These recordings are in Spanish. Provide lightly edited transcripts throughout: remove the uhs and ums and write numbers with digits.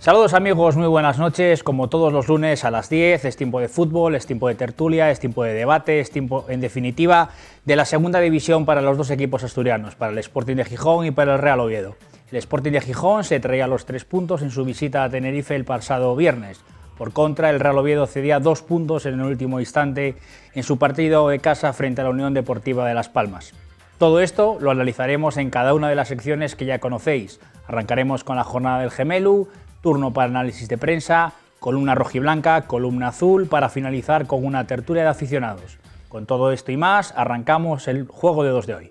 Saludos amigos, muy buenas noches. Como todos los lunes a las 10 es tiempo de fútbol, es tiempo de tertulia, es tiempo de debate, es tiempo, en definitiva, de la segunda división para los dos equipos asturianos, para el Sporting de Gijón y para el Real Oviedo. El Sporting de Gijón se traía los 3 puntos en su visita a Tenerife el pasado viernes. Por contra, el Real Oviedo cedía 2 puntos en el último instante en su partido de casa frente a la Unión Deportiva de Las Palmas. Todo esto lo analizaremos en cada una de las secciones que ya conocéis. Arrancaremos con la jornada del Gemelu, turno para análisis de prensa, columna rojiblanca, columna azul, para finalizar con una tertulia de aficionados. Con todo esto y más, arrancamos el Juego de Dos de hoy.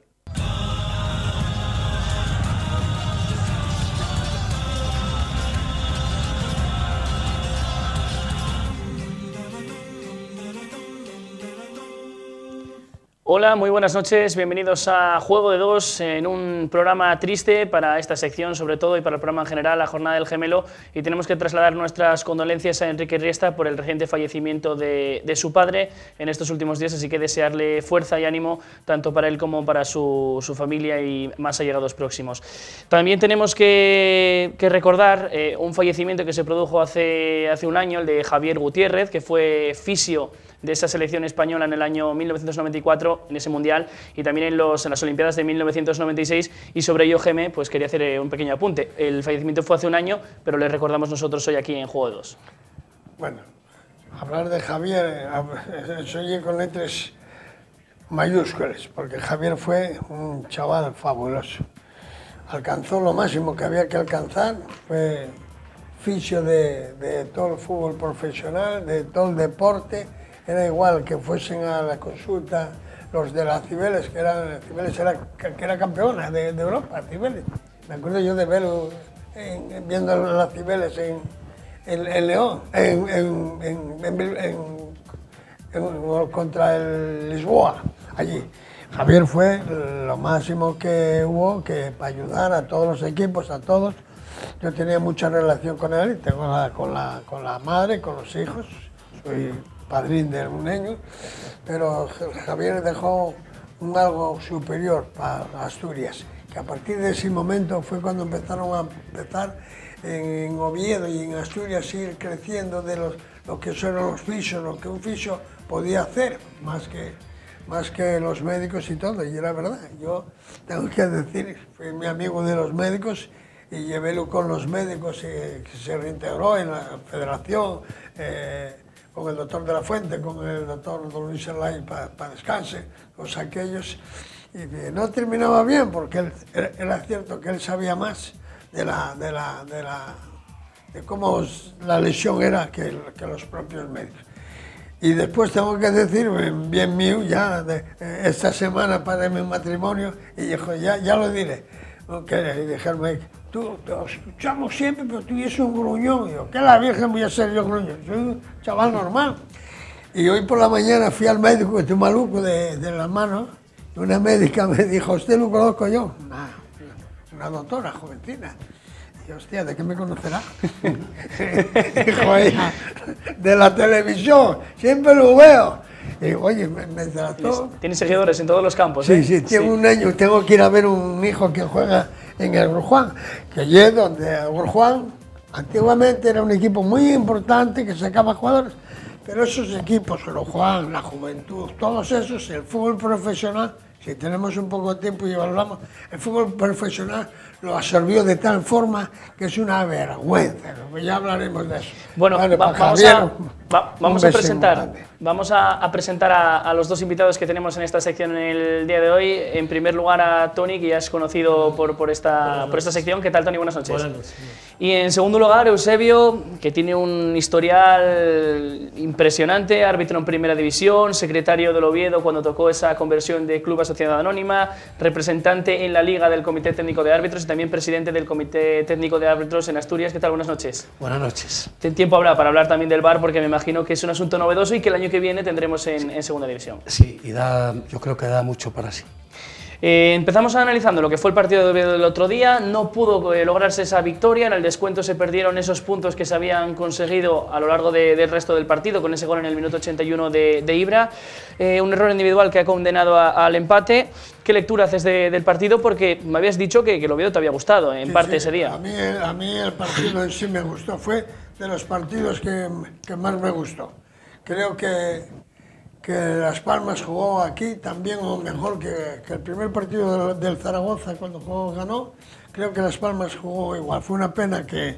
Hola, muy buenas noches, bienvenidos a Juego de Dos, en un programa triste para esta sección sobre todo y para el programa en general, la jornada del Gemelo, y tenemos que trasladar nuestras condolencias a Enrique Riesta por el reciente fallecimiento de su padre en estos últimos días, así que desearle fuerza y ánimo tanto para él como para su familia y más allegados próximos. También tenemos que recordar un fallecimiento que se produjo hace un año, el de Javier Gutiérrez, que fue fisio de esa selección española en el año 1994, en ese Mundial, y también en las Olimpiadas de 1996, y sobre ello, Geme, pues quería hacer un pequeño apunte. El fallecimiento fue hace un año, pero le recordamos nosotros hoy aquí en Juego de Dos. Bueno, hablar de Javier, se oye con letras mayúsculas, porque Javier fue un chaval fabuloso. Alcanzó lo máximo que había que alcanzar, fue fisio de todo el fútbol profesional, de todo el deporte. Era igual que fuesen a la consulta los de la Cibeles, que era campeona de Europa, Cibeles. Me acuerdo yo de verlo viendo la Cibeles en León, contra el Lisboa, allí. Javier fue lo máximo que hubo, que para ayudar a todos los equipos, a todos. Yo tenía mucha relación con él, tengo con la madre, con los hijos. Soy padrín de un niño, pero Javier dejó algo superior para Asturias, que a partir de ese momento fue cuando empezaron en Oviedo y en Asturias ir creciendo de lo que son los fisios, lo que un fisio podía hacer, más que los médicos y todo, y era verdad. Yo tengo que decir, fui mi amigo de los médicos y llevélo con los médicos, que se reintegró en la federación, con el doctor de la Fuente, con el doctor Don Luis Elay para descanse, los aquellos, y no terminaba bien porque era cierto que él sabía más de cómo la lesión era que los propios médicos. Y después tengo que decir, bien mío, ya esta semana para mi matrimonio, y dijo, ya lo diré, y dejarme, tú te escuchamos siempre, pero tú eres un gruñón. Y yo, ¿qué la Virgen voy a ser yo gruñón? Soy un chaval normal. Y hoy por la mañana fui al médico, estoy maluco de las manos, y una médica me dijo, ¿usted lo conozco yo? Una doctora jovencina. Y yo, hostia, ¿de qué me conocerá? Dijo ella, de la televisión, siempre lo veo. Y digo, oye, me trató. Tiene seguidores en todos los campos, ¿eh? Sí, tengo un año, tengo que ir a ver un hijo que juega en el Gurjuán, que allí donde el Gurjuán antiguamente era un equipo muy importante que sacaba jugadores, pero esos equipos, el Gurjuán, la Juventud, todos esos, el fútbol profesional, si tenemos un poco de tiempo y hablamos, el fútbol profesional lo absorbió de tal forma que es una vergüenza, ya hablaremos de eso. Bueno, vale, vamos a presentar a los dos invitados que tenemos en esta sección en el día de hoy. En primer lugar a Tony, que ya es conocido por esta sección. ¿Qué tal, Tony? Buenas noches. Buenas noches. Y en segundo lugar, Eusebio, que tiene un historial impresionante, árbitro en Primera División, secretario del Oviedo cuando tocó esa conversión de club a sociedad anónima, representante en la Liga del Comité Técnico de Árbitros y también presidente del Comité Técnico de Árbitros en Asturias. ¿Qué tal? Buenas noches. Buenas noches. Tiempo habrá para hablar también del VAR, porque me imagino que es un asunto novedoso y que el año que viene tendremos en Segunda División. Sí, y yo creo que da mucho para sí. Empezamos analizando lo que fue el partido de Oviedo del otro día. No pudo lograrse esa victoria, en el descuento se perdieron esos puntos que se habían conseguido a lo largo del resto del partido, con ese gol en el minuto 81 de Ibra, un error individual que ha condenado al empate. ¿Qué lectura haces del partido? Porque me habías dicho que el Oviedo te había gustado en parte ese día. A mí el partido en sí me gustó, fue de los partidos que más me gustó. Creo que Las Palmas jugó aquí también o mejor que el primer partido del Zaragoza cuando ganó. Creo que Las Palmas jugó igual. Fue una pena que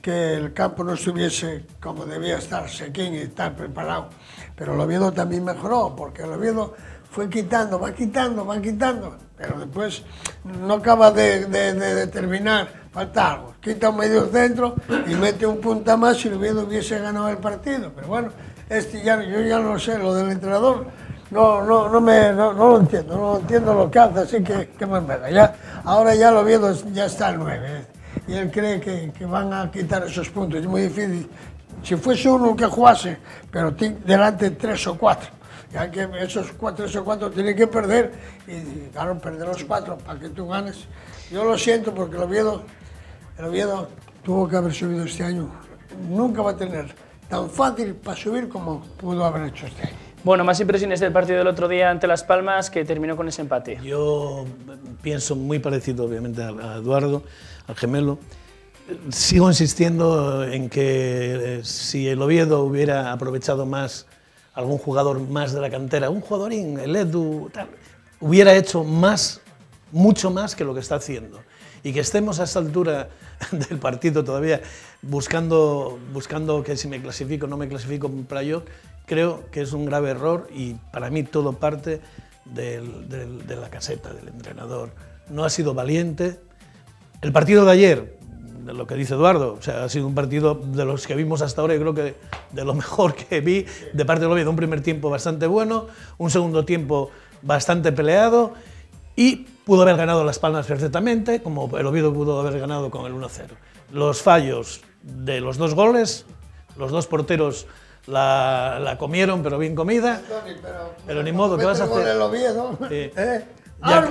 el campo no estuviese como debía estar, sequín y estar preparado. Pero el Oviedo también mejoró, porque el Oviedo fue quitando, va quitando, pero después no acaba de terminar, falta algo. Quita un medio centro y mete un punta más y el Oviedo hubiese ganado el partido. Pero bueno, yo ya no sé, lo del entrenador no lo entiendo lo que hace, así que más me da. Ahora ya el Oviedo ya está al 9, y él cree que van a quitar esos puntos, es muy difícil. Si fuese uno que jugase, pero delante 3 o 4, ya que esos 3 o 4 tienen que perder, y claro, perder los 4 para que tú ganes. Yo lo siento porque el Oviedo tuvo que haber subido este año, nunca va a tener tan fácil para subir como pudo haber hecho este año. Bueno, más impresiones del partido del otro día ante Las Palmas, que terminó con ese empate. Yo pienso muy parecido, obviamente, a Eduardo, al gemelo. Sigo insistiendo en que si el Oviedo hubiera aprovechado más algún jugador más de la cantera, un jugadorín, el Edu, tal, hubiera hecho más, mucho más que lo que está haciendo. Y que estemos a esta altura del partido todavía buscando que si me clasifico o no me clasifico para yo, creo que es un grave error y para mí todo parte de la caseta, del entrenador. No ha sido valiente. El partido de ayer, de lo que dice Eduardo, o sea, ha sido un partido de los que vimos hasta ahora, yo creo que de lo mejor que vi de parte del Oviedo. Un primer tiempo bastante bueno, un segundo tiempo bastante peleado y pudo haber ganado Las Palmas perfectamente, como el Oviedo pudo haber ganado con el 1-0. Los fallos de los 2 goles, los 2 porteros la comieron, pero bien comida, pero ni modo, ¿qué vas a hacer? El Oviedo,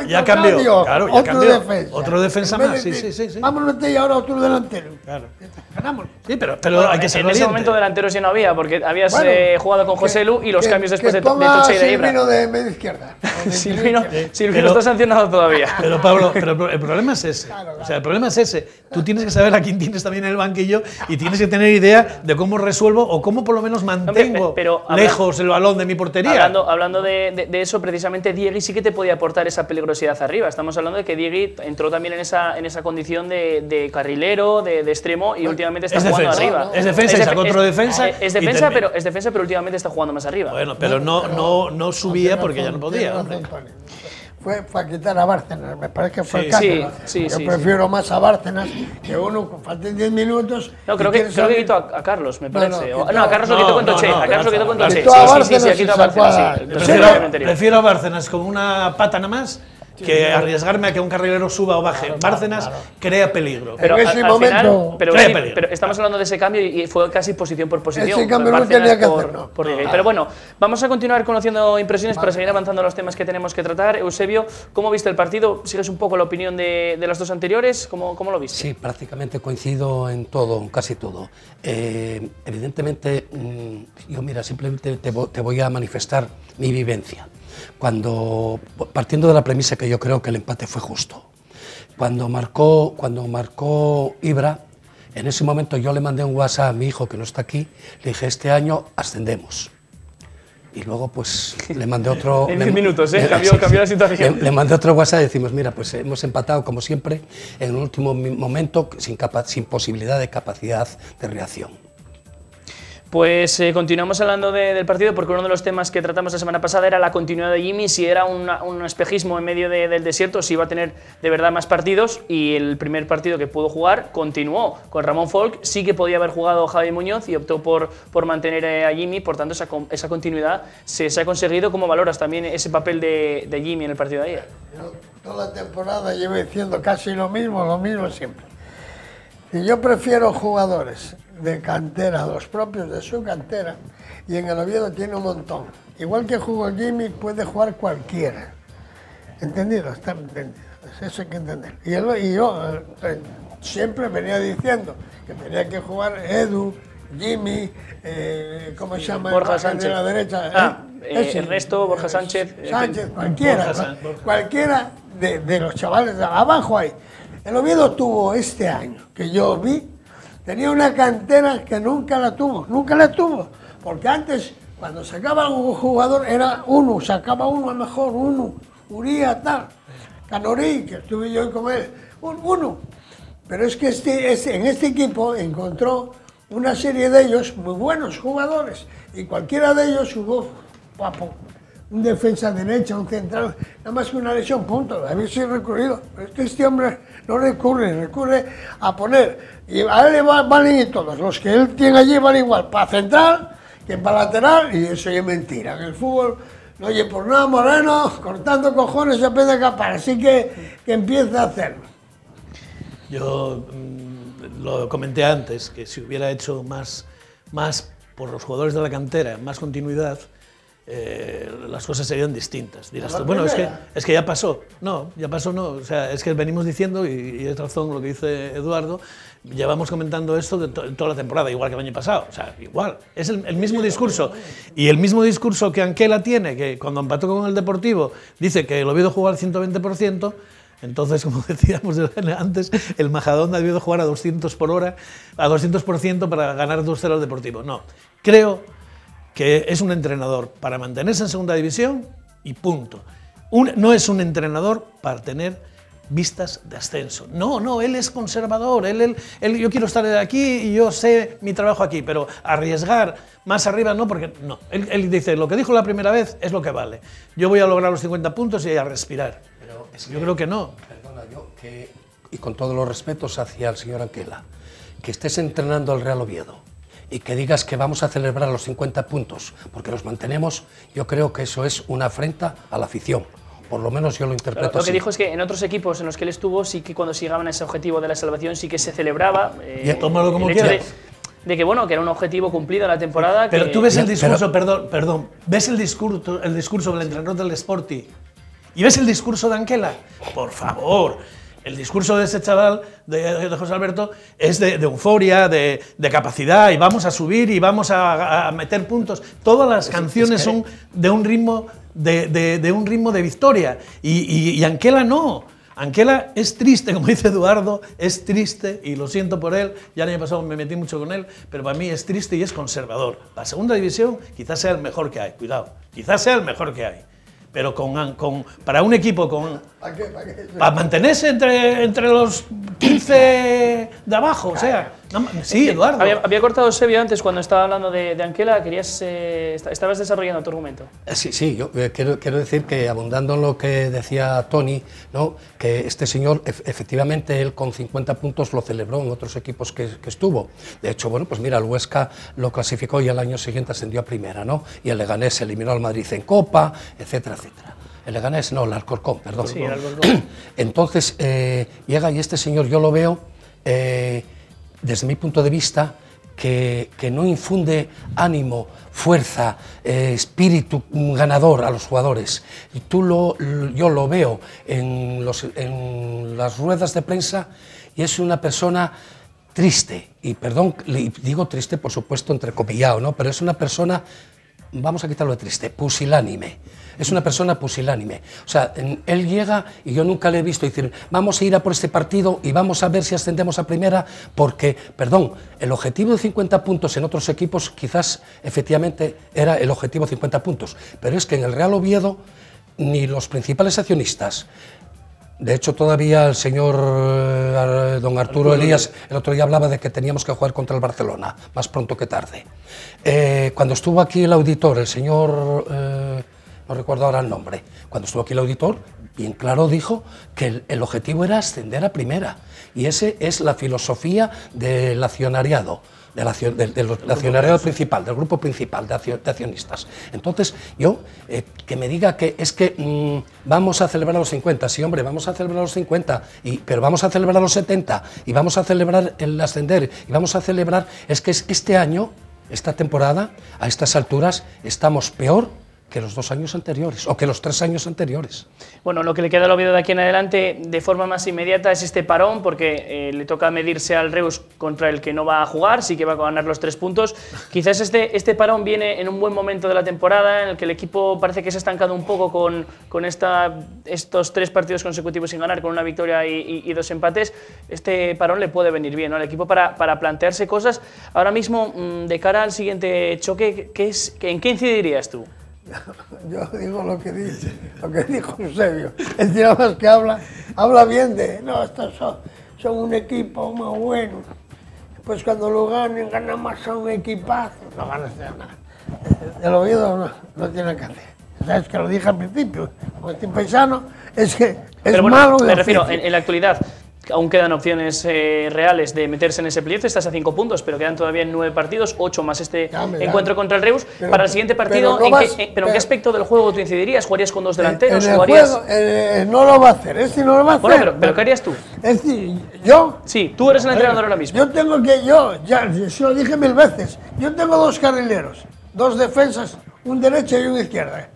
Ya cambió, claro, ya cambió. Otro defensa más, sí. Vamos a meter ahora otro delantero. Claro. Ganamos. Sí, pero hay que ser en valiente. ese momento delanteros ya no había, porque habías jugado con José Lu y los cambios después de Toche y de Ibra. Silvino de media izquierda. Silvino está sancionado todavía. Pero Pablo, el problema es ese. O sea, el problema es ese. Tú tienes que saber a quién tienes también en el banquillo y tienes que tener idea de cómo resuelvo o cómo por lo menos mantengo lejos el balón de mi portería. Hablando de eso, precisamente Diegui sí que te podía aportar esa peligrosidad arriba. Estamos hablando de que Diegui entró también en esa condición de carrilero, de extremo, y últimamente está jugando arriba. Es defensa y sacó otro defensa. Es defensa, pero últimamente está jugando más arriba. Bueno, pero no subía porque ya no podía. Fue para quitar a Bárcenas, me parece que fue el caso. Yo prefiero más a Bárcenas que uno con falten 10 minutos. No, creo que quitó a Carlos, me parece. No, a Carlos lo quitó con Toche. A Carlos lo quitó con Toche. Sí, quitó a Bárcenas. Prefiero a Bárcenas con una pata nada más que arriesgarme a que un carrilero suba o baje. Bárcenas crea peligro. Pero en ese momento pero estamos hablando de ese cambio y fue casi posición por posición. Ese cambio no tenía que hacer, no. Pero bueno, vamos a continuar conociendo impresiones para seguir avanzando los temas que tenemos que tratar. Eusebio, ¿cómo viste el partido? ¿Sigues un poco la opinión de las dos anteriores? ¿Cómo lo viste? Sí, prácticamente coincido en todo, casi todo. Evidentemente, yo mira, simplemente te voy a manifestar mi vivencia. Partiendo de la premisa que yo creo que el empate fue justo. Cuando marcó Ibra, en ese momento yo le mandé un WhatsApp a mi hijo que no está aquí, le dije, este año ascendemos. Y luego pues le mandé otro... En 10 minutos, cambió la situación. Le mandé otro WhatsApp y decimos, mira, pues hemos empatado como siempre en un último momento sin posibilidad de capacidad de reacción. Pues continuamos hablando del partido, porque uno de los temas que tratamos la semana pasada era la continuidad de Jimmy, si era un espejismo en medio del desierto, si iba a tener de verdad más partidos, y el primer partido que pudo jugar continuó con Ramón Folk. Sí que podía haber jugado Javi Muñoz y optó por mantener a Jimmy, por tanto esa continuidad se ha conseguido. ¿Cómo valoras también ese papel de Jimmy en el partido de ayer? Yo toda la temporada llevo diciendo casi lo mismo siempre. Y yo prefiero jugadores de cantera, los propios de su cantera, y en el Oviedo tiene un montón. Igual que jugó Jimmy, puede jugar cualquiera. Entendido, está entendido. Eso hay que entender. Y yo siempre venía diciendo que tenía que jugar Edu, Jimmy, ¿cómo se llama? Borja Sánchez. De la derecha. Ernesto, Borja Sánchez. Cualquiera de los chavales de abajo ahí. El Oviedo tuvo este año, que yo vi, tenía una cantera que nunca la tuvo. Porque antes, cuando sacaba un jugador, era uno, sacaba uno a lo mejor, uno, Uría, tal. Canorí, que estuve yo con él, uno. Pero es que en este equipo encontró una serie de ellos muy buenos jugadores y cualquiera de ellos jugó un defensa derecha, un central, nada más que una lesión, punto. A mí sí he recurrido, pero es que este hombre no recurre a poner, y a él le valen todos, los que él tiene allí van igual, para central que para lateral, y eso es mentira. En el fútbol no oye por nada, Moreno, cortando cojones se puede escapar, así que empiece a hacerlo. Yo lo comenté antes, que si hubiera hecho más por los jugadores de la cantera, más continuidad, las cosas serían distintas. Dirás tú, bueno, es que ya pasó. No, ya pasó no. O sea, es que venimos diciendo, y es razón lo que dice Eduardo, llevamos comentando esto de toda la temporada, igual que el año pasado. O sea, igual. Es el mismo discurso. Y el mismo discurso que Anquela tiene, que cuando empató con el Deportivo, dice que el Oviedo jugó al 120%, entonces, como decíamos antes, el Majadahonda ha debido jugar a 200 por hora, a 200% para ganar 2-0 al Deportivo. No, creo que es un entrenador para mantenerse en segunda división y punto. No es un entrenador para tener vistas de ascenso. No, él es conservador, yo quiero estar aquí y yo sé mi trabajo aquí, pero arriesgar más arriba no, porque no. Él dice, lo que dijo la primera vez es lo que vale. Yo voy a lograr los 50 puntos y a respirar. Pero yo creo que no. Perdona, y con todos los respetos hacia el señor Anquela, que estés entrenando al Real Oviedo y que digas que vamos a celebrar los 50 puntos porque los mantenemos, yo creo que eso es una afrenta a la afición. Por lo menos yo lo interpreto así. Lo que dijo es que en otros equipos en los que él estuvo, sí que cuando llegaban a ese objetivo de la salvación, sí que se celebraba. Tómalo como quieras. De que, bueno, que era un objetivo cumplido en la temporada. Pero tú ves el discurso, perdón, ves el discurso del entrenador del Sporting y ves el discurso de Anquela. Por favor. El discurso de ese chaval, de José Alberto, es de euforia, de capacidad, y vamos a subir y vamos a meter puntos. Todas las canciones son de un ritmo de victoria. Y Anquela no. Anquela es triste, como dice Eduardo, es triste, y lo siento por él, ya el año pasado me metí mucho con él, pero para mí es triste y es conservador. La segunda división quizás sea el mejor que hay, cuidado, quizás sea el mejor que hay. Pero para un equipo para mantenerse entre los 15 de abajo, o sea, sí, Eduardo. Había cortado Sevilla antes cuando estaba hablando de Anquela, estabas desarrollando tu argumento. Sí, yo quiero decir que, abundando en lo que decía Tony, ¿no?, que este señor, efectivamente, él con 50 puntos lo celebró en otros equipos que estuvo. De hecho, bueno, pues mira, el Huesca lo clasificó y al año siguiente ascendió a primera, ¿no? Y el Leganés eliminó al Madrid en Copa, etcétera, etcétera. El Leganés, no, el Alcorcón, perdón. Sí, el Alcorcón. Entonces, llega y este señor, yo lo veo, desde mi punto de vista, que no infunde ánimo, fuerza, espíritu ganador a los jugadores. Y yo lo veo en las ruedas de prensa y es una persona triste, y perdón, digo triste por supuesto entrecomillado, ¿no?, pero es una persona, vamos a quitarlo de triste, pusilánime. Es una persona pusilánime. O sea, él llega y yo nunca le he visto decir, vamos a ir a por este partido y vamos a ver si ascendemos a primera, porque, perdón, el objetivo de 50 puntos en otros equipos quizás efectivamente era el objetivo de 50 puntos, pero es que en el Real Oviedo ni los principales accionistas, de hecho todavía el señor don Arturo Elías el otro día hablaba de que teníamos que jugar contra el Barcelona, más pronto que tarde. Cuando estuvo aquí el auditor, el señor... no recuerdo ahora el nombre, cuando estuvo aquí el auditor, bien claro dijo que el objetivo era ascender a primera, y esa es la filosofía del accionariado, del accionariado principal, del grupo principal de accionistas. Entonces, yo, que me diga que es que vamos a celebrar los 50, sí, hombre, vamos a celebrar los 50, pero vamos a celebrar los 70, y vamos a celebrar el ascender, y vamos a celebrar, es que este año, esta temporada, a estas alturas, estamos peor que los 2 años anteriores, o que los 3 años anteriores. Bueno, lo que le queda al Oviedo de aquí en adelante de forma más inmediata es este parón, porque le toca medirse al Reus, contra el que no va a jugar, sí que va a ganar los 3 puntos. Quizás este parón viene en un buen momento de la temporada, en el que el equipo parece que se ha estancado un poco con estos 3 partidos consecutivos sin ganar, con una victoria y 2 empates. Este parón le puede venir bien, ¿no?, al equipo para plantearse cosas. Ahora mismo, de cara al siguiente choque, ¿en qué incidirías tú? Yo digo lo que dijo Eusebio. El tío más que habla bien de, no, estos son un equipo muy bueno. Pues cuando lo ganen más, son un equipazo. No van a hacer nada. El Oviedo no tiene que hacer. Sabes que lo dije al principio, como este paisano, es que es Pero bueno, malo. Me refiero, en la actualidad, aún quedan opciones reales de meterse en ese playoff. Estás a 5 puntos, pero quedan todavía 9 partidos, 8 más este encuentro contra el Reus. Para el siguiente partido, ¿en qué aspecto del juego tú incidirías? ¿Jugarías con 2 delanteros? En el juego, no lo va a hacer, no lo va a hacer. Bueno, pero ¿qué harías tú? Es decir, yo... Sí, tú eres el entrenador ahora mismo. Ya lo dije 1000 veces, yo tengo 2 carrileros, 2 defensas, un derecho y un izquierda.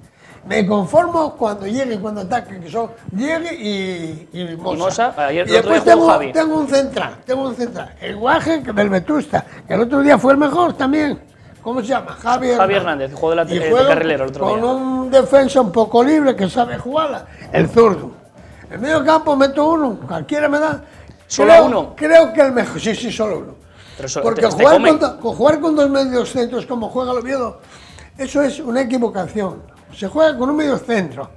Me conformo cuando llegue, cuando ataque, que son Diego y Mosa. Ayer y después tengo un central, el Guaje del Vetusta, que el otro día fue el mejor también. ¿Cómo se llama? Javi Hernández, jugó de carrilero el otro día. Con un defensa un poco libre que sabe jugarla, el zurdo. En medio campo meto uno, cualquiera me da. ¿Solo uno? Creo que el mejor, sí, solo uno. Porque jugar con 2 medios centros como juega el Oviedo, eso es una equivocación. Se juega con un medio centro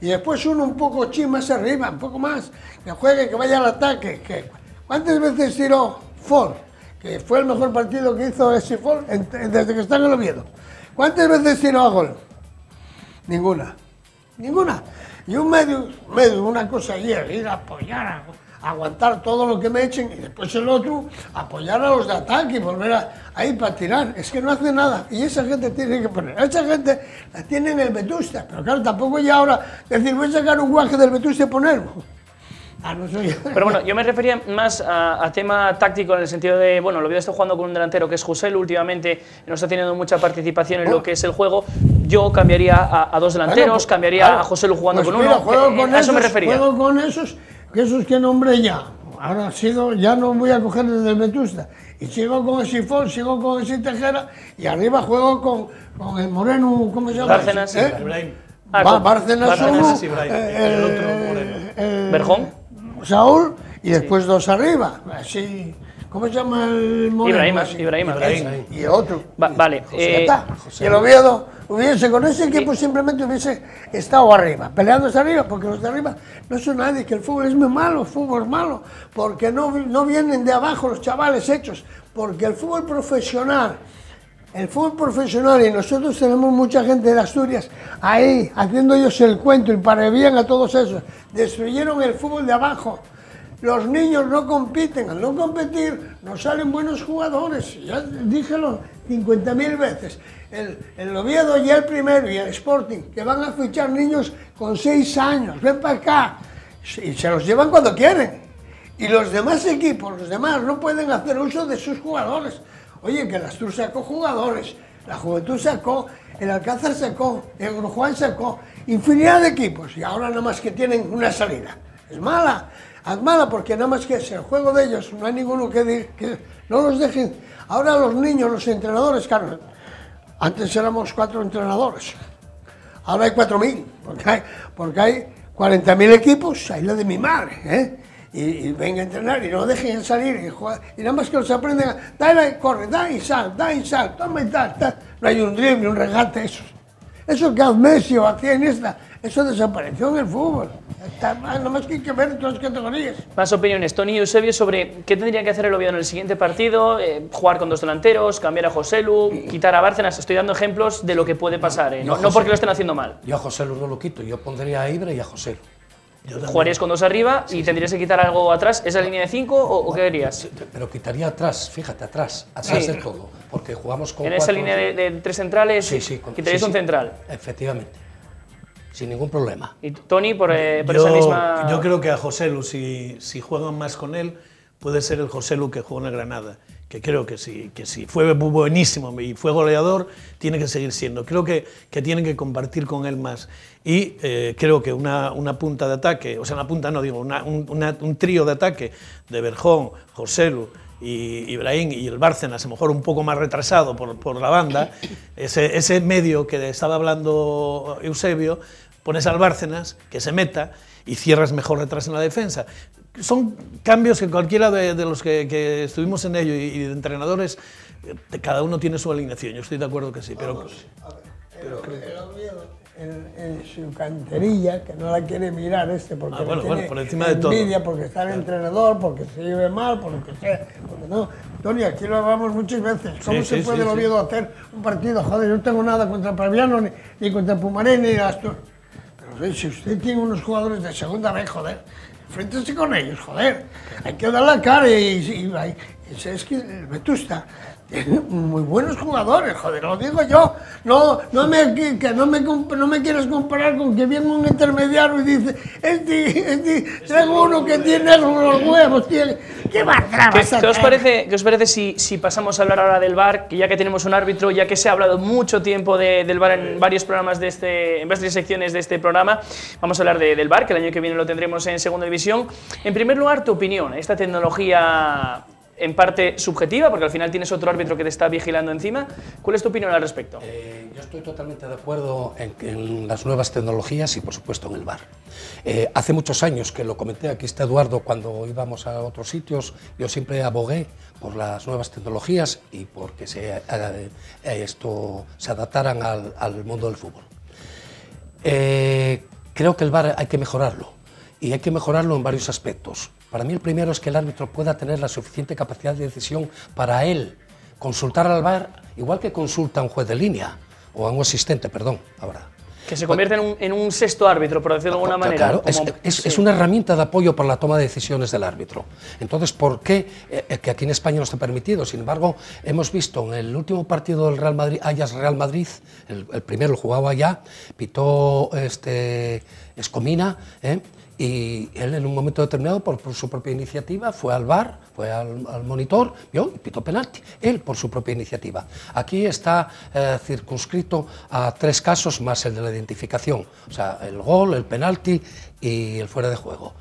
y después uno un poco más arriba, un poco más, que juegue, que vaya al ataque. ¿Cuántas veces tiró Ford? Que fue el mejor partido que hizo ese Ford desde que está en el Oviedo. ¿Cuántas veces tiró a gol? Ninguna. Y un medio, una cosa allí, ir a apoyar, aguantar todo lo que me echen y después el otro apoyar a los de ataque y volver ahí para tirar. Es que no hace nada y esa gente tiene que poner. Esa gente la tiene en el Vetusta, pero claro, tampoco ya ahora decir voy a sacar un Guaje del Vetusta y ponerlo. No soy yo. Pero bueno, yo me refería más a tema táctico en el sentido de, bueno, el Oviedo está jugando con un delantero que es Joselu, últimamente no está teniendo mucha participación en lo que es el juego. Yo cambiaría a 2 delanteros, cambiaría a Joselu jugando con uno. A eso me refería. Juego con esos que nombré ya. Ahora ya no voy a coger desde el Vetusta. Y sigo con el Sifón, sigo con el Tejera y arriba juego con el Moreno, ¿cómo se llama? Bárcenas. Bárcenas y el otro Moreno. ¿Berjón? Saúl y después 2 arriba. Así, ¿cómo se llama el Moreno? Ibrahim. Y otro. Vale. Y el Oviedo con ese equipo simplemente hubiese estado arriba, peleándose arriba, porque los de arriba no son nadie, que el fútbol es muy malo, el fútbol es malo, porque no vienen de abajo los chavales hechos, porque el fútbol profesional, y nosotros tenemos mucha gente de Asturias ahí, haciendo ellos el cuento y para bien a todos esos, destruyeron el fútbol de abajo. Los niños no compiten, al no competir no salen buenos jugadores, ya díjelo 50.000 veces. El Oviedo y el Primero y el Sporting, que van a fichar niños con 6 años, ven para acá, y se los llevan cuando quieren. Y los demás equipos, no pueden hacer uso de sus jugadores. Oye, que el Astur sacó jugadores, la Juventud sacó, el Alcázar sacó, el Juan sacó, infinidad de equipos, y ahora nada más que tienen una salida. Es mala porque nada más que es el juego de ellos, no hay ninguno que no los dejen. Ahora los niños, los entrenadores, claro, antes éramos 4 entrenadores, ahora hay 4.000, porque hay 40.000 equipos, ahí la de mi madre, ¿eh? Y venga a entrenar y no dejen salir y jugar, y nada más que los aprendan, dale, corre, da y sal, toma y tal. No hay un drible, un regate, eso que hace Messi o hacía Iniesta, eso desapareció en el fútbol. Nada más que hay que ver en todas las categorías. Más opiniones, Tony y Eusebio, sobre qué tendría que hacer el Oviedo en el siguiente partido, jugar con 2 delanteros, cambiar a Joselu, quitar a Bárcenas. Estoy dando ejemplos de lo que puede pasar, no porque lo estén haciendo mal. Yo a Joselu no lo quito, yo pondría a Ibra y a Joselu. Jugarías con 2 arriba y tendrías que quitar algo atrás. ¿Esa línea de 5 o qué harías? Pero quitaría atrás, fíjate, atrás de todo, porque jugamos con 4. En esa línea de 3 centrales, quitarías un central. Efectivamente, sin ningún problema. ¿Y Tony, por esa misma...? Yo creo que a Joselu, si juegan más con él, puede ser el Joselu que jugó en el Granada, que creo que si fue buenísimo y fue goleador, tiene que seguir siendo. Creo que tienen que compartir con él más. Y creo que una punta de ataque, o sea, una punta no digo, un trío de ataque de Berjón, Joselu y Ibrahim y el Bárcenas, a lo mejor un poco más retrasado por la banda, ese medio que estaba hablando Eusebio, pones al Bárcenas, que se meta y cierras mejor detrás en la defensa. Son cambios que cualquiera de los que estuvimos en ello y de entrenadores, cada uno tiene su alineación. Yo estoy de acuerdo que sí, pero en su canterilla, que no la quiere mirar porque bueno, por encima de todo. Envidia, porque está el entrenador, porque se lleve mal, por lo que sea. Porque no. Tony, aquí lo hablamos muchas veces. ¿Cómo se puede el Oviedo hacer un partido? Joder, yo no tengo nada contra Praviano, ni contra Pumaré, ni Astur. Pero si usted tiene unos jugadores de segunda vez, joder, enfréntese con ellos, joder. Hay que dar la cara y es que el Vetusta tiene muy buenos jugadores, joder, lo digo yo. No me quieres comparar con que viene un intermediario y dice, traigo uno que tiene los huevos, tiene... ¿Qué va a ¿Qué os parece si pasamos a hablar ahora del VAR, que ya que tenemos un árbitro, ya que se ha hablado mucho tiempo del VAR en varios programas en varias secciones de este programa, vamos a hablar del VAR, que el año que viene lo tendremos en Segunda División. En primer lugar, tu opinión, esta tecnología en parte subjetiva, porque al final tienes otro árbitro que te está vigilando encima. ¿Cuál es tu opinión al respecto? Yo estoy totalmente de acuerdo en las nuevas tecnologías y, por supuesto, en el VAR. Hace muchos años que lo comenté, aquí está Eduardo, cuando íbamos a otros sitios, yo siempre abogué por las nuevas tecnologías y porque esto se adaptaran al mundo del fútbol. Creo que el VAR hay que mejorarlo, y hay que mejorarlo en varios aspectos. Para mí el primero es que el árbitro pueda tener la suficiente capacidad de decisión para él consultar al VAR, igual que consulta a un juez de línea, o a un asistente, perdón, ahora. Que se convierte en un sexto árbitro, por decirlo de alguna manera. Claro, es una herramienta de apoyo para la toma de decisiones del árbitro. Entonces, ¿por qué que aquí en España no está permitido? Sin embargo, hemos visto en el último partido del Real Madrid, Ajax-Real Madrid, el primero lo jugaba allá, pitó Escomina, y él en un momento determinado, por su propia iniciativa, fue al VAR, fue al monitor, vio y pitó penalti, él por su propia iniciativa. Aquí está circunscrito a 3 casos más el de la identificación, o sea, el gol, el penalti y el fuera de juego.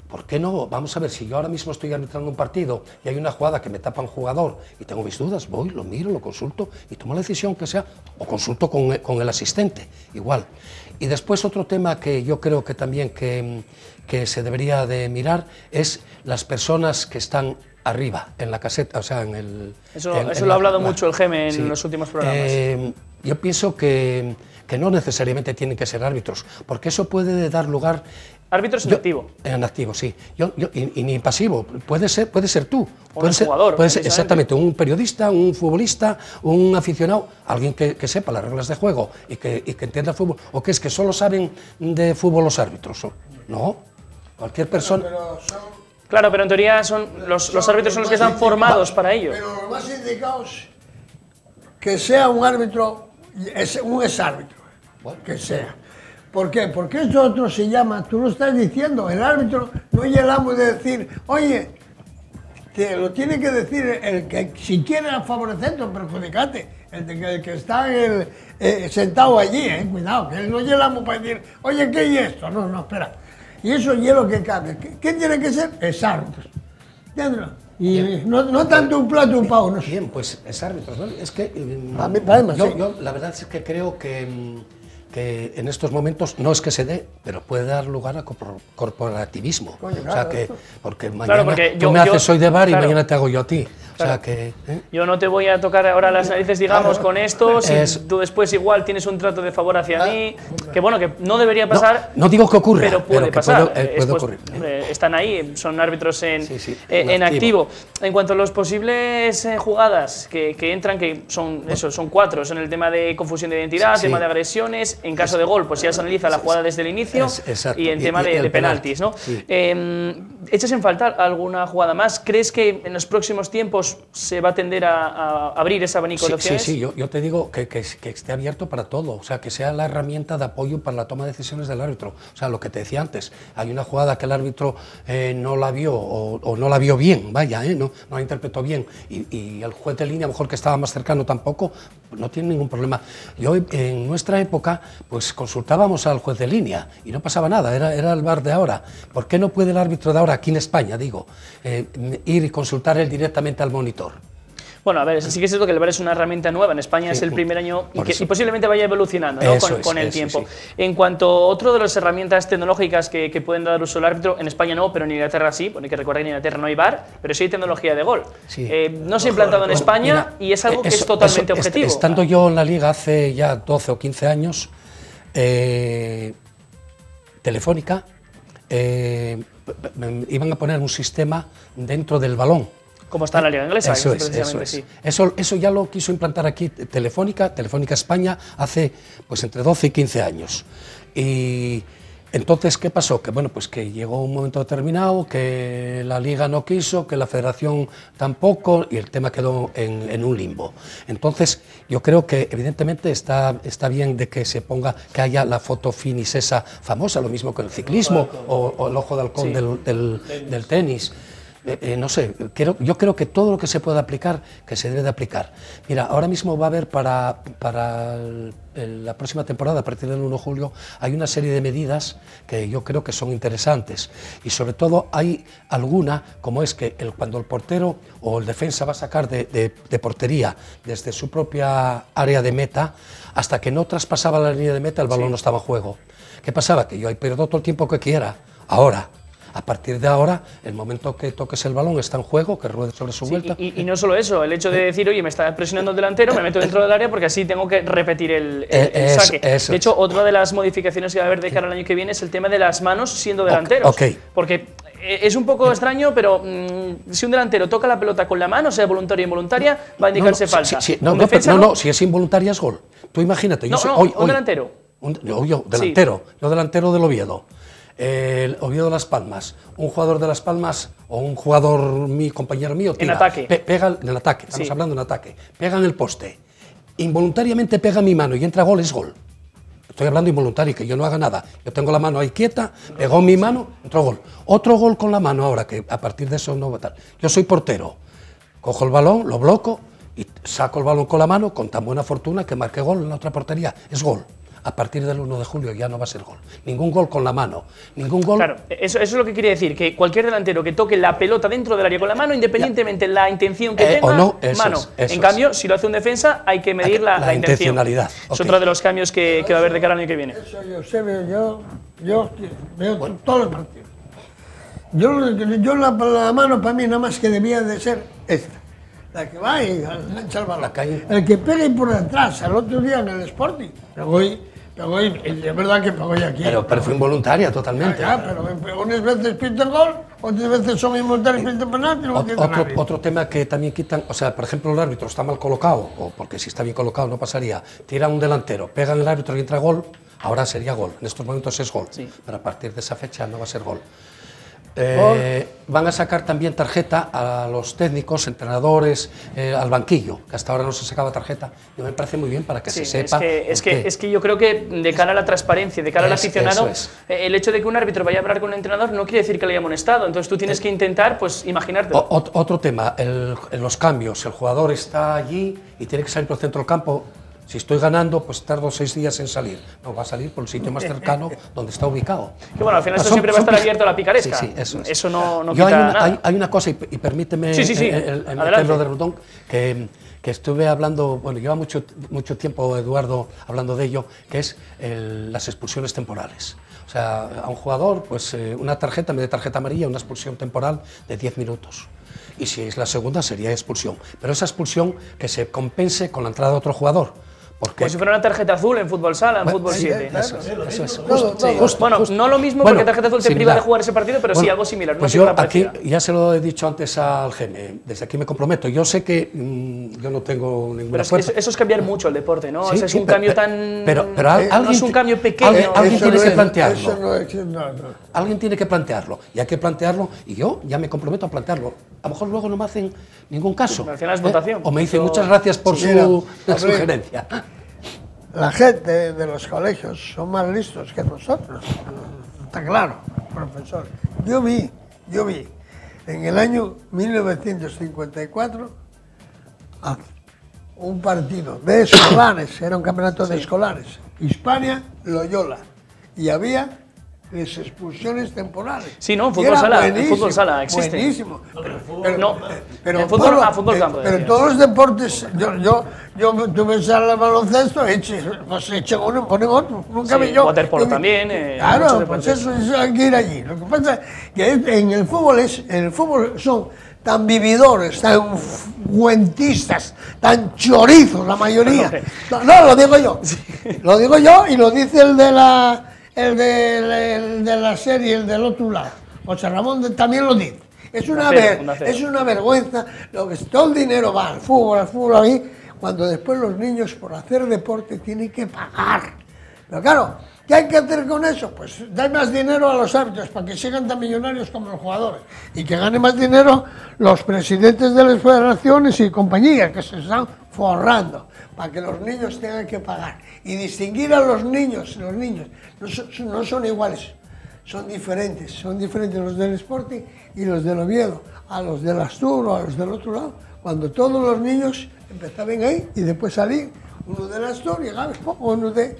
¿Por qué no? Vamos a ver, si yo ahora mismo estoy arbitrando un partido y hay una jugada que me tapa un jugador y tengo mis dudas, voy, lo miro, lo consulto y tomo la decisión que sea, o consulto con el asistente, igual. Y después otro tema que yo creo que también que se debería de mirar es las personas que están arriba, en la caseta, o sea, en el... Eso lo ha hablado mucho el GEME en los últimos programas. Yo pienso que no necesariamente tienen que ser árbitros, porque eso puede dar lugar... Árbitros en activo. En activo, sí. Y ni pasivo, puede ser tú. Un jugador. Puede ser exactamente un periodista, un futbolista, un aficionado, alguien que sepa las reglas de juego y que entienda el fútbol. ¿O que es que solo saben de fútbol los árbitros? No, cualquier persona... Claro, pero en teoría los árbitros son los que están formados para ello. Pero lo más indicado es que sea un árbitro, un exárbitro, que sea. ¿Por qué? Porque eso otro se llama, tú lo estás diciendo, el árbitro no es el amo de decir, oye, te lo tiene que decir el que si quiere favorecerte o perjudicarte, el que está sentado allí, cuidado, que él no es el amo para decir, oye, ¿qué es esto? No, espera. Y eso es lo que cambia. ¿Qué tiene que ser? Es árbitro. ¿Entiendes? Y no tanto un plato, un pavo, no sé. Bien, pues es árbitro, ¿no? Es que yo la verdad es que creo que en estos momentos no es que se dé, pero puede dar lugar a corporativismo. Coño, claro, o sea que, porque mañana claro, porque tú me haces hoy de VAR y claro, mañana te hago yo a ti. Claro. O sea que, yo no te voy a tocar ahora las narices, digamos, con esto, si tú después igual tienes un trato de favor hacia mí, que bueno, que no debería pasar. No digo que ocurra, pero puede pasar. Puede ocurrir. Están ahí, son árbitros en activo. En cuanto a las posibles jugadas que entran, que son 4, son el tema de confusión de identidad, tema de agresiones, en caso de gol, pues ya se analiza la jugada desde el inicio, y en tema de penaltis, ¿no? Sí. ¿Echas en falta alguna jugada más? ¿Crees que en los próximos tiempos equipos se va a tender a abrir ese abanico de opciones? Sí, yo te digo que esté abierto para todo, o sea, que sea la herramienta de apoyo para la toma de decisiones del árbitro. O sea, lo que te decía antes, hay una jugada que el árbitro no la vio o no la vio bien, vaya, no la interpretó bien, y el juez de línea, a lo mejor que estaba más cercano tampoco, no tiene ningún problema. Yo en nuestra época, pues consultábamos al juez de línea y no pasaba nada, era el VAR de ahora. ¿Por qué no puede el árbitro de ahora, aquí en España, digo, ir y consultar él directamente al monitor? Bueno, a ver, sí que es cierto que el VAR es una herramienta nueva, en España es el primer año y posiblemente vaya evolucionando, ¿no? con el tiempo. Sí. En cuanto a otro de las herramientas tecnológicas que pueden dar uso al árbitro, en España no, pero en Inglaterra sí, porque hay que recordar que en Inglaterra no hay VAR, pero sí hay tecnología de gol. Sí. No se ha implantado en España y es algo que es totalmente objetivo. Estando yo en la liga hace ya 12 o 15 años, Telefónica iban a poner un sistema dentro del balón. Como está en la liga inglesa. Eso es. Sí. Eso ya lo quiso implantar aquí Telefónica España, hace pues entre 12 y 15 años. Y entonces, ¿qué pasó? Que bueno, pues que llegó un momento determinado, que la liga no quiso, que la federación tampoco, y el tema quedó en un limbo. Entonces, yo creo que evidentemente está bien de que se ponga, que haya la foto finis esa famosa, lo mismo que el ciclismo o el ojo de halcón del tenis. No sé, yo creo que todo lo que se pueda aplicar, que se debe de aplicar. Mira, ahora mismo va a haber para la próxima temporada, a partir del 1 de julio, hay una serie de medidas que yo creo que son interesantes. Y sobre todo hay alguna, como es que cuando el portero o el defensa va a sacar de portería desde su propia área de meta, hasta que no traspasaba la línea de meta, el balón no estaba en juego. ¿Qué pasaba? Que yo ahí pierdo todo el tiempo que quiera. Ahora, a partir de ahora, el momento que toques el balón está en juego, que ruede sobre su vuelta. Y no solo eso, el hecho de decir, oye, me está presionando el delantero, me meto dentro del área porque así tengo que repetir el saque. De hecho, otra de las modificaciones que va a haber de cara al año que viene es el tema de las manos siendo delanteros. Porque es un poco extraño, pero si un delantero toca la pelota con la mano, sea voluntaria o involuntaria, va a indicarse falta. Si es involuntaria es gol. Tú imagínate. Un delantero. Yo delantero del Oviedo. El Oviedo de Las Palmas, un jugador de Las Palmas o un jugador, compañero mío, tira, en ataque. Pega en el ataque, estamos hablando en ataque, pega en el poste, involuntariamente pega mi mano y entra gol, es gol. Estoy hablando involuntario, que yo no haga nada. Yo tengo la mano ahí quieta, pegó mi mano, entró gol. Otro gol con la mano ahora, que a partir de eso no va a tal. Yo soy portero, cojo el balón, lo bloco y saco el balón con la mano con tan buena fortuna que marque gol en la otra portería, es gol. A partir del 1 de julio ya no va a ser gol. Ningún gol con la mano. Ningún gol. Claro, eso es lo que quería decir, que cualquier delantero que toque la pelota dentro del área con la mano, independientemente de la intención que tenga, mano. En cambio, si lo hace un defensa, hay que medir la intencionalidad. Es otro de los cambios que va a haber de cara al año que viene. Eso yo veo todos los partidos. Yo la mano para mí nada más que debía de ser esta. La que va y engancha el balón. El que pega y por detrás, el otro día en el Sporting, pegó y es verdad que pegó ya aquí. Pero fue involuntaria totalmente. Pero unas veces pita el gol, otras veces son involuntarios y pita penalti. Otro tema que también quitan, o sea, por ejemplo, el árbitro está mal colocado, o porque si está bien colocado no pasaría, tira un delantero, pega en el árbitro y entra gol, ahora sería gol. En estos momentos es gol, pero a partir de esa fecha no va a ser gol. Van a sacar también tarjeta a los técnicos, entrenadores, al banquillo, que hasta ahora no se sacaba tarjeta. Y me parece muy bien para que se sepa. Es que yo creo que de cara a la transparencia, de cara al aficionado, el hecho de que un árbitro vaya a hablar con un entrenador no quiere decir que le haya amonestado. Entonces tú tienes que intentar, pues, imaginártelo. Otro tema, los cambios. El jugador está allí y tiene que salir por el centro del campo. Si estoy ganando, pues tardo 6 días en salir. No, va a salir por el sitio más cercano donde está ubicado. Que bueno, al final esto siempre va a estar abierto a la picaresca. Sí, eso es. Eso no quita nada. Hay una cosa, y permíteme meterlo de rondón, que estuve hablando, bueno, lleva mucho tiempo Eduardo hablando de ello, que es las expulsiones temporales. O sea, a un jugador, pues una tarjeta, en vez de tarjeta amarilla, una expulsión temporal de 10 minutos. Y si es la segunda, sería expulsión. Pero esa expulsión que se compense con la entrada de otro jugador. Porque, Como si fuera una tarjeta azul en fútbol sala, en Bueno, fútbol sí, 7. claro. eso es. Todo, Sí. todo. Bueno, no lo mismo porque tarjeta azul te priva similar. de jugar ese partido, pero sí Bueno, algo similar. Pues una yo figura aquí, parecida. ya se lo he dicho antes al Gene, desde aquí me comprometo. Yo sé que yo no tengo ninguna Pero es que fuerza. eso es cambiar mucho el deporte, ¿no? Sí, Ese es sí, un pero- cambio tan. pero no alguien es un ti- cambio pequeño. alguien Eso tiene no que es- plantearlo. Eso no es, no. Alguien tiene que plantearlo y hay que plantearlo y yo ya me comprometo a plantearlo. A lo mejor luego no me hacen ningún caso. Al final es votación. O me dicen Eso- muchas gracias por Sí, mira, su Gabriel. sugerencia. La gente de los colegios son más listos que nosotros, está claro, profesor. Yo vi en el año 1954 un partido de escolares, era un campeonato de escolares, Hispania-Loyola, y había expulsiones temporales. Sí, no, Y fútbol era sala, en buenísimo, fútbol sala existe. Buenísimo. No, en fútbol- Pablo, fútbol campo, pero decías. todos los deportes, yo tuve sala de baloncesto, pues echen uno, ponen otro. Nunca Sí, vi yo. waterpolo Y- también, muchos Claro, pues deportes. eso hay que ir allí. Lo que pasa es que en el fútbol son tan vividores, tan cuentistas, tan chorizos la mayoría. No, lo digo yo. Lo digo yo y lo dice el de la serie, el del otro lado. José Ramón también lo dice. Es una vergüenza. Todo el dinero va al fútbol ahí, cuando después los niños por hacer deporte tienen que pagar. Pero claro, ¿qué hay que hacer con eso? Pues dar más dinero a los árbitros para que sigan tan millonarios como los jugadores y que ganen más dinero los presidentes de las federaciones y compañías que se están forrando para que los niños tengan que pagar y distinguir a los niños no son iguales, son diferentes los del Sporting y los del Oviedo, a los del Astur o a los del otro lado, cuando todos los niños empezaban ahí y después salían uno del Astur, llegaba uno de...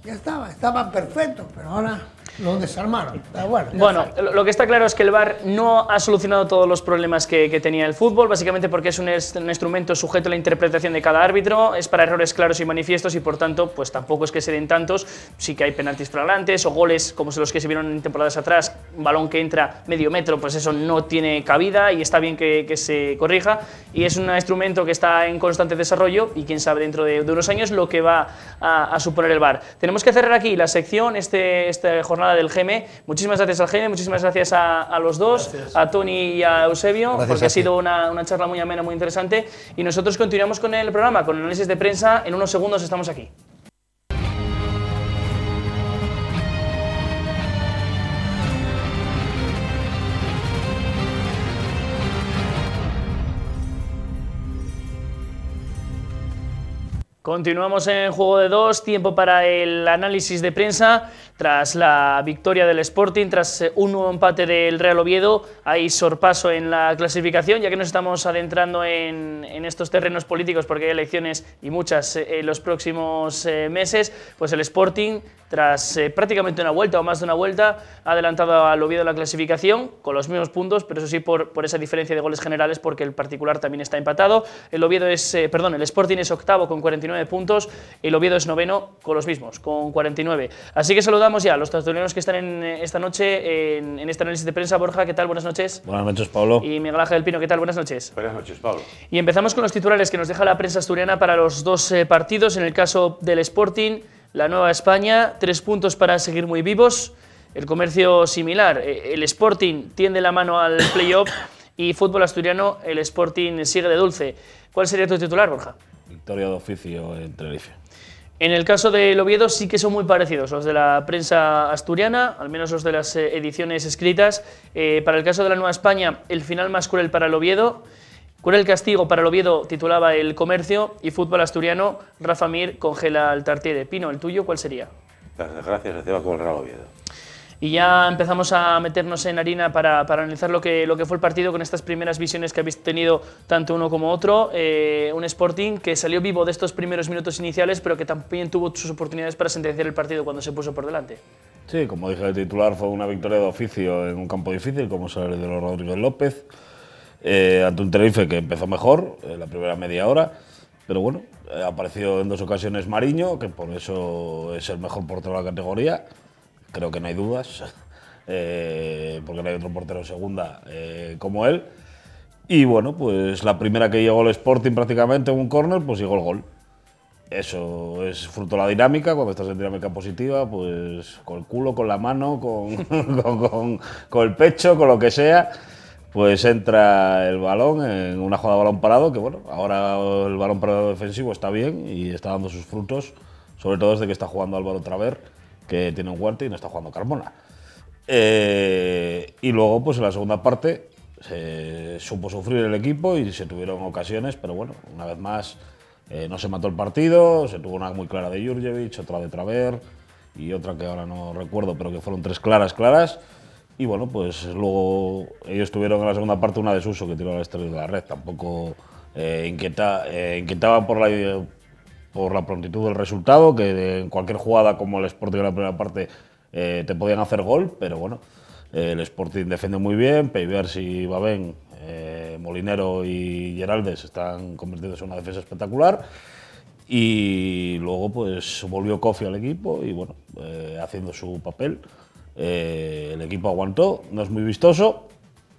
Ya estaba perfecto, pero ahora lo desarmaron. Pero bueno, Bueno, lo que está claro es que el VAR no ha solucionado todos los problemas que tenía el fútbol, básicamente porque es un instrumento sujeto a la interpretación de cada árbitro, es para errores claros y manifiestos y por tanto, pues tampoco es que se den tantos, sí que hay penaltis flagrantes o goles como los que se vieron en temporadas atrás, un balón que entra medio metro, pues eso no tiene cabida y está bien que se corrija y es un instrumento que está en constante desarrollo y quién sabe dentro de unos años lo que va a suponer el VAR. Tenemos que cerrar aquí la sección, esta jornada del GM. Muchísimas gracias al GM, muchísimas gracias a los dos, a Tony y a Eusebio, Gracias porque a ha sido una charla muy amena, muy interesante. Y nosotros continuamos con el programa, con el análisis de prensa. En unos segundos estamos aquí. Continuamos en Juego de Dos, tiempo para el análisis de prensa. Tras la victoria del Sporting, tras un nuevo empate del Real Oviedo, hay sorpaso en la clasificación, ya que nos estamos adentrando en estos terrenos políticos porque hay elecciones y muchas en los próximos meses, pues el Sporting, tras prácticamente una vuelta o más de una vuelta, ha adelantado al Oviedo la clasificación con los mismos puntos, pero eso sí por esa diferencia de goles generales porque el particular también está empatado. El Sporting es octavo con 49 puntos, el Oviedo es noveno con los mismos, con 49. Así que saludamos ya a los tertulianos que están esta noche en este análisis de prensa. Borja, ¿qué tal? Buenas noches. Buenas noches, Pablo. Y Miguel Ángel del Pino, ¿qué tal? Buenas noches. Buenas noches, Pablo. Y empezamos con los titulares que nos deja la prensa asturiana para los dos partidos. En el caso del Sporting, la Nueva España, 3 puntos para seguir muy vivos. El Comercio similar. El Sporting tiende la mano al playoff y fútbol asturiano, el Sporting sigue de dulce. ¿Cuál sería tu titular, Borja? Victoria de oficio en Tenerife. En el caso del Oviedo sí que son muy parecidos los de la prensa asturiana, al menos los de las ediciones escritas. Para el caso de la Nueva España, el final más cruel para el Oviedo. Cruel castigo para el Oviedo, titulaba El Comercio, y fútbol asturiano, Rafa Mir congela al Tartiere. Pino, ¿el tuyo cuál sería? Las desgracias se ceba con el Real Oviedo. Y ya empezamos a meternos en harina para analizar lo que fue el partido con estas primeras visiones que habéis tenido tanto uno como otro. Un Sporting que salió vivo de estos primeros minutos iniciales, pero que también tuvo sus oportunidades para sentenciar el partido cuando se puso por delante. Sí, como dije, el titular fue una victoria de oficio en un campo difícil, como es el de los Rodríguez López, ante un Tenerife que empezó mejor la primera media hora, pero bueno, ha aparecido en 2 ocasiones Mariño, que por eso es el mejor portero de la categoría. Creo que no hay dudas, porque no hay otro portero en segunda como él. Y bueno, pues la primera que llegó el Sporting prácticamente en un córner, pues llegó el gol. eso es fruto de la dinámica. Cuando estás en dinámica positiva, pues con el culo, con la mano, con el pecho, con lo que sea, pues entra el balón en una jugada de balón parado, que bueno, ahora el balón parado defensivo está bien y está dando sus frutos, sobre todo desde que está jugando Álvaro Traver, que tiene un guante, y no está jugando Carmona. Y luego, pues en la segunda parte, se supo sufrir el equipo y se tuvieron ocasiones, pero bueno, una vez más no se mató el partido. Se tuvo una muy clara de Jurjevic, otra de Traver y otra que ahora no recuerdo, pero que fueron 3 claras. Y bueno, pues luego ellos tuvieron en la segunda parte una de Suso que tiró al exterior de la red. Tampoco inquietaban por la prontitud del resultado, que en cualquier jugada como el Sporting en la primera parte te podían hacer gol, pero bueno, el Sporting defiende muy bien. Peivers y Babén, Molinero y Geraldes están convirtiéndose en una defensa espectacular. Y luego pues volvió Kofi al equipo y bueno, haciendo su papel. El equipo aguantó, no es muy vistoso,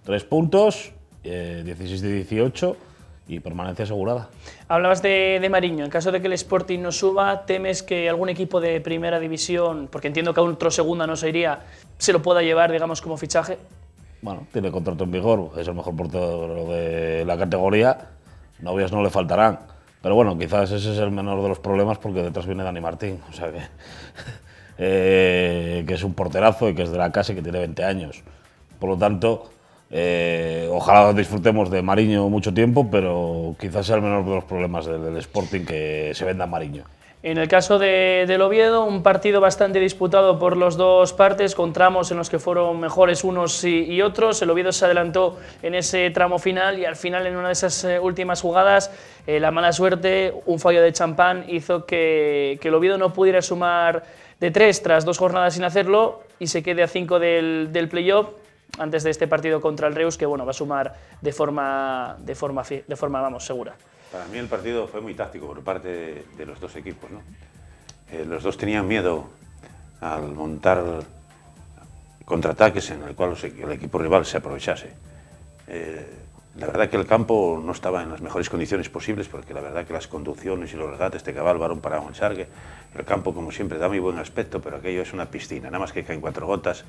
3 puntos, 16 de 18 y permanencia asegurada. Hablabas de Mariño. En caso de que el Sporting no suba, ¿temes que algún equipo de primera división, porque entiendo que a otro segunda no se iría, se lo pueda llevar, digamos, como fichaje? Bueno, tiene contrato en vigor, es el mejor portero de la categoría, novias no le faltarán. Pero bueno, quizás ese es el menor de los problemas, porque detrás viene Dani Martín, o sea que es un porterazo y que es de la casa y que tiene 20 años. Por lo tanto, ojalá disfrutemos de Mariño mucho tiempo, pero quizás sea el menor de los problemas del Sporting que se venda Mariño. En el caso del Oviedo, un partido bastante disputado por las dos partes, con tramos en los que fueron mejores unos y otros. El Oviedo se adelantó en ese tramo final y al final, en una de esas últimas jugadas, la mala suerte, un fallo de Champán, hizo que el Oviedo no pudiera sumar de 3 tras 2 jornadas sin hacerlo y se quede a 5 del playoff antes de este partido contra el Reus, que bueno, va a sumar de forma segura. Para mí el partido fue muy táctico por parte de los dos equipos, ¿no? Los dos tenían miedo al montar contraataques en el cual el equipo rival se aprovechase. La verdad que el campo no estaba en las mejores condiciones posibles, porque la verdad que las conducciones y los regates te acababa el balón para un charque. El campo, como siempre, da muy buen aspecto, pero aquello es una piscina, nada más que caen 4 gotas,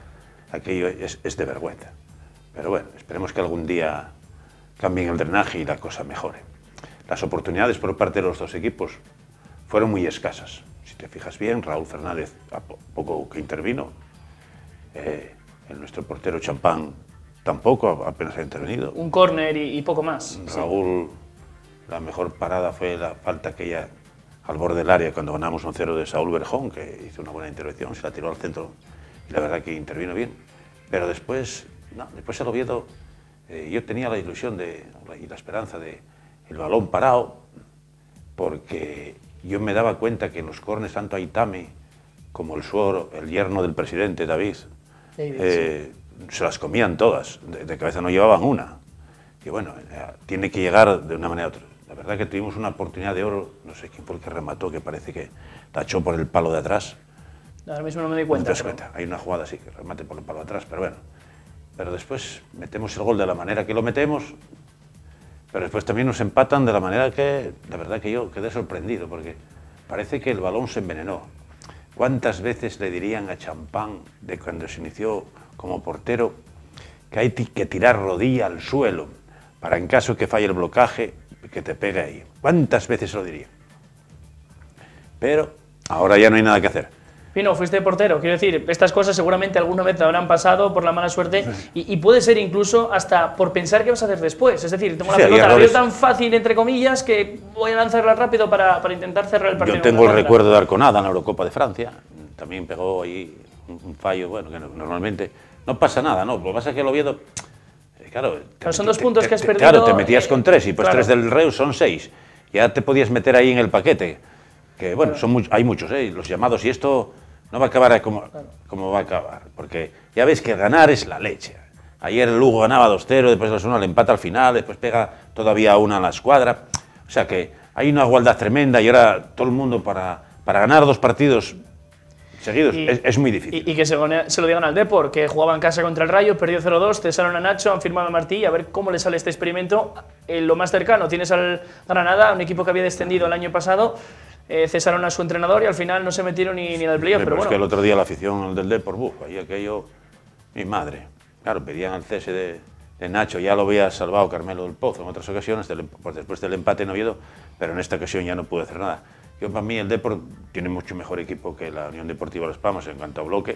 aquello es de vergüenza. Pero bueno, esperemos que algún día cambien el drenaje y la cosa mejore. Las oportunidades por parte de los dos equipos fueron muy escasas. Si te fijas bien, Raúl Fernández, a poco que intervino, nuestro portero Champán tampoco, apenas ha intervenido. Un córner y poco más. Raúl, sí. La mejor parada fue la falta aquella al borde del área cuando ganamos 1-0 de Saúl Berjón, que hizo una buena intervención, se la tiró al centro y la verdad que intervino bien. Pero después, no, después el Oviedo, yo tenía la ilusión y la esperanza de el balón parado, porque yo me daba cuenta que en los córneres, tanto Aitame como el suegro, el yerno del presidente, David, se las comían todas, de cabeza no llevaban una. Y bueno, tiene que llegar de una manera u otra. La verdad que tuvimos una oportunidad de oro, no sé quién fue el que remató, que parece que tachó por el palo de atrás. Ahora mismo no me doy cuenta. No te das cuenta, hay una jugada así, que remate por el palo de atrás, pero bueno. Pero después metemos el gol de la manera que lo metemos. Pero después también nos empatan de la manera que, la verdad que yo quedé sorprendido, porque parece que el balón se envenenó. ¿Cuántas veces le dirían a Champán, de cuando se inició como portero, que hay que tirar rodilla al suelo para, en caso que falle el blocaje, que te pegue ahí? ¿Cuántas veces lo dirían? Pero ahora ya no hay nada que hacer. Pino, fuiste portero, quiero decir, estas cosas seguramente alguna vez te habrán pasado por la mala suerte y puede ser incluso hasta por pensar qué vas a hacer después. Es decir, tengo la pelota, la veo tan fácil, entre comillas, que voy a lanzarla rápido para intentar cerrar el partido. Yo tengo el recuerdo de Arconada en la Eurocopa de Francia, también pegó ahí un fallo, bueno, que normalmente no pasa nada, ¿no? Lo que pasa es que el Oviedo, claro, son 2 puntos que has perdido. Claro, te metías con 3 y pues claro, 3 del Reus son 6. Ya te podías meter ahí en el paquete, que bueno, claro, hay muchos, los llamados, y esto no va a acabar como va a acabar, porque ya ves que ganar es la leche. Ayer el Lugo ganaba 2-0, después el 1 le empata al final, después pega todavía una a la escuadra. O sea que hay una igualdad tremenda y ahora todo el mundo para ganar 2 partidos seguidos es muy difícil. Y que se lo digan al Depor, que jugaba en casa contra el Rayo, perdió 0-2, cesaron a Nacho, han firmado a Martí, a ver cómo le sale este experimento. Lo más cercano, tienes al Granada, un equipo que había descendido el año pasado. cesaron a su entrenador y al final no se metieron ni al playoff. Pero es bueno. que el otro día la afición del Depor, ahí aquello, mi madre. Claro, pedían al cese de Nacho, ya lo había salvado Carmelo del Pozo en otras ocasiones, pues después del empate en Oviedo, pero en esta ocasión ya no pude hacer nada. Yo, para mí, el Depor tiene mucho mejor equipo que la Unión Deportiva Las Palmas en cuanto a bloque,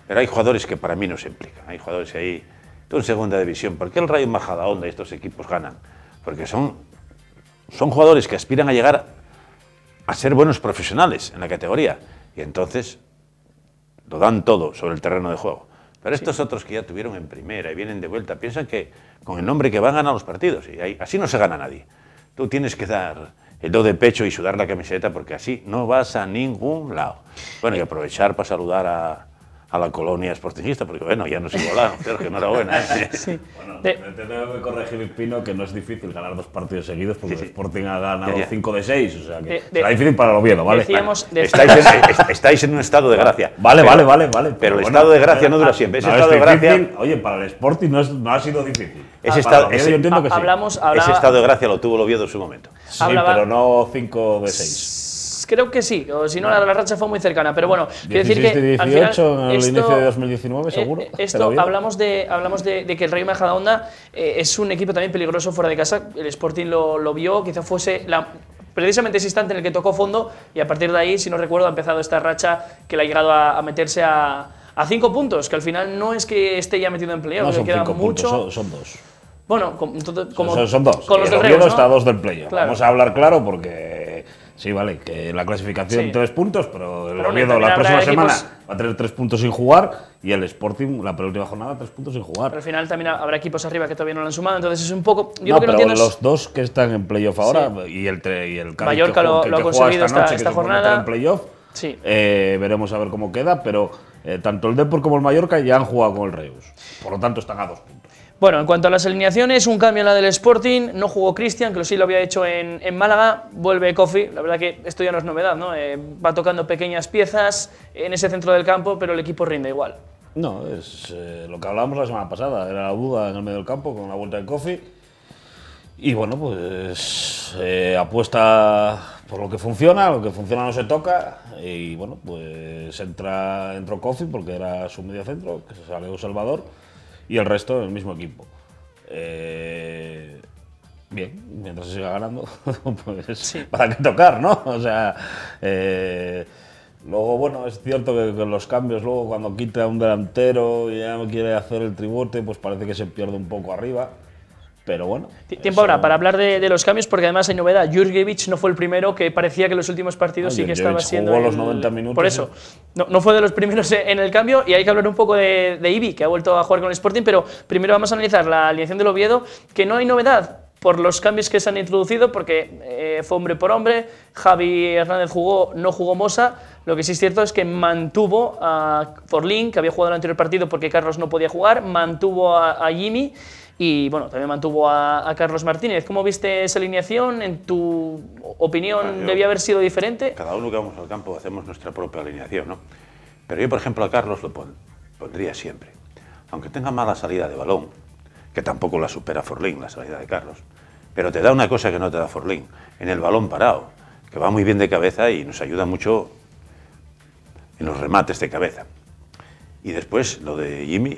pero hay jugadores que para mí no se implican. Hay jugadores ahí, tú en segunda división. ¿Por qué el Rayo Majadahonda y estos equipos ganan? Porque son jugadores que aspiran a llegar a ser buenos profesionales en la categoría y entonces lo dan todo sobre el terreno de juego. Pero estos otros que ya tuvieron en primera y vienen de vuelta, piensan que con el nombre que van a ganar los partidos y así no se gana nadie. Tú tienes que dar el do de pecho y sudar la camiseta porque así no vas a ningún lado. Bueno, y aprovechar para saludar a la colonia sportingista, porque bueno, ya nos igualaron, Sergio, enhorabuena. Sí. Bueno, te tengo que corregir, Pino, que no es difícil ganar 2 partidos seguidos, porque el Sporting ha ganado 5 de 6, o sea que será difícil para el Oviedo, ¿vale? Estáis en un estado de gracia. Vale. Pero el estado de gracia no dura siempre. Ese estado de gracia, oye, para el Sporting no ha sido difícil. Ese estado de gracia lo tuvo el Oviedo en su momento. Sí, pero no 5 de 6. Creo que sí, o si no la racha fue muy cercana, pero bueno, quiero decir que 18 al final, en el inicio de 2019 seguro. Hablamos de que el Rayo Majadahonda es un equipo también peligroso fuera de casa. El Sporting lo vio, quizá fuese precisamente ese instante en el que tocó fondo y a partir de ahí, si no recuerdo, ha empezado esta racha que le ha llegado a meterse a 5 puntos, que al final no es que esté ya metido en playoff, No, son queda 5 mucho. puntos, son 2. Bueno, Son 2. Con los el del Oviedo Reus, ¿no? está a 2 del playoff. Claro. Vamos a hablar claro porque sí, vale, que la clasificación 3 puntos, pero el Oviedo la próxima semana va a tener 3 puntos sin jugar y el Sporting la penúltima jornada 3 puntos sin jugar. Pero al final también habrá equipos arriba que todavía no lo han sumado, entonces es un poco… Yo lo que no entiendo los 2 que están en playoff ahora y el Cádiz Mallorca lo ha conseguido esta jornada. En playoff, sí. Veremos a ver cómo queda, pero tanto el Depor como el Mallorca ya han jugado con el Reus, por lo tanto están a 2 puntos. Bueno, en cuanto a las alineaciones, un cambio en la del Sporting, no jugó Cristian, que sí lo había hecho en Málaga, vuelve Kofi, la verdad que esto ya no es novedad, ¿no? Va tocando pequeñas piezas en ese centro del campo, pero el equipo rinde igual. No, es lo que hablábamos la semana pasada, era la duda en el medio del campo con la vuelta de Kofi. Y bueno, pues apuesta por lo que funciona no se toca. Y bueno, pues entró Kofi porque era su medio centro, que se salió Salvador. Y el resto en el mismo equipo. Bien, mientras se siga ganando, pues sí. ¿Para qué tocar, no? O sea, luego, bueno, es cierto que los cambios, luego cuando quita un delantero y ya no quiere hacer el tribote, pues parece que se pierde un poco arriba. Pero bueno. Tiempo ahora para hablar de los cambios, porque además hay novedad. Jurjevic no fue el primero, que parecía que en los últimos partidos sí que estaba siendo. Jugó los 90 minutos. Por eso, no fue de los primeros en el cambio, y hay que hablar un poco de Ibi, que ha vuelto a jugar con el Sporting, pero primero vamos a analizar la alineación del Oviedo, que no hay novedad por los cambios que se han introducido, porque fue hombre por hombre, Javi Hernández jugó, no jugó Mosa. Lo que sí es cierto es que mantuvo a Forlín, que había jugado en el anterior partido porque Carlos no podía jugar, mantuvo a Jimmy. Y bueno, también mantuvo a Carlos Martínez. ¿Cómo viste esa alineación? ¿En tu opinión debía haber sido diferente? Cada uno que vamos al campo hacemos nuestra propia alineación, ¿no? Pero yo, por ejemplo, a Carlos lo pondría siempre. Aunque tenga mala salida de balón, que tampoco la supera Forlín, la salida de Carlos, pero te da una cosa que no te da Forlín, en el balón parado, que va muy bien de cabeza y nos ayuda mucho en los remates de cabeza. Y después, lo de Jimmy,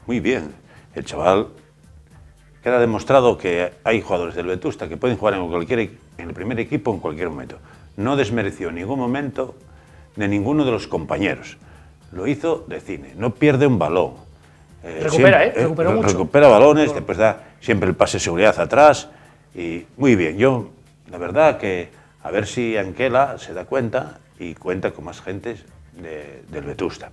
muy bien. El chaval queda demostrado que hay jugadores del Vetusta que pueden jugar en el primer equipo en cualquier momento. No desmereció en ningún momento de ninguno de los compañeros. Lo hizo de cine, no pierde un balón. Recupera mucho. Recupera balones, después da siempre el pase de seguridad atrás. Y muy bien, yo la verdad que a ver si Anquela se da cuenta y cuenta con más gente del Vetusta.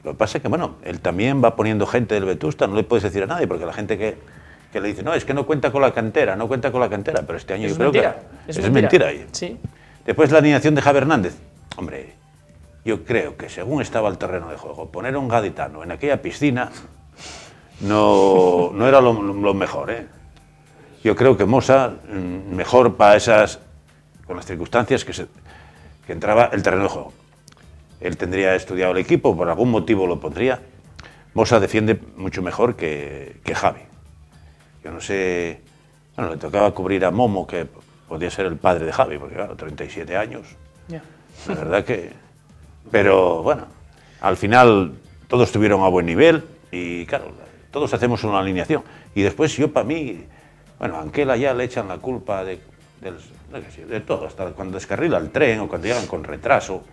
Lo que pasa es que, bueno, él también va poniendo gente del Vetusta, no le puedes decir a nadie, porque la gente que le dice, no, es que no cuenta con la cantera, pero este año yo creo que es mentira. Sí. Después la alineación de Javi Hernández. Hombre, yo creo que según estaba el terreno de juego, poner a un gaditano en aquella piscina no era lo mejor, ¿eh? Yo creo que Mosa, mejor para con las circunstancias que entraba el terreno de juego. Él tendría estudiado el equipo, por algún motivo lo pondría. Mosa defiende mucho mejor que Javi. Yo no sé, bueno, le tocaba cubrir a Momo, que podía ser el padre de Javi, porque claro, 37 años. Ya. La verdad que... Pero bueno, al final todos estuvieron a buen nivel y claro, todos hacemos una alineación. Y después yo para mí, bueno, a Anquela ya le echan la culpa de todo, hasta cuando descarrila el tren o cuando llegan con retraso.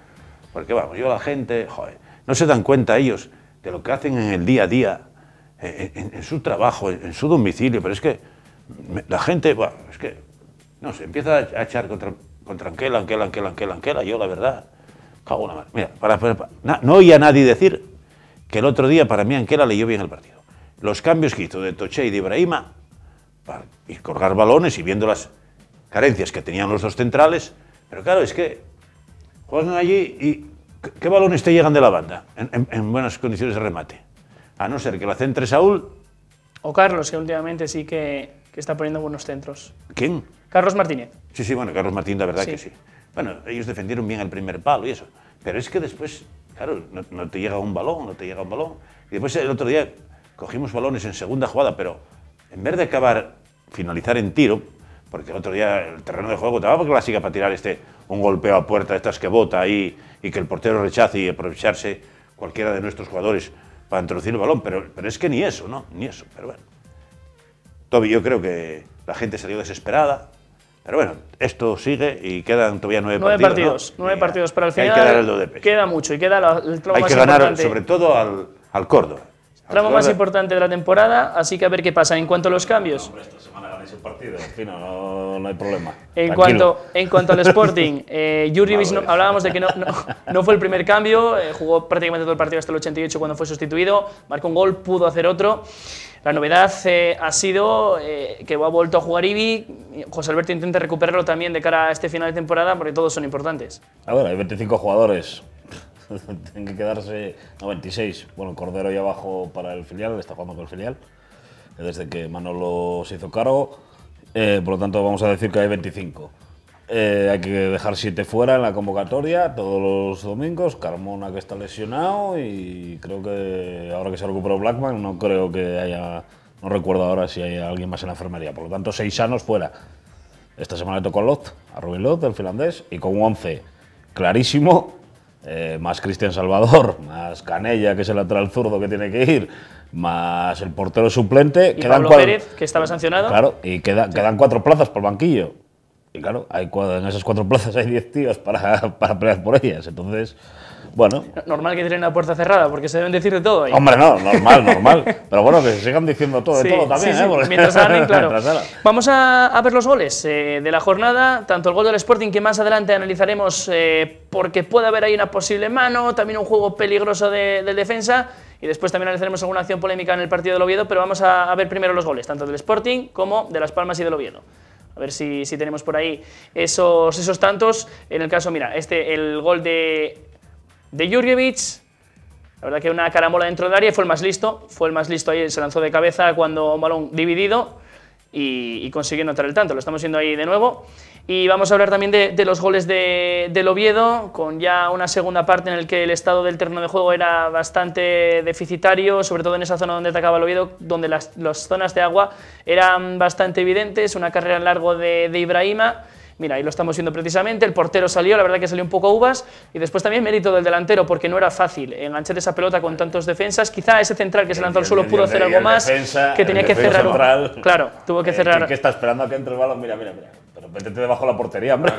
Porque vamos, yo la gente, joder, no se dan cuenta ellos de lo que hacen en el día a día, en su trabajo, en su domicilio, pero es que la gente, bueno, es que, no sé, empieza a echar contra Anquela, yo la verdad, cago en la madre. Mira, no oía a nadie decir que el otro día para mí Anquela leyó bien el partido. Los cambios que hizo de Toché y de Ibrahima, para ir colgar balones y viendo las carencias que tenían los dos centrales, pero claro, es que juegan allí y ¿qué balones te llegan de la banda en buenas condiciones de remate? A no ser que la centre Saúl. O Carlos, que últimamente sí que está poniendo buenos centros. ¿Quién? Carlos Martínez. Sí, bueno, Carlos Martínez, la verdad Sí. que sí. Bueno, ellos defendieron bien el primer palo y eso. Pero es que después, claro, no te llega un balón, Y después el otro día cogimos balones en segunda jugada, pero en vez de finalizar en tiro, porque el otro día el terreno de juego estaba clásica para tirar un golpeo a puerta, estas que bota ahí y que el portero rechace y aprovecharse cualquiera de nuestros jugadores para introducir el balón, pero es que ni eso, ¿no? Ni eso, pero bueno. Todavía yo creo que la gente salió desesperada, pero bueno, esto sigue y quedan todavía 9 partidos. ¿No? 9 partidos para el final. Hay que dar el do de pecho. Queda mucho y queda el tramo Hay más que ganar importante. sobre todo al Córdoba. Tramo más importante de la temporada, así que a ver qué pasa. En cuanto a los cambios, Hombre, esta semana ganéis el partido, en fin, no hay problema. en Tranquilo. cuanto al Sporting, Jurjevic, Vale. hablábamos de que no fue el primer cambio, jugó prácticamente todo el partido hasta el 88 cuando fue sustituido, marcó un gol, pudo hacer otro. La novedad ha sido que ha vuelto a jugar Ibi. José Alberto intenta recuperarlo también de cara a este final de temporada porque todos son importantes. A ver, hay 25 jugadores. Tienen que quedarse 26. Bueno, Cordero ya bajó para el filial, está jugando con el filial, desde que Manolo se hizo cargo. Por lo tanto, vamos a decir que hay 25. Hay que dejar 7 fuera en la convocatoria todos los domingos. Carmona, que está lesionado, y creo que ahora que se recuperó Blackman, no creo que haya. No recuerdo ahora si hay alguien más en la enfermería. Por lo tanto, 6 sanos fuera. Esta semana le tocó a Rubin Lot, el finlandés, y con un 11 clarísimo. Más Cristian Salvador, más Canella, que es el lateral zurdo que tiene que ir, más el portero suplente. Y Pablo Pérez, que estaba sancionado. Claro, y quedan 4 plazas por el banquillo. Y claro, en esas 4 plazas hay 10 tíos para pelear por ellas. Entonces, bueno. Normal que tienen la puerta cerrada, porque se deben decir de todo ahí. Hombre, no, normal. Pero bueno, que se sigan diciendo todo de todo también, sí, Porque mientras ganen, claro. mientras ganan. Vamos a ver los goles de la jornada, tanto el gol del Sporting, que más adelante analizaremos porque puede haber ahí una posible mano, también un juego peligroso del defensa, y después también analizaremos alguna acción polémica en el partido del Oviedo, pero vamos a ver primero los goles, tanto del Sporting como de Las Palmas y del Oviedo. A ver si tenemos por ahí esos tantos. En el caso, mira, el gol de Jurjevic, la verdad que una carambola dentro del área, fue el más listo ahí, se lanzó de cabeza cuando un balón dividido y consiguió anotar el tanto, lo estamos viendo ahí de nuevo. Y vamos a hablar también de los goles del Oviedo, con ya una segunda parte en la que el estado del terreno de juego era bastante deficitario, sobre todo en esa zona donde atacaba el Oviedo, donde las zonas de agua eran bastante evidentes, una carrera en largo de Ibrahima. Mira, ahí lo estamos viendo precisamente, el portero salió, la verdad que salió un poco uvas, y después también mérito del delantero, porque no era fácil enganchar esa pelota con tantos defensas. Quizá ese central que se lanzó al suelo pudo hacer algo más, que tenía que cerrar central, claro, tuvo que cerrar. Que está esperando a que entre el balón, mira. Pero métete debajo de la portería, hombre,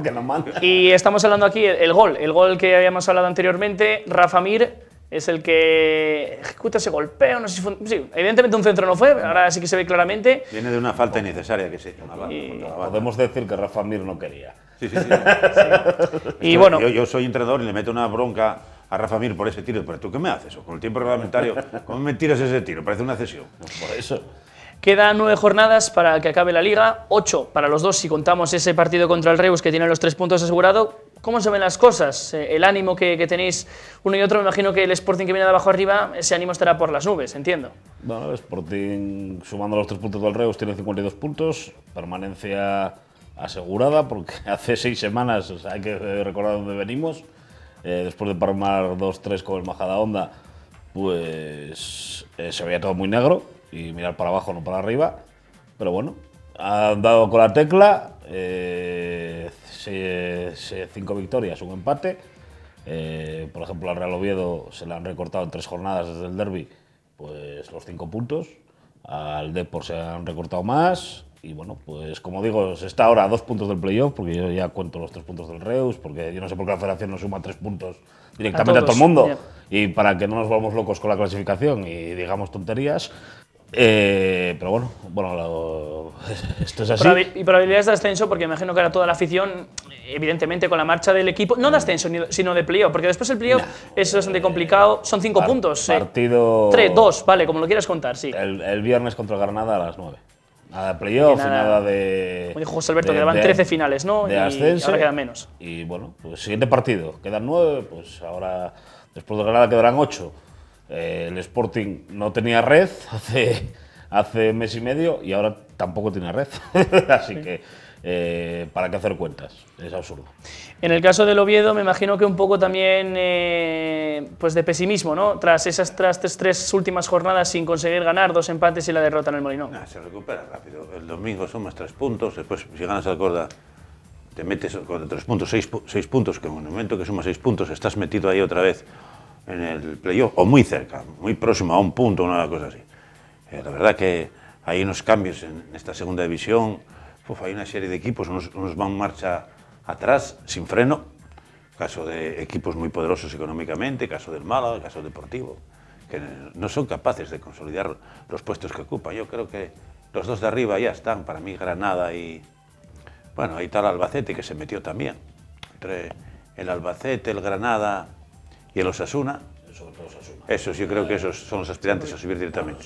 que no manda. Y estamos hablando aquí el gol que habíamos hablado anteriormente. Rafa Mir es el que ejecuta ese golpeo, no sé si fue, sí, evidentemente un centro no fue, ahora sí que se ve claramente. Viene de una falta innecesaria que se hizo. Podemos decir que Rafa Mir no quería. Sí. Y bueno, yo soy entrenador y le meto una bronca a Rafa Mir por ese tiro. Pero ¿tú qué me haces? Con el tiempo reglamentario, ¿cómo me tiras ese tiro? Parece una cesión. Por eso. quedan 9 jornadas para que acabe la Liga, 8 para los dos si contamos ese partido contra el Reus que tiene los 3 puntos asegurados. ¿Cómo se ven las cosas? El ánimo que tenéis uno y otro, me imagino que el Sporting que viene de abajo arriba, ese ánimo estará por las nubes, entiendo. Bueno, el Sporting, sumando los 3 puntos del Reus, tiene 52 puntos, permanencia asegurada, porque hace 6 semanas, o sea, hay que recordar dónde venimos, después de palmar 2-3 con el Majadahonda, pues se veía todo muy negro, y mirar para abajo, no para arriba, pero bueno, han dado con la tecla, 5 victorias, un empate. Por ejemplo, al Real Oviedo se le han recortado en 3 jornadas desde el derbi, pues los 5 puntos. Al Depor se han recortado más. Y bueno, pues como digo, se está ahora a 2 puntos del playoff, porque yo ya cuento los 3 puntos del Reus, porque yo no sé por qué la Federación no suma 3 puntos directamente a todo el mundo. Yeah. Y para que no nos volvamos locos con la clasificación y digamos tonterías. Pero bueno, esto es así. Y probabilidades de ascenso, porque imagino que ahora toda la afición, evidentemente con la marcha del equipo, no de ascenso, sino de playoff, porque después el playoff es bastante complicado, son 5 puntos. Partido 3, 2, vale, como lo quieras contar, sí. El viernes contra el Granada a las 9. Nada de playoff, nada de... Como dijo José Alberto, quedaban 13 finales, ¿no? De ascenso. Ahora quedan menos. Y bueno, pues siguiente partido, quedan 9, pues ahora después de Granada quedarán 8. El Sporting no tenía red hace mes y medio y ahora tampoco tiene red. Así que, ¿para qué hacer cuentas? Es absurdo. En el caso del Oviedo, me imagino que un poco también pues de pesimismo, ¿no? Tras esas 3 últimas jornadas sin conseguir ganar, 2 empates y la derrota en el Molinón. Se recupera rápido. El domingo sumas 3 puntos, después si ganas al Corda te metes con 3 puntos, 6 puntos, que en el momento que sumas 6 puntos estás metido ahí otra vez en el playoff, o muy cerca, muy próximo a 1 punto, una cosa así. La verdad que hay unos cambios en esta segunda división, hay una serie de equipos, unos van marcha atrás, sin freno, caso de equipos muy poderosos económicamente, caso del Málaga, caso del Deportivo, que no son capaces de consolidar los puestos que ocupan. Yo creo que los 2 de arriba ya están, para mí Granada y, bueno, ahí está el Albacete, que se metió también, entre el Albacete, el Granada y el Osasuna. Esos, yo creo que esos son los aspirantes a subir directamente.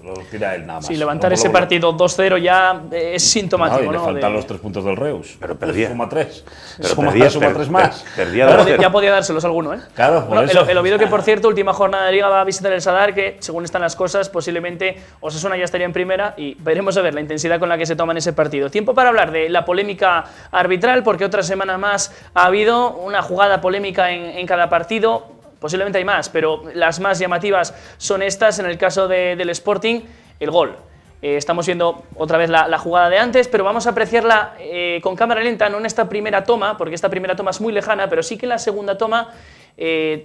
Lo tira él nada más. Sí, levantar ese partido 2-0 ya es sintomático, ¿no? ¿no? Le faltan los 3 puntos del Reus. Pero perdía. Suma 3. Suma 3 más. Ya podía dárselos alguno, ¿eh? Claro, por eso. El Oviedo, que por cierto, última jornada de Liga va a visitar el Sadar, que según están las cosas, posiblemente Osasuna ya estaría en primera y veremos a ver la intensidad con la que se toman ese partido. Tiempo para hablar de la polémica arbitral, porque otra semana más ha habido una jugada polémica en cada partido. Posiblemente hay más, pero las más llamativas son estas. En el caso del Sporting, el gol. Estamos viendo otra vez la jugada de antes, pero vamos a apreciarla con cámara lenta, no en esta primera toma, porque esta primera toma es muy lejana, pero sí que en la segunda toma,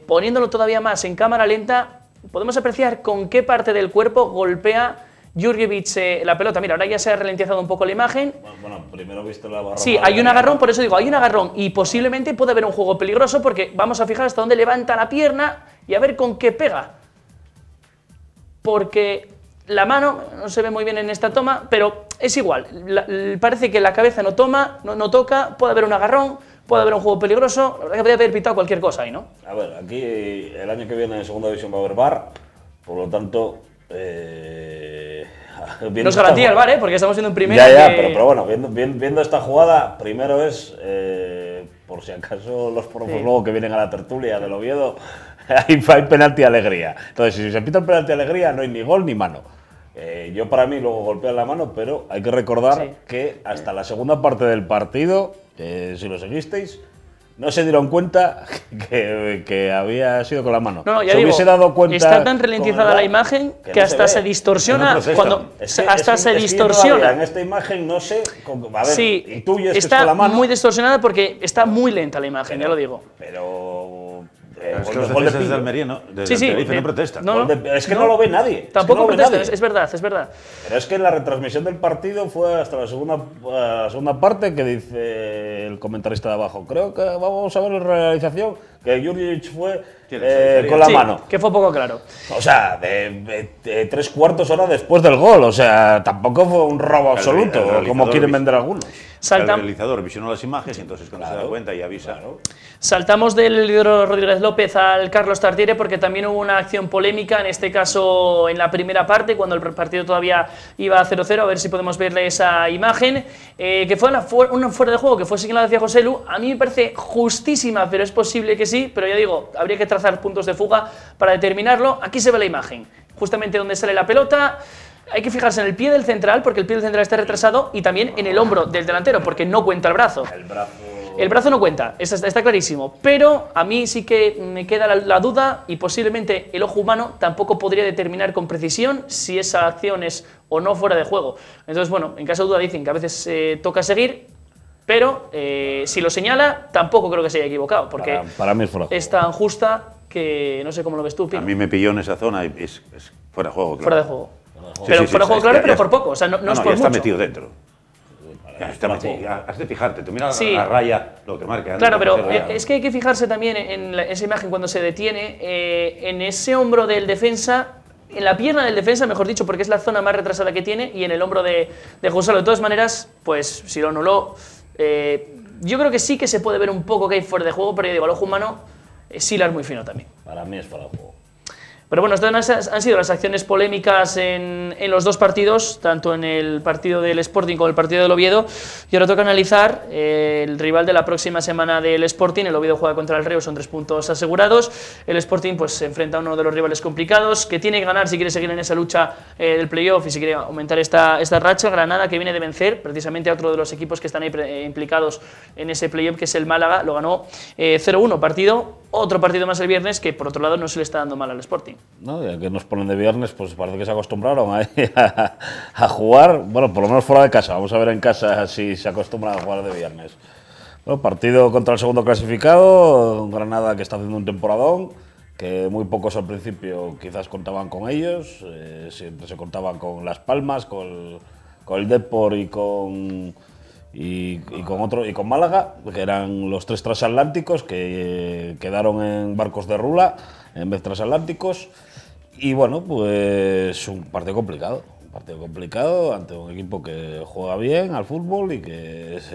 poniéndolo todavía más en cámara lenta, podemos apreciar con qué parte del cuerpo golpea Jurjevic la pelota. Mira, ahora ya se ha ralentizado un poco la imagen. Bueno, primero visto la barra. Sí, hay un agarrón, por eso digo, hay un agarrón y posiblemente puede haber un juego peligroso, porque vamos a fijar hasta dónde levanta la pierna y a ver con qué pega. Porque la mano no se ve muy bien en esta toma, pero es igual. Parece que la cabeza no toca, puede haber un agarrón, puede haber un juego peligroso. Podría haber pitado cualquier cosa ahí, ¿no? A ver, aquí el año que viene en segunda división va a haber VAR, por lo tanto... Nos garantía el VAR, porque estamos viendo en primera. Ya, pero bueno, viendo esta jugada, primero es, por si acaso los porros luego que vienen a la tertulia del Oviedo, hay penalti alegría. Entonces, si se pita el penalti alegría, no hay ni gol ni mano. Yo para mí luego golpea la mano, pero hay que recordar que hasta la segunda parte del partido, si lo seguisteis, no se dieron cuenta que había sido con la mano. No, ya se digo, hubiese dado cuenta. Está tan ralentizada la imagen que hasta se distorsiona. Se distorsiona. En esta imagen no sé. A ver, sí, intuyes que está es con la mano. Muy distorsionada porque está muy lenta la imagen, ya lo digo. Pero es que los defensores de Almería no, de Tenerife no protestan. Es que no lo ve nadie. Tampoco protestan, es verdad, es verdad. Pero es que en la retransmisión del partido fue hasta la segunda parte que dice el comentarista de abajo. Creo que vamos a ver en realización que Jurjevic fue con la mano. Que fue poco claro. O sea, de 3/4 hora después del gol. O sea, tampoco fue un robo absoluto, como quieren vender algunos. El realizador visionó las imágenes y entonces cuando se da cuenta y avisa. Saltamos del líder Rodríguez López al Carlos Tartiere, porque también hubo una acción polémica, en este caso en la primera parte, cuando el partido todavía iba a 0-0, a ver si podemos verle esa imagen, que fue una fuera de juego que fue señalada hacia José Lu. A mí me parece justísima, pero es posible que sí, pero ya digo, habría que trazar puntos de fuga para determinarlo. Aquí se ve la imagen, justamente donde sale la pelota. Hay que fijarse en el pie del central, porque el pie del central está retrasado, y también en el hombro del delantero, porque no cuenta el brazo. El brazo no cuenta, está clarísimo, pero a mí sí que me queda la duda y posiblemente el ojo humano tampoco podría determinar con precisión si esa acción es o no fuera de juego. Entonces, bueno, en caso de duda dicen que a veces toca seguir, pero si lo señala, tampoco creo que se haya equivocado, porque para mí es fuera de juego. Es tan justa que no sé cómo lo ves tú, Pino. A mí me pilló en esa zona y es fuera de juego, claro. Fuera de juego. Sí, Pero sí, fuera de juego, claro, pero por poco, o sea, no es por ya está mucho. metido dentro. Ya está metido, ya has de fijarte, tú mira Sí. la raya, lo que marca. Claro, pero ya. es que hay que fijarse también en esa imagen cuando se detiene, en ese hombro del defensa, en la pierna del defensa, mejor dicho, porque es la zona más retrasada que tiene, y en el hombro de Gonzalo. De todas maneras, pues si lo anuló, yo creo que sí que se puede ver un poco que hay fuera de juego, pero yo digo, al ojo humano, Silar muy fino también. Para mí es fuera de juego. Pero bueno, estas han sido las acciones polémicas en los dos partidos, tanto en el partido del Sporting como en el partido del Oviedo. Y ahora toca analizar el rival de la próxima semana del Sporting. El Oviedo juega contra el Reus, son 3 puntos asegurados. El Sporting pues se enfrenta a uno de los rivales complicados, que tiene que ganar si quiere seguir en esa lucha del playoff y si quiere aumentar esta racha. Granada, que viene de vencer precisamente a otro de los equipos que están ahí implicados en ese playoff, que es el Málaga, lo ganó 0-1. Otro partido más el viernes, que por otro lado no se le está dando mal al Sporting. No, ya que nos ponen de viernes, pues parece que se acostumbraron a jugar, bueno, por lo menos fuera de casa. Vamos a ver en casa si se acostumbran a jugar de viernes. Bueno, partido contra el segundo clasificado, Granada, que está haciendo un temporadón, que muy pocos al principio quizás contaban con ellos, siempre se contaban con Las Palmas, con el Depor y con Málaga, que eran los 3 transatlánticos que quedaron en barcos de rula en vez de transatlánticos. Y bueno, pues un partido complicado ante un equipo que juega bien al fútbol y que es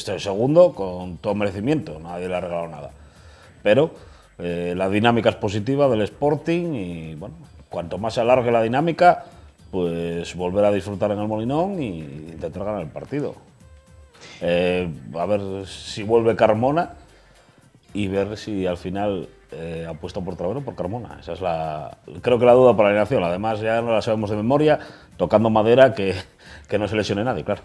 el segundo con todo merecimiento, nadie le ha regalado nada. Pero la dinámica es positiva del Sporting y bueno, cuanto más se alargue la dinámica, pues volver a disfrutar en el Molinón y intentar ganar el partido. A ver si vuelve Carmona y ver si al final apuesta por Travero o por Carmona. Esa es creo que la duda para la alineación. Además ya no la sabemos de memoria, tocando madera que no se lesione nadie, claro.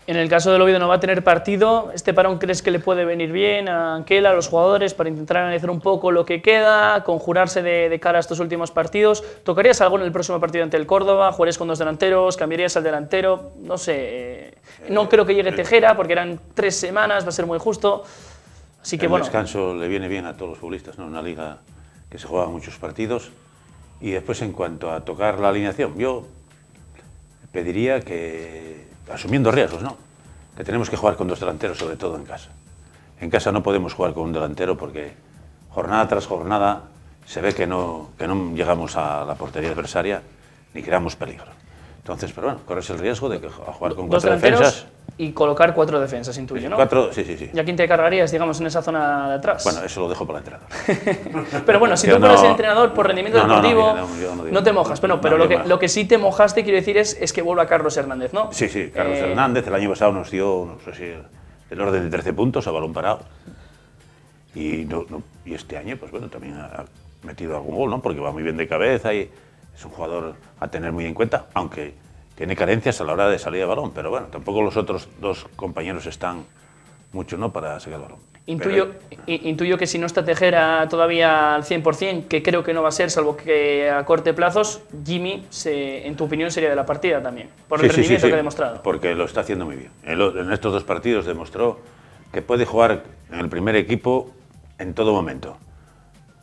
En el caso del Oviedo no va a tener partido. ¿Este parón crees que le puede venir bien a Anquela, a los jugadores, para intentar analizar un poco lo que queda, conjurarse de cara a estos últimos partidos? ¿Tocarías algo en el próximo partido ante el Córdoba? ¿Jugarías con 2 delanteros? ¿Cambiarías al delantero? No sé. No creo que llegue Tejera porque eran 3 semanas, va a ser muy justo. Así que el bueno. descanso le viene bien a todos los futbolistas, ¿no? Una liga que se juega muchos partidos. Y después, en cuanto a tocar la alineación, yo pediría que, asumiendo riesgos, ¿no?, que tenemos que jugar con 2 delanteros, sobre todo en casa. En casa no podemos jugar con un delantero porque jornada tras jornada se ve que no llegamos a la portería adversaria ni creamos peligro. Entonces, pero bueno, corres el riesgo de que jugar con 4 defensas. Y colocar 4 defensas, intuyo, ¿no? 4, sí. ¿Y a quién te cargarías, digamos, en esa zona de atrás? Bueno, eso lo dejo para el entrenador. Pero bueno, si tú fueras el entrenador por rendimiento deportivo, no te mojas. Bueno, pero lo que sí te mojaste, quiero decir, es que vuelva Carlos Hernández, ¿no? Sí, Carlos Hernández el año pasado nos dio, no sé si, el orden de 13 puntos a balón parado. Y este año, pues bueno, también ha metido algún gol, ¿no? Porque va muy bien de cabeza y es un jugador a tener muy en cuenta, aunque tiene carencias a la hora de salir de balón, pero bueno, tampoco los otros 2 compañeros están mucho, ¿no?, para sacar el balón. Intuyo que si no está Tejera todavía al 100%, que creo que no va a ser, salvo que a corte plazos, Jimmy, en tu opinión, sería de la partida también, por el rendimiento que ha demostrado. Porque lo está haciendo muy bien. En estos 2 partidos demostró que puede jugar en el primer equipo en todo momento.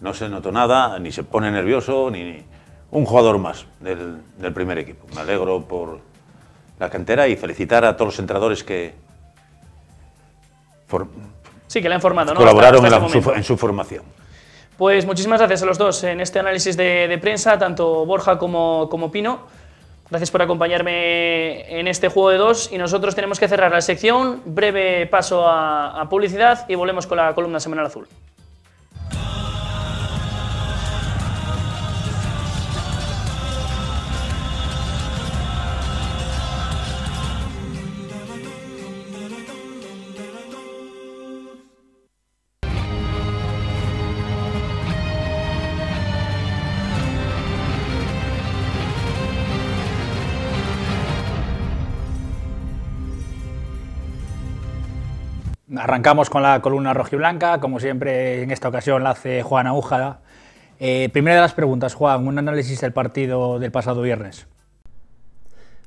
No se notó nada, ni se pone nervioso, ni un jugador más del primer equipo. Me alegro por la cantera y felicitar a todos los entrenadores que sí, que le han formado, ¿no?, colaboraron en su formación. Pues muchísimas gracias a los dos en este análisis de prensa, tanto Borja como Pino. Gracias por acompañarme en este juego de 2 y nosotros tenemos que cerrar la sección. Breve paso a publicidad y volvemos con la columna Semanal Azul. Arrancamos con la columna rojiblanca, como siempre en esta ocasión la hace Juan Aújada. Primera de las preguntas, Juan, un análisis del partido del pasado viernes.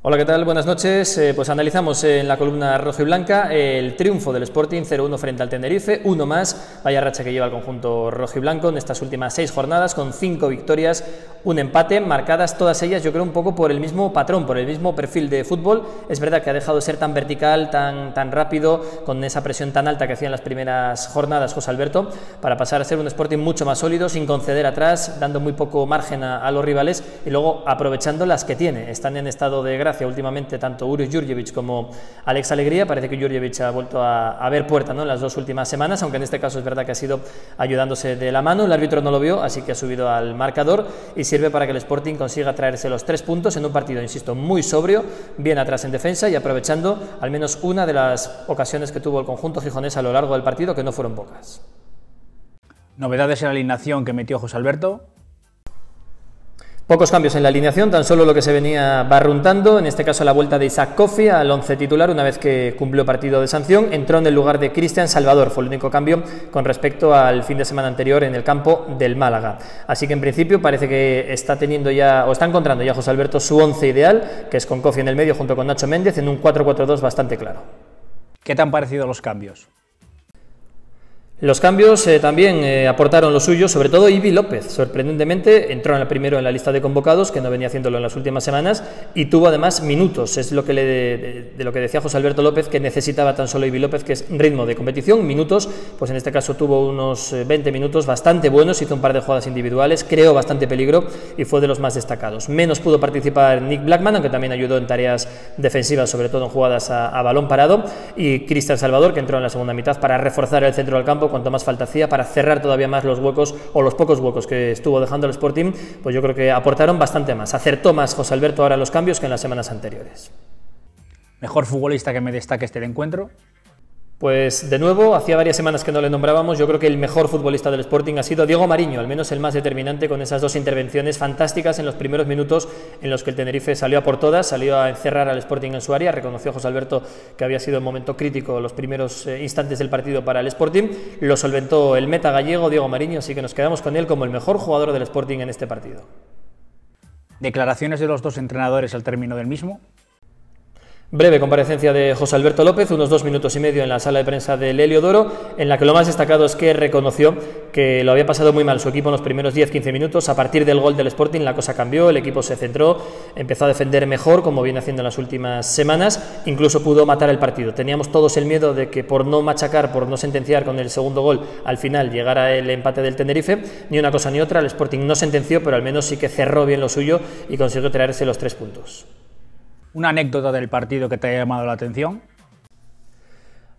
Hola, ¿qué tal? Buenas noches. Pues analizamos en la columna rojo y blanca el triunfo del Sporting 0-1 frente al Tenerife, uno más, vaya racha que lleva el conjunto rojo y blanco en estas últimas 6 jornadas, con 5 victorias, un empate, marcadas todas ellas yo creo un poco por el mismo patrón, por el mismo perfil de fútbol. Es verdad que ha dejado de ser tan vertical, tan rápido, con esa presión tan alta que hacía en las primeras jornadas José Alberto, para pasar a ser un Sporting mucho más sólido, sin conceder atrás, dando muy poco margen a los rivales y luego aprovechando las que tiene. Están en estado de gracia últimamente tanto Uroš Jurjević como Alex Alegría. Parece que Jurjević ha vuelto a ver puerta, ¿no?, en las 2 últimas semanas, aunque en este caso es verdad que ha sido ayudándose de la mano. El árbitro no lo vio, así que ha subido al marcador y sirve para que el Sporting consiga traerse los 3 puntos en un partido, insisto, muy sobrio, bien atrás en defensa y aprovechando al menos una de las ocasiones que tuvo el conjunto gijonés a lo largo del partido, que no fueron pocas. Novedades en la alineación que metió José Alberto. Pocos cambios en la alineación, tan solo lo que se venía barruntando, en este caso la vuelta de Isaac Kofi al 11 titular una vez que cumplió partido de sanción. Entró en el lugar de Cristian Salvador, fue el único cambio con respecto al fin de semana anterior en el campo del Málaga. Así que en principio parece que está teniendo ya, o está encontrando ya José Alberto su 11 ideal, que es con Kofi en el medio junto con Nacho Méndez en un 4-4-2 bastante claro. ¿Qué te han parecido los cambios? Los cambios también aportaron lo suyo, sobre todo Ivi López. Sorprendentemente entró primero en la lista de convocados, que no venía haciéndolo en las últimas semanas, y tuvo además minutos. Es lo que de lo que decía José Alberto López, que necesitaba tan solo Ivi López, que es ritmo de competición, minutos. Pues en este caso tuvo unos 20 minutos bastante buenos, hizo un par de jugadas individuales, creó bastante peligro y fue de los más destacados. Menos pudo participar Nick Blackman, aunque también ayudó en tareas defensivas, sobre todo en jugadas a balón parado, y Cristian Salvador, que entró en la segunda mitad para reforzar el centro del campo cuanto más falta hacía, para cerrar todavía más los huecos o los pocos huecos que estuvo dejando el Sporting. Pues yo creo que aportaron bastante más. Acertó más José Alberto ahora los cambios que en las semanas anteriores. ¿Mejor futbolista que me destaque este encuentro? Pues de nuevo, hacía varias semanas que no le nombrábamos. Yo creo que el mejor futbolista del Sporting ha sido Diego Mariño, al menos el más determinante, con esas 2 intervenciones fantásticas en los primeros minutos en los que el Tenerife salió a por todas, salió a encerrar al Sporting en su área. Reconoció José Alberto que había sido un momento crítico los primeros instantes del partido para el Sporting. Lo solventó el meta gallego Diego Mariño, así que nos quedamos con él como el mejor jugador del Sporting en este partido. Declaraciones de los 2 entrenadores al término del mismo. Breve comparecencia de José Alberto López, unos 2 minutos y medio en la sala de prensa del Heliodoro, en la que lo más destacado es que reconoció que lo había pasado muy mal su equipo en los primeros 10-15 minutos. A partir del gol del Sporting la cosa cambió, el equipo se centró, empezó a defender mejor, como viene haciendo en las últimas semanas, incluso pudo matar el partido. Teníamos todos el miedo de que por no machacar, por no sentenciar con el segundo gol, al final llegara el empate del Tenerife. Ni una cosa ni otra, el Sporting no sentenció, pero al menos sí que cerró bien lo suyo y consiguió traerse los 3 puntos. ¿Una anécdota del partido que te haya llamado la atención?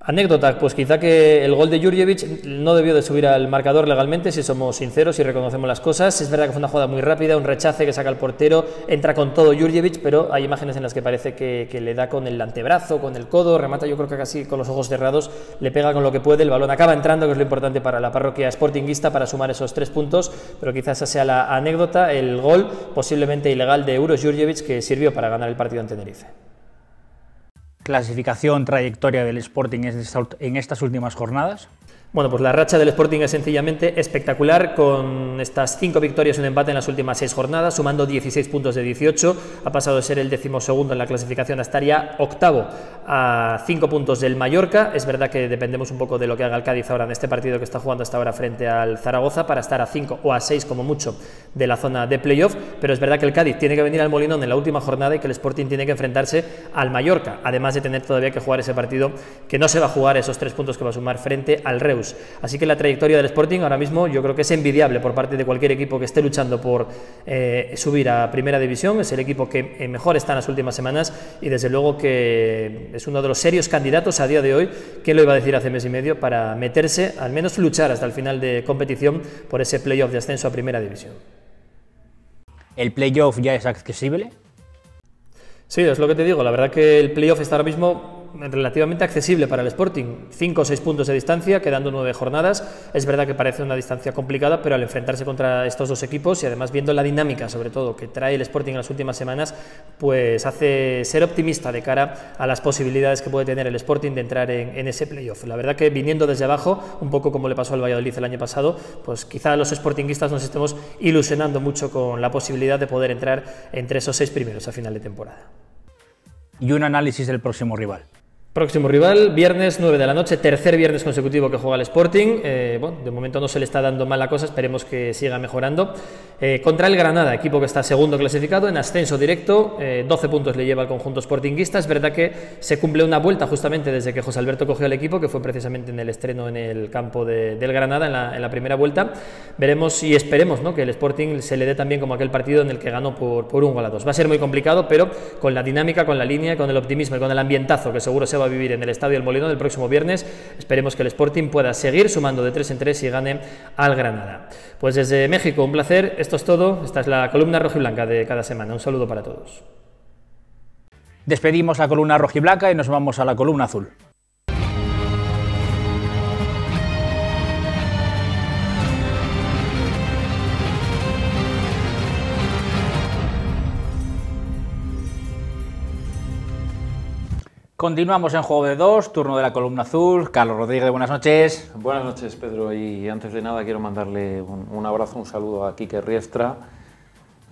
Anécdota, pues quizá que el gol de Jurjević no debió de subir al marcador legalmente, si somos sinceros y reconocemos las cosas. Es verdad que fue una jugada muy rápida, un rechace que saca el portero, entra con todo Jurjević, pero hay imágenes en las que parece que le da con el antebrazo, con el codo, remata yo creo que casi con los ojos cerrados, le pega con lo que puede, el balón acaba entrando, que es lo importante para la parroquia sportinguista, para sumar esos 3 puntos, pero quizás esa sea la anécdota, el gol posiblemente ilegal de Uroš Jurjević, que sirvió para ganar el partido en Tenerife. Clasificación, trayectoria del Sporting en estas últimas jornadas. Bueno, pues la racha del Sporting es sencillamente espectacular, con estas 5 victorias y un empate en las últimas 6 jornadas, sumando 16 puntos de 18, ha pasado de ser el 12º en la clasificación a estar ya 8º a 5 puntos del Mallorca. Es verdad que dependemos un poco de lo que haga el Cádiz ahora en este partido que está jugando hasta ahora frente al Zaragoza, para estar a 5 o a 6 como mucho de la zona de playoff, pero es verdad que el Cádiz tiene que venir al Molinón en la última jornada y que el Sporting tiene que enfrentarse al Mallorca, además de tener todavía que jugar ese partido que no se va a jugar, esos 3 puntos que va a sumar frente al Reus. Así que la trayectoria del Sporting ahora mismo yo creo que es envidiable por parte de cualquier equipo que esté luchando por subir a Primera División. Es el equipo que mejor está en las últimas semanas y desde luego que es uno de los serios candidatos a día de hoy, ¿quién lo iba a decir hace mes y medio?, para meterse, al menos luchar hasta el final de competición por ese playoff de ascenso a Primera División. ¿El playoff ya es accesible? Sí, es lo que te digo, la verdad que el playoff está ahora mismo relativamente accesible para el Sporting, 5 o 6 puntos de distancia, quedando 9 jornadas. Es verdad que parece una distancia complicada, pero al enfrentarse contra estos dos equipos y además viendo la dinámica, sobre todo, que trae el Sporting en las últimas semanas, pues hace ser optimista de cara a las posibilidades que puede tener el Sporting de entrar en ese playoff. La verdad que viniendo desde abajo, un poco como le pasó al Valladolid el año pasado, pues quizá los sportinguistas nos estemos ilusionando mucho con la posibilidad de poder entrar entre esos 6 primeros a final de temporada. Y un análisis del próximo rival. Próximo rival, viernes 9 de la noche, tercer viernes consecutivo que juega el Sporting. Bueno, de momento no se le está dando mal la cosa, esperemos que siga mejorando. Contra el Granada, equipo que está segundo clasificado en ascenso directo, 12 puntos le lleva al conjunto sportinguista. Es verdad que se cumple una vuelta justamente desde que José Alberto cogió el equipo, que fue precisamente en el estreno en el campo del Granada, en la primera vuelta. Veremos y esperemos, ¿no?, que el Sporting se le dé también como aquel partido en el que ganó por 1-2. Va a ser muy complicado, pero con la dinámica, con la línea, con el optimismo y con el ambientazo que seguro se va a vivir en el Estadio El Molinón el próximo viernes, esperemos que el Sporting pueda seguir sumando de 3 en 3 y gane al Granada. Pues desde México, un placer, esto es todo, esta es la columna rojiblanca de cada semana, un saludo para todos. Despedimos la columna rojiblanca y nos vamos a la columna azul. Continuamos en Juego de Dos, turno de la columna azul. Carlos Rodríguez, buenas noches. Buenas noches, Pedro, y antes de nada quiero mandarle un abrazo, un saludo a Quique Riestra,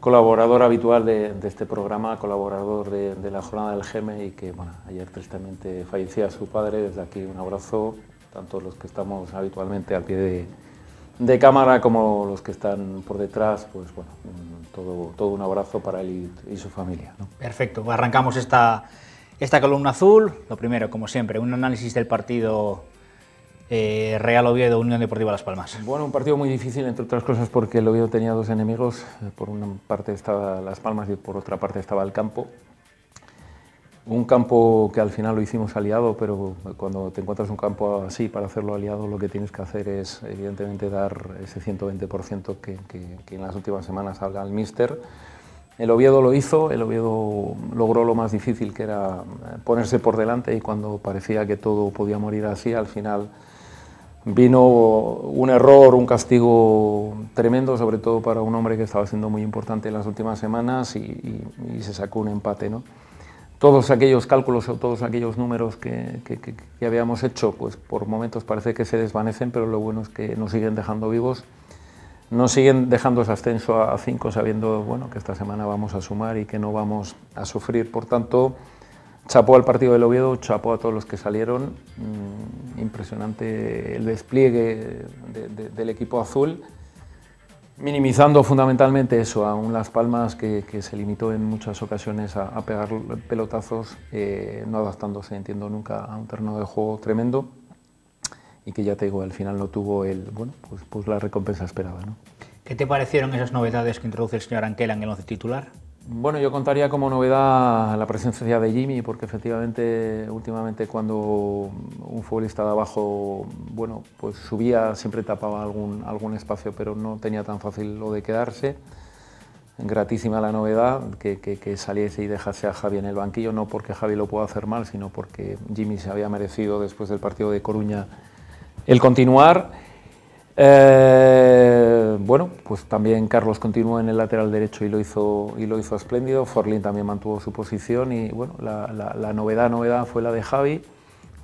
colaborador habitual de este programa, colaborador de la jornada del GEME, y que bueno, ayer tristemente fallecía su padre. Desde aquí un abrazo, tanto los que estamos habitualmente al pie de cámara como los que están por detrás, pues bueno, todo un abrazo para él y su familia, ¿no? Perfecto, pues arrancamos esta columna azul. Lo primero, como siempre, un análisis del partido Real Oviedo, Unión Deportiva Las Palmas. Bueno, un partido muy difícil, entre otras cosas porque el Oviedo tenía dos enemigos. Por una parte estaba Las Palmas y por otra parte estaba el campo. Un campo que al final lo hicimos aliado, pero cuando te encuentras un campo así, para hacerlo aliado, lo que tienes que hacer es evidentemente dar ese 120% que en las últimas semanas habla el míster. El Oviedo lo hizo, el Oviedo logró lo más difícil, que era ponerse por delante, y cuando parecía que todo podía morir así, al final vino un error, un castigo tremendo, sobre todo para un hombre que estaba siendo muy importante en las últimas semanas, y se sacó un empate, ¿no? Todos aquellos cálculos o todos aquellos números que habíamos hecho, pues por momentos parece que se desvanecen, pero lo bueno es que nos siguen dejando vivos. Nos siguen dejando ese ascenso a 5, sabiendo bueno, que esta semana vamos a sumar y que no vamos a sufrir. Por tanto, chapó al partido del Oviedo, chapó a todos los que salieron. Impresionante el despliegue del equipo azul, minimizando fundamentalmente eso, a un Las Palmas que se limitó en muchas ocasiones a pegar pelotazos, no adaptándose, entiendo, nunca a un terreno de juego tremendo. Y que ya te digo, al final no tuvo pues la recompensa esperada, ¿no? ¿Qué te parecieron esas novedades que introduce el señor Anquela en el once titular? Bueno, yo contaría como novedad la presencia de Jimmy, porque efectivamente últimamente cuando un futbolista de abajo, bueno, pues subía, siempre tapaba algún espacio, pero no tenía tan fácil lo de quedarse. Gratísima la novedad, que saliese y dejase a Javi en el banquillo, no porque Javi lo pueda hacer mal, sino porque Jimmy se había merecido después del partido de Coruña el continuar. Bueno, pues también Carlos continuó en el lateral derecho y lo hizo espléndido. Forlín también mantuvo su posición y bueno, la novedad fue la de Javi.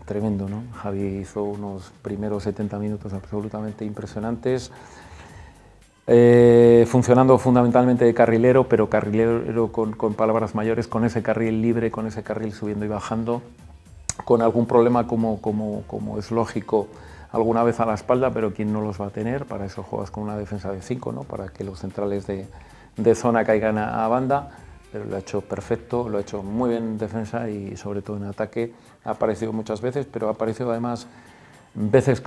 Tremendo, ¿no? Javi hizo unos primeros 70 minutos absolutamente impresionantes, funcionando fundamentalmente de carrilero, pero carrilero con palabras mayores, con ese carril libre, con ese carril subiendo y bajando, con algún problema como es lógico, alguna vez a la espalda, pero ¿quién no los va a tener? Para eso juegas con una defensa de 5, ¿no? Para que los centrales de zona caigan a banda, pero lo ha hecho perfecto, lo ha hecho muy bien en defensa y sobre todo en ataque. Ha aparecido muchas veces, pero ha aparecido además veces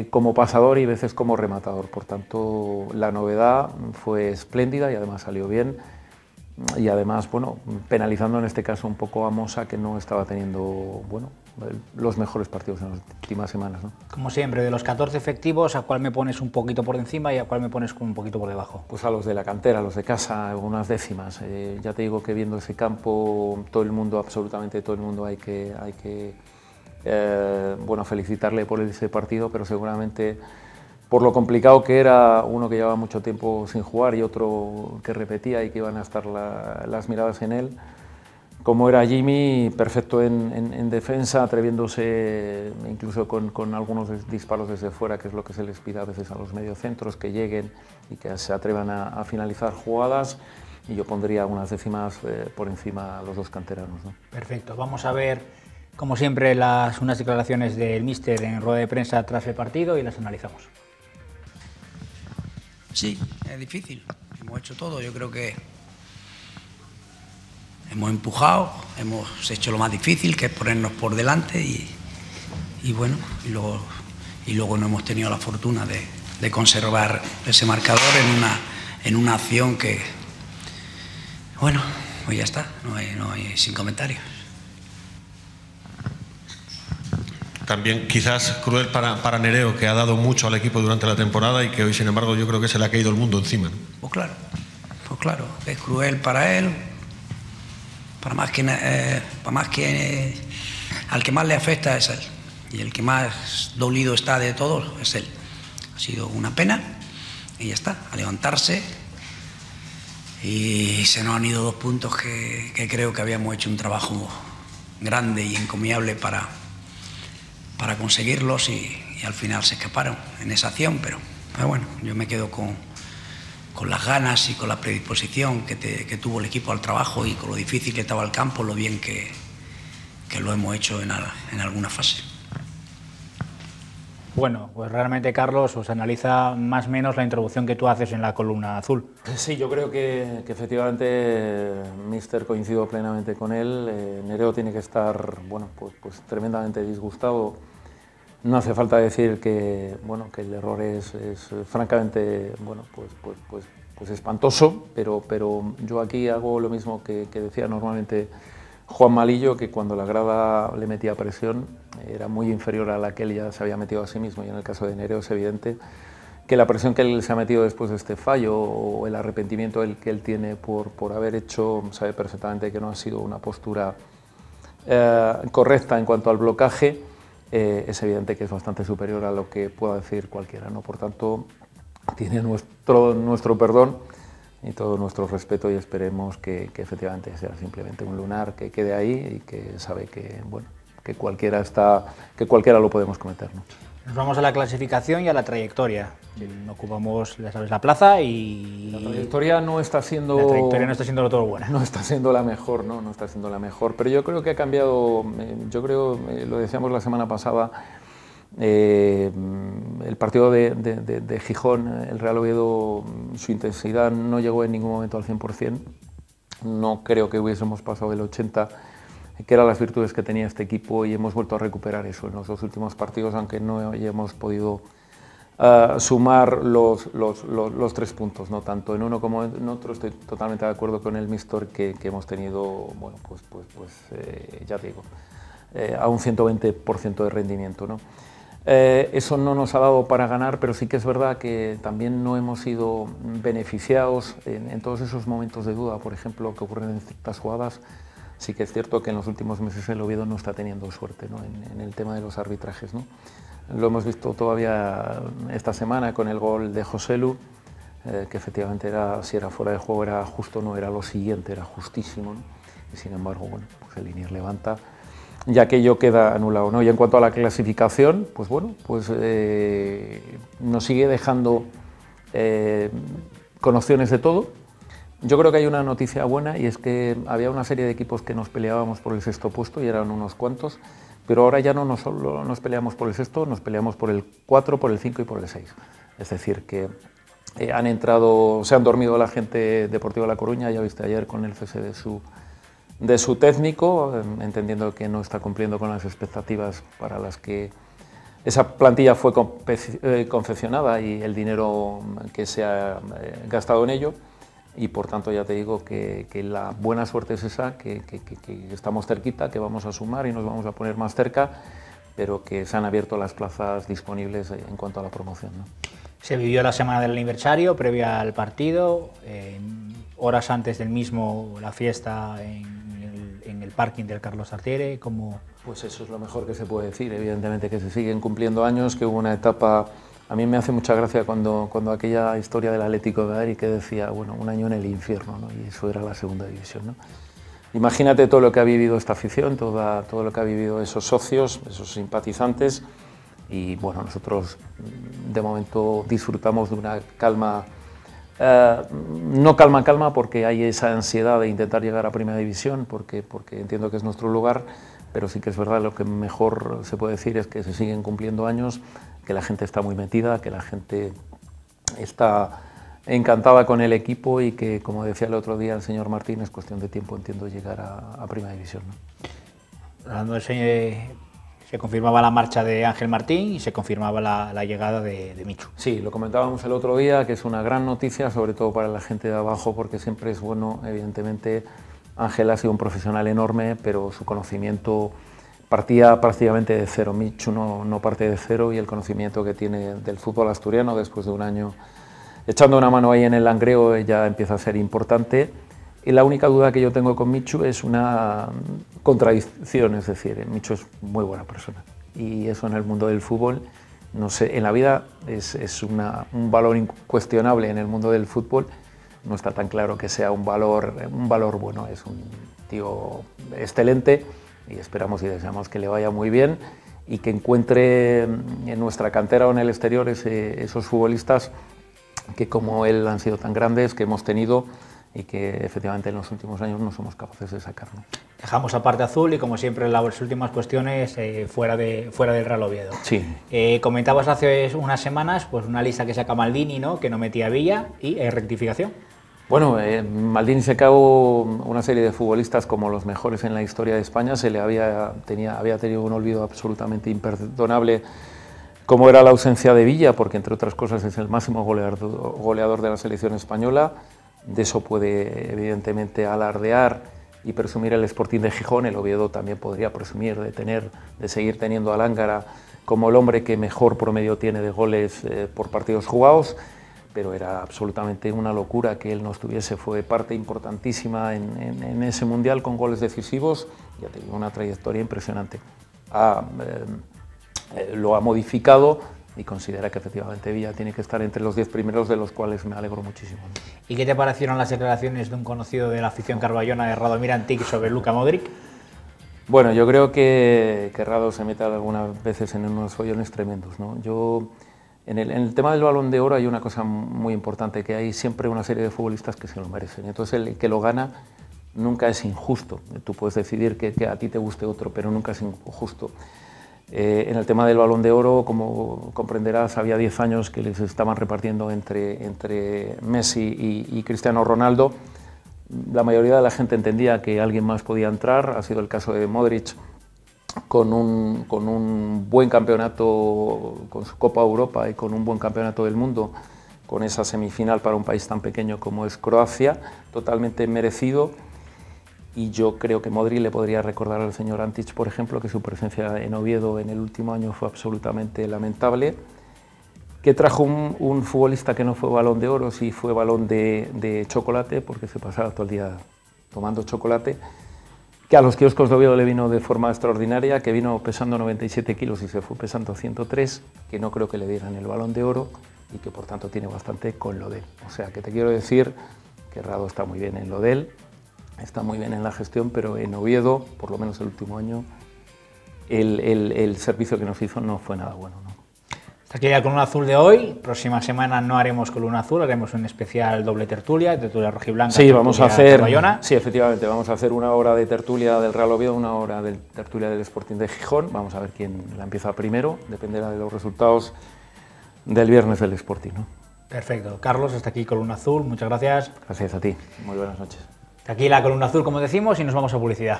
como pasador y veces como rematador. Por tanto, la novedad fue espléndida y además salió bien. y además, bueno, penalizando en este caso un poco a Mosa, que no estaba teniendo, bueno, los mejores partidos en las últimas semanas, ¿no? Como siempre, de los 14 efectivos, ¿a cuál me pones un poquito por encima y a cuál me pones un poquito por debajo? Pues a los de la cantera, a los de casa, unas décimas. Ya te digo que viendo ese campo, todo el mundo, absolutamente todo el mundo, hay que bueno, felicitarle por ese partido, pero seguramente por lo complicado que era, uno que llevaba mucho tiempo sin jugar y otro que repetía y que iban a estar las miradas en él. Como era Jimmy, perfecto en defensa, atreviéndose incluso con algunos disparos desde fuera, que es lo que se les pide a veces a los mediocentros, que lleguen y que se atrevan a finalizar jugadas. Y yo pondría unas décimas por encima a los dos canteranos, ¿no? Perfecto, vamos a ver, como siempre, unas declaraciones del míster en rueda de prensa tras el partido y las analizamos. Sí, es difícil, hemos hecho todo, yo creo que hemos empujado, hemos hecho lo más difícil, que es ponernos por delante y bueno, y luego no hemos tenido la fortuna de conservar ese marcador en una acción que, bueno, pues ya está, no hay sin comentarios. También quizás cruel para Nereo, que ha dado mucho al equipo durante la temporada y que hoy, sin embargo, yo creo que se le ha caído el mundo encima, ¿no? Pues claro, es cruel para él, para más que al que más le afecta es él, y el que más dolido está de todos es él. Ha sido una pena y ya está, a levantarse, y se nos han ido 2 puntos que creo que habíamos hecho un trabajo grande y encomiable para conseguirlos y al final se escaparon en esa acción, pero bueno, yo me quedo con las ganas y con la predisposición que tuvo el equipo al trabajo y con lo difícil que estaba el campo, lo bien que lo hemos hecho en alguna fase. Bueno, pues realmente, Carlos, os analiza más o menos la introducción que tú haces en la columna azul. Sí, yo creo que efectivamente, míster, coincido plenamente con él. Nereo tiene que estar, bueno, pues tremendamente disgustado. No hace falta decir que, bueno, que el error es francamente, bueno, pues espantoso, pero yo aquí hago lo mismo que decía normalmente Juan Malillo, que cuando la grada le metía presión era muy inferior a la que él ya se había metido a sí mismo, y en el caso de Nereo es evidente que la presión que él se ha metido después de este fallo, o el arrepentimiento que él tiene por haber hecho, sabe perfectamente que no ha sido una postura correcta en cuanto al blocaje, es evidente que es bastante superior a lo que pueda decir cualquiera, ¿no? Por tanto, tiene nuestro perdón y todo nuestro respeto, y esperemos que efectivamente sea simplemente un lunar que quede ahí y que sabe que, bueno, que cualquiera lo podemos cometer, ¿no? Nos vamos a la clasificación y a la trayectoria. Ocupamos, ya sabes, la plaza y... La trayectoria no está siendo... La trayectoria no está siendo todo buena. No está siendo la mejor, ¿no? No está siendo la mejor, pero yo creo que ha cambiado, yo creo, lo decíamos la semana pasada, el partido de Gijón, el Real Oviedo, su intensidad no llegó en ningún momento al 100%, no creo que hubiésemos pasado del 80%, que eran las virtudes que tenía este equipo, y hemos vuelto a recuperar eso en los 2 últimos partidos, aunque no hayamos podido sumar los 3 puntos, ¿no? Tanto en uno como en otro. Estoy totalmente de acuerdo con el míster que hemos tenido, bueno, ya te digo, a un 120% de rendimiento, ¿no? Eso no nos ha dado para ganar, pero sí que es verdad que también no hemos sido beneficiados en todos esos momentos de duda, por ejemplo, que ocurren en ciertas jugadas. Sí que es cierto que en los últimos meses el Oviedo no está teniendo suerte, ¿no? en el tema de los arbitrajes, ¿no? Lo hemos visto todavía esta semana con el gol de Joselu, que efectivamente si era fuera de juego era justo, no era lo siguiente, era justísimo, ¿no? Y sin embargo, bueno, pues el Liniers levanta, ya que ello queda anulado, ¿no? Y en cuanto a la clasificación, pues bueno, pues nos sigue dejando con opciones de todo. Yo creo que hay una noticia buena, y es que había una serie de equipos que nos peleábamos por el 6º puesto, y eran unos cuantos, pero ahora ya no solo nos peleamos por el 6º, nos peleamos por el 4, por el 5 y por el 6. Es decir, que se han dormido la gente Deportiva La Coruña, ya viste ayer con el cese de su técnico, entendiendo que no está cumpliendo con las expectativas para las que esa plantilla fue confeccionada y el dinero que se ha gastado en ello. y por tanto ya te digo que la buena suerte es esa, que estamos cerquita, que vamos a sumar y nos vamos a poner más cerca, pero que se han abierto las plazas disponibles en cuanto a la promoción, ¿no? Se vivió la semana del aniversario, previa al partido, horas antes del mismo la fiesta en el parking del Carlos Tartiere. ¿Cómo? Pues eso es lo mejor que se puede decir, evidentemente que se siguen cumpliendo años, que hubo una etapa, a mí me hace mucha gracia cuando aquella historia del Atlético de Madrid que decía, bueno, un año en el infierno, ¿no? Y eso era la segunda división, ¿no? Imagínate todo lo que ha vivido esta afición, todo lo que ha vivido esos socios, esos simpatizantes, y bueno, nosotros de momento disfrutamos de una calma, no calma porque hay esa ansiedad de intentar llegar a Primera División, porque entiendo que es nuestro lugar, pero sí que es verdad, lo que mejor se puede decir es que se siguen cumpliendo años, que la gente está muy metida, que la gente está encantada con el equipo y que, como decía el otro día el señor Martín, es cuestión de tiempo, entiendo, llegar a Primera División, ¿no? Hablando de se confirmaba la marcha de Ángel Martín y se confirmaba la llegada de Michu. Sí, lo comentábamos el otro día, que es una gran noticia, sobre todo para la gente de abajo, porque siempre es bueno, evidentemente. Ángel ha sido un profesional enorme, pero su conocimiento partía prácticamente de cero. Michu no parte de cero, y el conocimiento que tiene del fútbol asturiano después de un año echando una mano ahí en el langreo ya empieza a ser importante. Y la única duda que yo tengo con Michu es una contradicción, es decir, Michu es muy buena persona y eso en el mundo del fútbol, no sé, en la vida es un valor incuestionable. En el mundo del fútbol no está tan claro que sea un valor bueno. Es un tío excelente y esperamos y deseamos que le vaya muy bien y que encuentre en nuestra cantera o en el exterior esos futbolistas que como él han sido tan grandes, que hemos tenido y que efectivamente en los últimos años no somos capaces de sacar, ¿no? Dejamos aparte Azul y, como siempre, las últimas cuestiones fuera del Real Oviedo. Sí. Comentabas hace unas semanas pues una lista que saca Maldini, ¿no?, que no metía Villa, y rectificación. Bueno, Maldini sacó una serie de futbolistas como los mejores en la historia de España. Había tenido un olvido absolutamente imperdonable, como era la ausencia de Villa, porque entre otras cosas es el máximo goleador de la selección española. De eso puede evidentemente alardear y presumir el Sporting de Gijón. El Oviedo también podría presumir de seguir teniendo a Lángara como el hombre que mejor promedio tiene de goles por partidos jugados, pero era absolutamente una locura que él no estuviese. Fue parte importantísima en ese Mundial con goles decisivos, ya tenía una trayectoria impresionante. Lo ha modificado y considera que efectivamente Villa tiene que estar entre los 10 primeros, de los cuales me alegro muchísimo. ¿Y qué te parecieron las declaraciones de un conocido de la afición carballona, de Radomir Antic, sobre Luka Modric? Bueno, yo creo que Rado se mete algunas veces en unos follones tremendos, ¿no? En el tema del Balón de Oro hay una cosa muy importante, que hay siempre una serie de futbolistas que se lo merecen. Entonces el que lo gana nunca es injusto. Tú puedes decidir que a ti te guste otro, pero nunca es injusto. En el tema del Balón de Oro, como comprenderás, había 10 años que les estaban repartiendo entre Messi y Cristiano Ronaldo. La mayoría de la gente entendía que alguien más podía entrar. Ha sido el caso de Modric, con un buen campeonato, con su Copa Europa y con un buen campeonato del mundo, con esa semifinal para un país tan pequeño como es Croacia, totalmente merecido. Y yo creo que Modric le podría recordar al señor Antic, por ejemplo, que su presencia en Oviedo en el último año fue absolutamente lamentable, que trajo un futbolista que no fue Balón de Oro, sí fue Balón de chocolate, porque se pasaba todo el día tomando chocolate, que a los kioscos de Oviedo le vino de forma extraordinaria, que vino pesando 97 kilos y se fue pesando 103, que no creo que le dieran el Balón de Oro y que por tanto tiene bastante con lo de él. O sea, que te quiero decir que Rado está muy bien en lo de él, está muy bien en la gestión, pero en Oviedo, por lo menos el último año, el servicio que nos hizo no fue nada bueno, ¿no? Hasta aquí la columna azul de hoy. Próxima semana no haremos columna azul, haremos un especial doble tertulia rojiblanca. Sí, vamos a hacer, sí, efectivamente, vamos a hacer una hora de tertulia del Real Oviedo, una hora de tertulia del Sporting de Gijón. Vamos a ver quién la empieza primero, dependerá de los resultados del viernes del Sporting, ¿no? Perfecto. Carlos, hasta aquí columna azul, muchas gracias. Gracias a ti, muy buenas noches. Hasta aquí la columna azul, como decimos, y nos vamos a publicidad.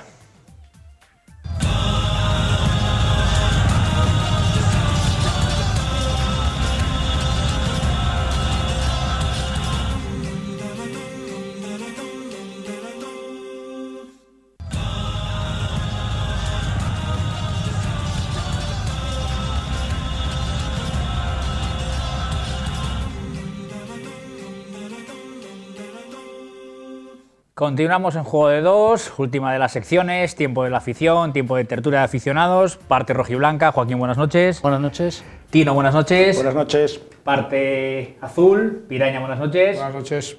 Continuamos en Juego de Dos, última de las secciones, tiempo de la afición, tiempo de tertulia de aficionados, parte rojiblanca. Joaquín, buenas noches. Buenas noches. Tino, buenas noches. Buenas noches. Parte azul, Piraña, buenas noches. Buenas noches.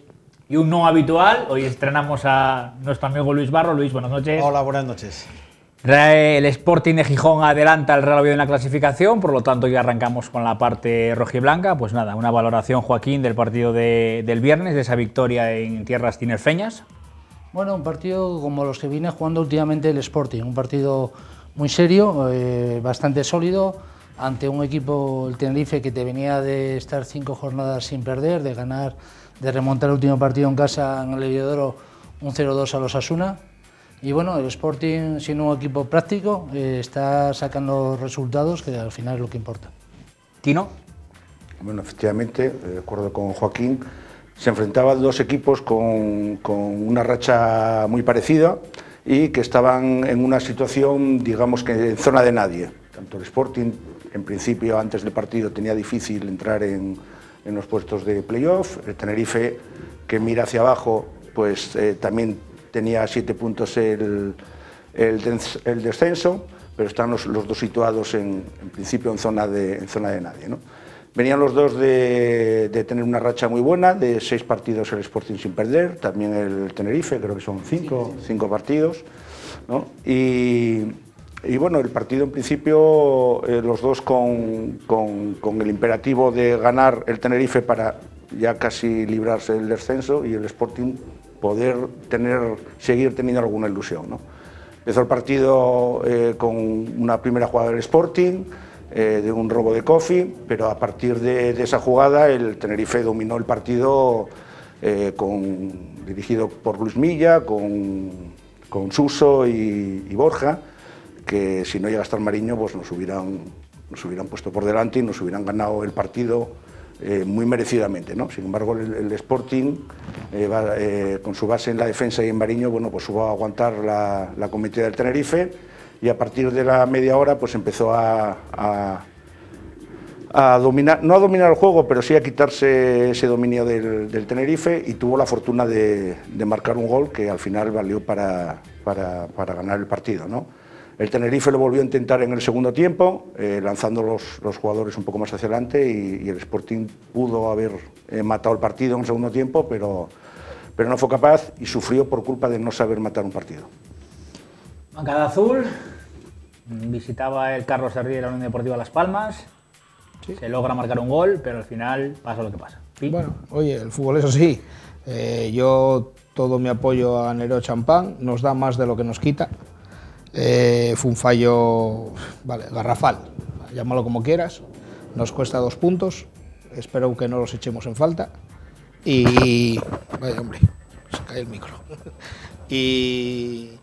Y un no habitual, hoy estrenamos a nuestro amigo Luis Barro. Luis, buenas noches. Hola, buenas noches. El Sporting de Gijón adelanta al Real Oviedo en la clasificación, por lo tanto ya arrancamos con la parte rojiblanca. Pues nada, una valoración, Joaquín, del partido del viernes, de esa victoria en tierras tinerfeñas. Bueno, un partido como los que viene jugando últimamente el Sporting, un partido muy serio, bastante sólido, ante un equipo, el Tenerife, que te venía de estar 5 jornadas sin perder, de ganar, de remontar el último partido en casa en el Heliodoro, un 0-2 a los Osasuna. Y bueno, el Sporting, siendo un equipo práctico, está sacando resultados, que al final es lo que importa. ¿Tino? Bueno, efectivamente, de acuerdo con Joaquín, se enfrentaban dos equipos con una racha muy parecida y que estaban en una situación, digamos que en zona de nadie. Tanto el Sporting, en principio, antes del partido, tenía difícil entrar en los puestos de playoff. El Tenerife, que mira hacia abajo, pues también tenía 7 puntos el descenso, pero están los dos situados en principio en zona de nadie, ¿no? Venían los dos de tener una racha muy buena, de 6 partidos el Sporting sin perder, también el Tenerife, creo que son 5 partidos, ¿no? Y bueno, el partido en principio, los dos con el imperativo de ganar el Tenerife para ya casi librarse del descenso, y el Sporting poder seguir teniendo alguna ilusión, ¿no? Empezó el partido con una primera jugada del Sporting, de un robo de Kofi, pero a partir de esa jugada el Tenerife dominó el partido, dirigido por Luis Milla, con Suso y Borja, que si no llega hasta el Mariño pues nos hubieran puesto por delante y nos hubieran ganado el partido muy merecidamente, ¿no? Sin embargo, el Sporting, con su base en la defensa y en Mariño, bueno, pues supo aguantar la cometida del Tenerife, y a partir de la media hora pues empezó a dominar, no a dominar el juego, pero sí a quitarse ese dominio del Tenerife, y tuvo la fortuna de marcar un gol que al final valió para ganar el partido, ¿no? El Tenerife lo volvió a intentar en el segundo tiempo, lanzando los jugadores un poco más hacia adelante, y el Sporting pudo haber matado el partido en el segundo tiempo, pero no fue capaz y sufrió por culpa de no saber matar un partido. Bancada azul, visitaba el Carlos Herrera la Unión Deportiva Las Palmas, sí. Se logra marcar un gol, pero al final pasa lo que pasa. ¿Sí? Bueno, oye, el fútbol, eso sí, yo todo mi apoyo a Nereo Champán, nos da más de lo que nos quita. Fue un fallo, vale, garrafal, llámalo como quieras, nos cuesta 2 puntos, espero que no los echemos en falta, y vaya hombre, se cae el micro. Y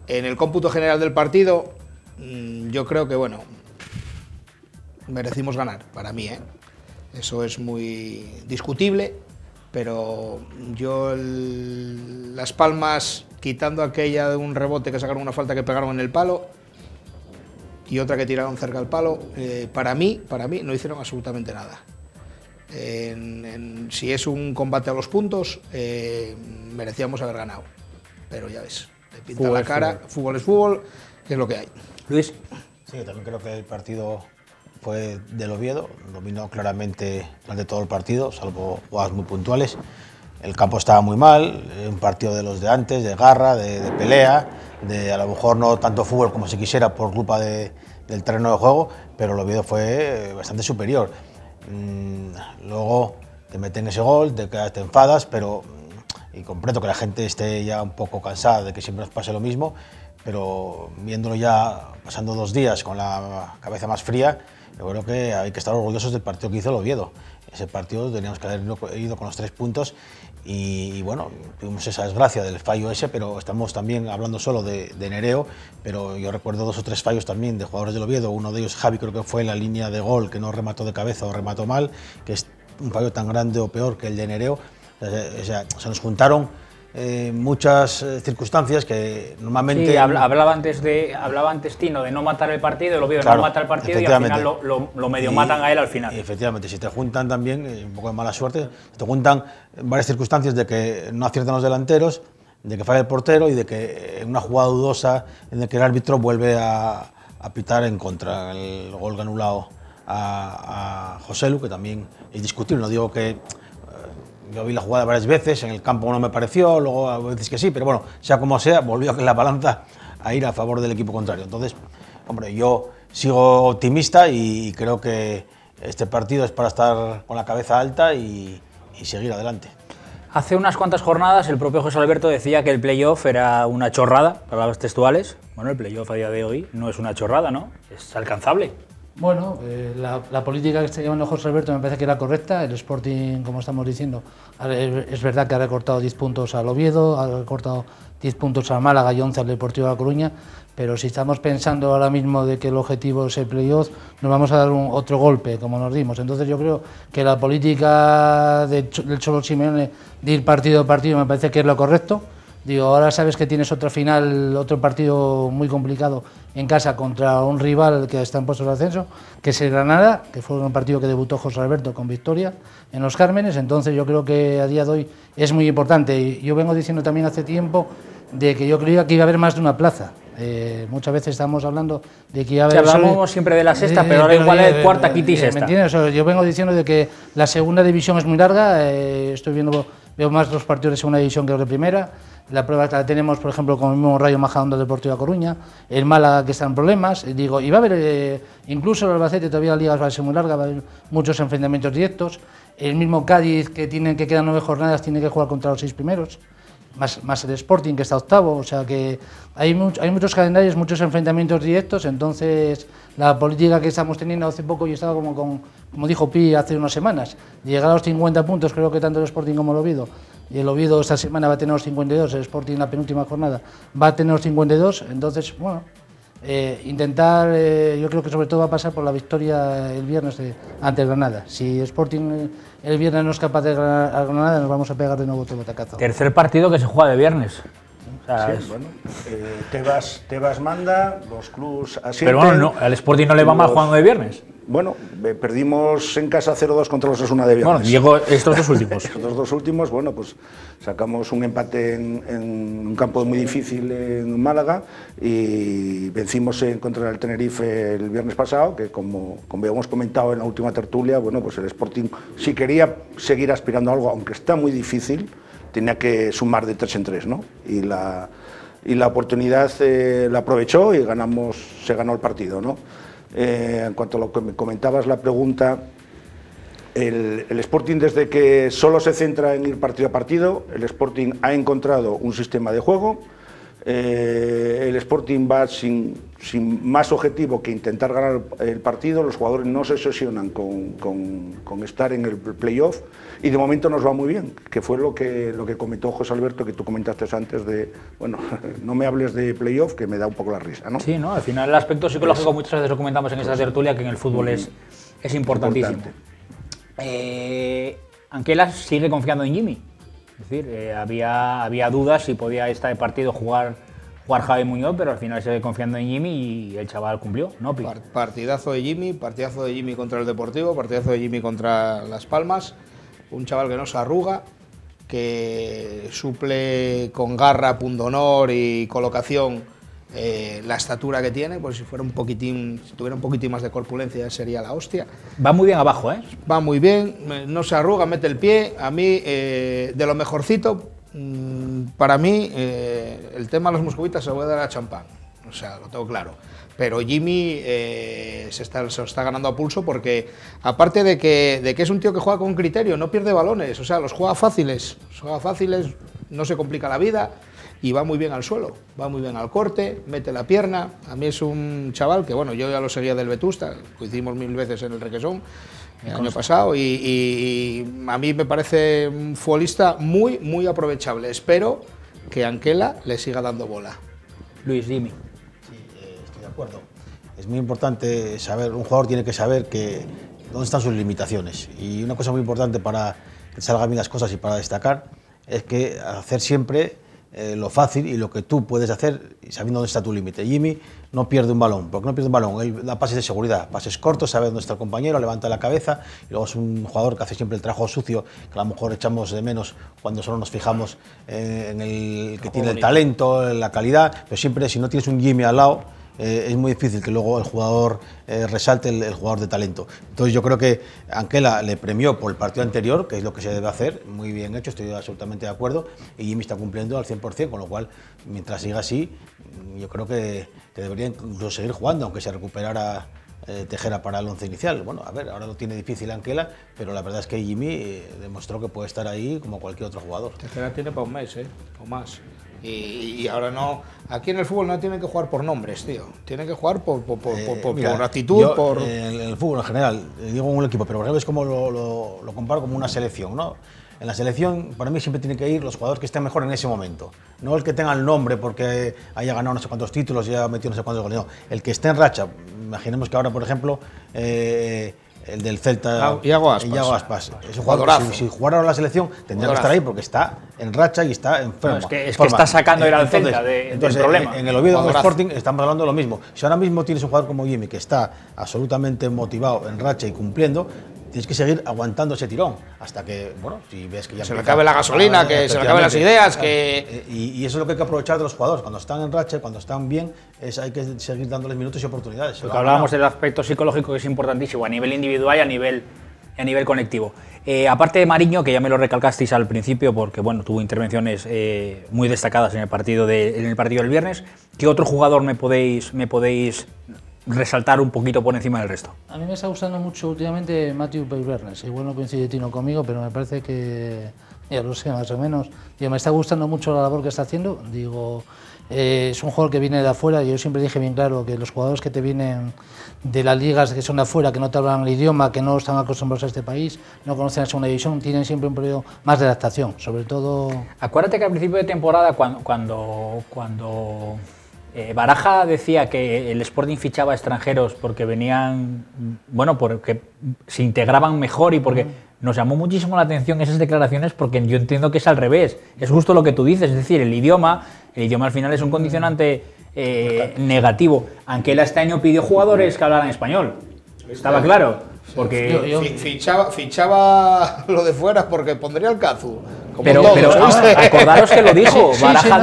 en el cómputo general del partido, yo creo que, bueno, merecimos ganar, para mí, eso es muy discutible, pero yo Las Palmas, quitando aquella de un rebote que sacaron una falta que pegaron en el palo y otra que tiraron cerca del palo, para mí no hicieron absolutamente nada. Si es un combate a los puntos, merecíamos haber ganado, pero ya ves, te pinta fútbol la cara, fútbol es fútbol, es lo que hay. Luis. Sí, también creo que el partido fue del Oviedo, dominó claramente durante todo el partido, salvo jugadas muy puntuales. El campo estaba muy mal, un partido de los de antes, de garra, de pelea, de a lo mejor no tanto fútbol como se quisiera por culpa del terreno de juego, pero el Oviedo fue bastante superior. Luego te meten ese gol, te enfadas, pero, y comprendo que la gente esté ya un poco cansada de que siempre nos pase lo mismo, pero viéndolo ya pasando 2 días con la cabeza más fría, yo creo que hay que estar orgullosos del partido que hizo el Oviedo. Ese partido teníamos que haber ido con los 3 puntos y bueno, tuvimos esa desgracia del fallo ese, pero estamos también hablando solo de Nereo, pero yo recuerdo 2 o 3 fallos también de jugadores del Oviedo. Uno de ellos, Javi, creo que fue en la línea de gol, que no remató de cabeza o remató mal, que es un fallo tan grande o peor que el de Nereo. O sea, se nos juntaron muchas circunstancias que normalmente... Sí, hablaba antes Tino de no matar el partido, el Oviedo claro, no mata el partido y al final lo medio matan a él al final. Y efectivamente, si te juntan también, un poco de mala suerte, te juntan varias circunstancias de que no aciertan los delanteros, de que falla el portero y de que en una jugada dudosa en la que el árbitro vuelve a pitar en contra el gol anulado a Joselu, que también es discutible. No digo que yo vi la jugada varias veces, en el campo no me pareció, luego a veces que sí, pero bueno, sea como sea, volvió la balanza a ir a favor del equipo contrario. Entonces, hombre, yo sigo optimista y creo que este partido es para estar con la cabeza alta y seguir adelante. Hace unas cuantas jornadas el propio José Alberto decía que el playoff era una chorrada, palabras textuales. Bueno, el playoff a día de hoy no es una chorrada, ¿no? Es alcanzable. Bueno, la política que está llevando José Alberto me parece que era correcta. El Sporting, como estamos diciendo, es verdad que ha recortado 10 puntos al Oviedo, ha recortado 10 puntos al Málaga y 11 al Deportivo de La Coruña, pero si estamos pensando ahora mismo de que el objetivo es el playoff, nos vamos a dar otro golpe, como nos dimos. Entonces yo creo que la política del Cholo Simeone de ir partido a partido me parece que es lo correcto. Digo, ahora sabes que tienes otra final, otro partido muy complicado en casa contra un rival que está en puestos de ascenso, que es el Granada, que fue un partido que debutó José Alberto con victoria en los Cármenes. Entonces yo creo que a día de hoy es muy importante. Y yo vengo diciendo también hace tiempo de que yo creía que iba a haber más de una plaza. Muchas veces estamos hablando de que iba a haber... Hablamos siempre de la sexta, pero ahora igual es cuarta, quinta y sexta. ¿Me entiendes? Yo vengo diciendo de que la segunda división es muy larga, veo más los partidos de segunda división que los de primera. La prueba la tenemos, por ejemplo, con el mismo Rayo Majadahonda del Deportivo de Coruña, el Málaga que está en problemas. Digo, y va a haber, incluso el Albacete, todavía la liga va a ser muy larga, va a haber muchos enfrentamientos directos. El mismo Cádiz, que quedan 9 jornadas, tiene que jugar contra los 6 primeros, más el Sporting, que está octavo. O sea que hay muchos calendarios, muchos enfrentamientos directos. Entonces, la política que estamos teniendo hace poco, yo estaba como dijo Pi hace unas semanas, llegar a los 50 puntos, creo que tanto el Sporting como el Oviedo. Y el Oviedo esta semana va a tener los 52, el Sporting en la penúltima jornada va a tener los 52, entonces, bueno, intentar, yo creo que sobre todo va a pasar por la victoria el viernes ante el Granada. Si Sporting el viernes no es capaz de ganar al Granada, nos vamos a pegar de nuevo todo tacazo. Tercer partido que se juega de viernes. O sea, sí, bueno, Tebas manda, los clubs asienten. Pero bueno, no, al Sporting no le va mal jugando de viernes. Bueno, perdimos en casa 0-2 contra los Osasuna de viernes. Bueno, llegó estos dos últimos. Estos dos últimos, bueno, pues sacamos un empate en un campo muy difícil en Málaga y vencimos contra el Tenerife el viernes pasado, que como habíamos comentado en la última tertulia, bueno, pues el Sporting, si quería seguir aspirando a algo, aunque está muy difícil, tenía que sumar de 3 en 3, ¿no? Y la oportunidad la aprovechó y se ganó el partido, ¿no? En cuanto a lo que me comentabas, la pregunta, el Sporting, desde que solo se centra en ir partido a partido, el Sporting ha encontrado un sistema de juego. El Sporting va sin más objetivo que intentar ganar el partido. Los jugadores no se obsesionan con estar en el playoff y de momento nos va muy bien, que fue lo que comentó José Alberto, que tú comentaste antes de, bueno, no me hables de playoff, que me da un poco la risa, ¿no? Sí, ¿no? Al final el aspecto psicológico muchas veces lo comentamos en esta tertulia, que en el fútbol es importantísimo. Anquela sigue confiando en Jimmy. Es decir, había dudas si podía este partido jugar Javi Muñoz, pero al final sigue confiando en Jimmy y el chaval cumplió, ¿no? Partidazo de Jimmy contra el Deportivo, partidazo de Jimmy contra Las Palmas. Un chaval que no se arruga, que suple con garra, pundonor y colocación la estatura que tiene. Pues si tuviera un poquitín más de corpulencia sería la hostia. Va muy bien abajo, ¿eh? Va muy bien, no se arruga, mete el pie. A mí, de lo mejorcito, para mí, el tema de los moscovitas se lo voy a dar a Champán. O sea, lo tengo claro. Pero Jimmy se lo está ganando a pulso porque, aparte de que es un tío que juega con criterio, no pierde balones, o sea, los juega fáciles, no se complica la vida y va muy bien al suelo, va muy bien al corte, mete la pierna. A mí es un chaval que, bueno, yo ya lo seguía del Vetusta, lo hicimos 1000 veces en el Requesón el año pasado y a mí me parece un futbolista muy, muy aprovechable. Espero que Anquela le siga dando bola. Luis, Jimmy. Acuerdo. Es muy importante saber, un jugador tiene que saber dónde están sus limitaciones, y una cosa muy importante para que salgan bien las cosas y para destacar es que hacer siempre lo fácil y lo que tú puedes hacer sabiendo dónde está tu límite. Jimmy no pierde un balón. ¿Por qué no pierde un balón? Él da pases de seguridad, pases cortos, sabe dónde está el compañero, levanta la cabeza y luego es un jugador que hace siempre el trabajo sucio, que a lo mejor echamos de menos cuando solo nos fijamos en el que tiene el talento, la calidad, pero siempre si no tienes un Jimmy al lado, es muy difícil que luego el jugador resalte el jugador de talento. Entonces yo creo que Anquela le premió por el partido anterior, que es lo que se debe hacer, muy bien hecho, estoy absolutamente de acuerdo, y Jimmy está cumpliendo al 100%, con lo cual, mientras siga así, yo creo que debería incluso seguir jugando, aunque se recuperara Tejera para el once inicial. Bueno, a ver, ahora lo tiene difícil Anquela, pero la verdad es que Jimmy demostró que puede estar ahí como cualquier otro jugador. Tejera tiene para un mes, o más. Y ahora no, aquí en el fútbol no tienen que jugar por nombres, tío. Tienen que jugar por actitud, por... En el fútbol en general, digo un equipo, pero por ejemplo es como lo comparo como una selección, ¿no? En la selección, para mí siempre tienen que ir los jugadores que estén mejor en ese momento. No el que tenga el nombre porque haya ganado no sé cuántos títulos y haya metido no sé cuántos goles. No, el que esté en racha. Imaginemos que ahora, por ejemplo, el del Celta, Iago Aspas. Es un jugador, si jugara ahora la selección, tendría que estar ahí porque está en racha y está enfermo. No, es que está sacando al Celta del problema. En el Oviedo, en el Sporting, estamos hablando de lo mismo. Si ahora mismo tienes un jugador como Jimmy que está absolutamente motivado, en racha y cumpliendo, tienes que seguir aguantando ese tirón hasta que, bueno, si ves que ya se le acabe la gasolina, que se le acaben las ideas, que... Y eso es lo que hay que aprovechar de los jugadores. Cuando están en racha, cuando están bien, hay que seguir dándoles minutos y oportunidades. Porque hablábamos del aspecto psicológico, que es importantísimo a nivel individual y a nivel colectivo. Aparte de Mariño, que ya me lo recalcasteis al principio, porque bueno, tuvo intervenciones muy destacadas en el partido del viernes, ¿qué otro jugador me podéis resaltar un poquito por encima del resto? A mí me está gustando mucho últimamente Matthew Peibernes. Igual no coincide Tino conmigo, pero me parece que, ya lo sé más o menos, me está gustando mucho la labor que está haciendo. Digo, es un jugador que viene de afuera. Yo siempre dije bien claro que los jugadores que te vienen de las ligas que son de afuera, que no te hablan el idioma, que no están acostumbrados a este país, no conocen la segunda división, tienen siempre un periodo más de adaptación, sobre todo... Acuérdate que al principio de temporada, cuando Baraja decía que el Sporting fichaba extranjeros porque venían, bueno, porque se integraban mejor y porque nos llamó muchísimo la atención esas declaraciones, porque yo entiendo que es al revés, es justo lo que tú dices, es decir, el idioma al final es un condicionante negativo. Anquela este año pidió jugadores que hablaran español, estaba claro, porque fichaba lo de fuera porque pondría el Cazu. Pero acordaros que lo dijo, Baraja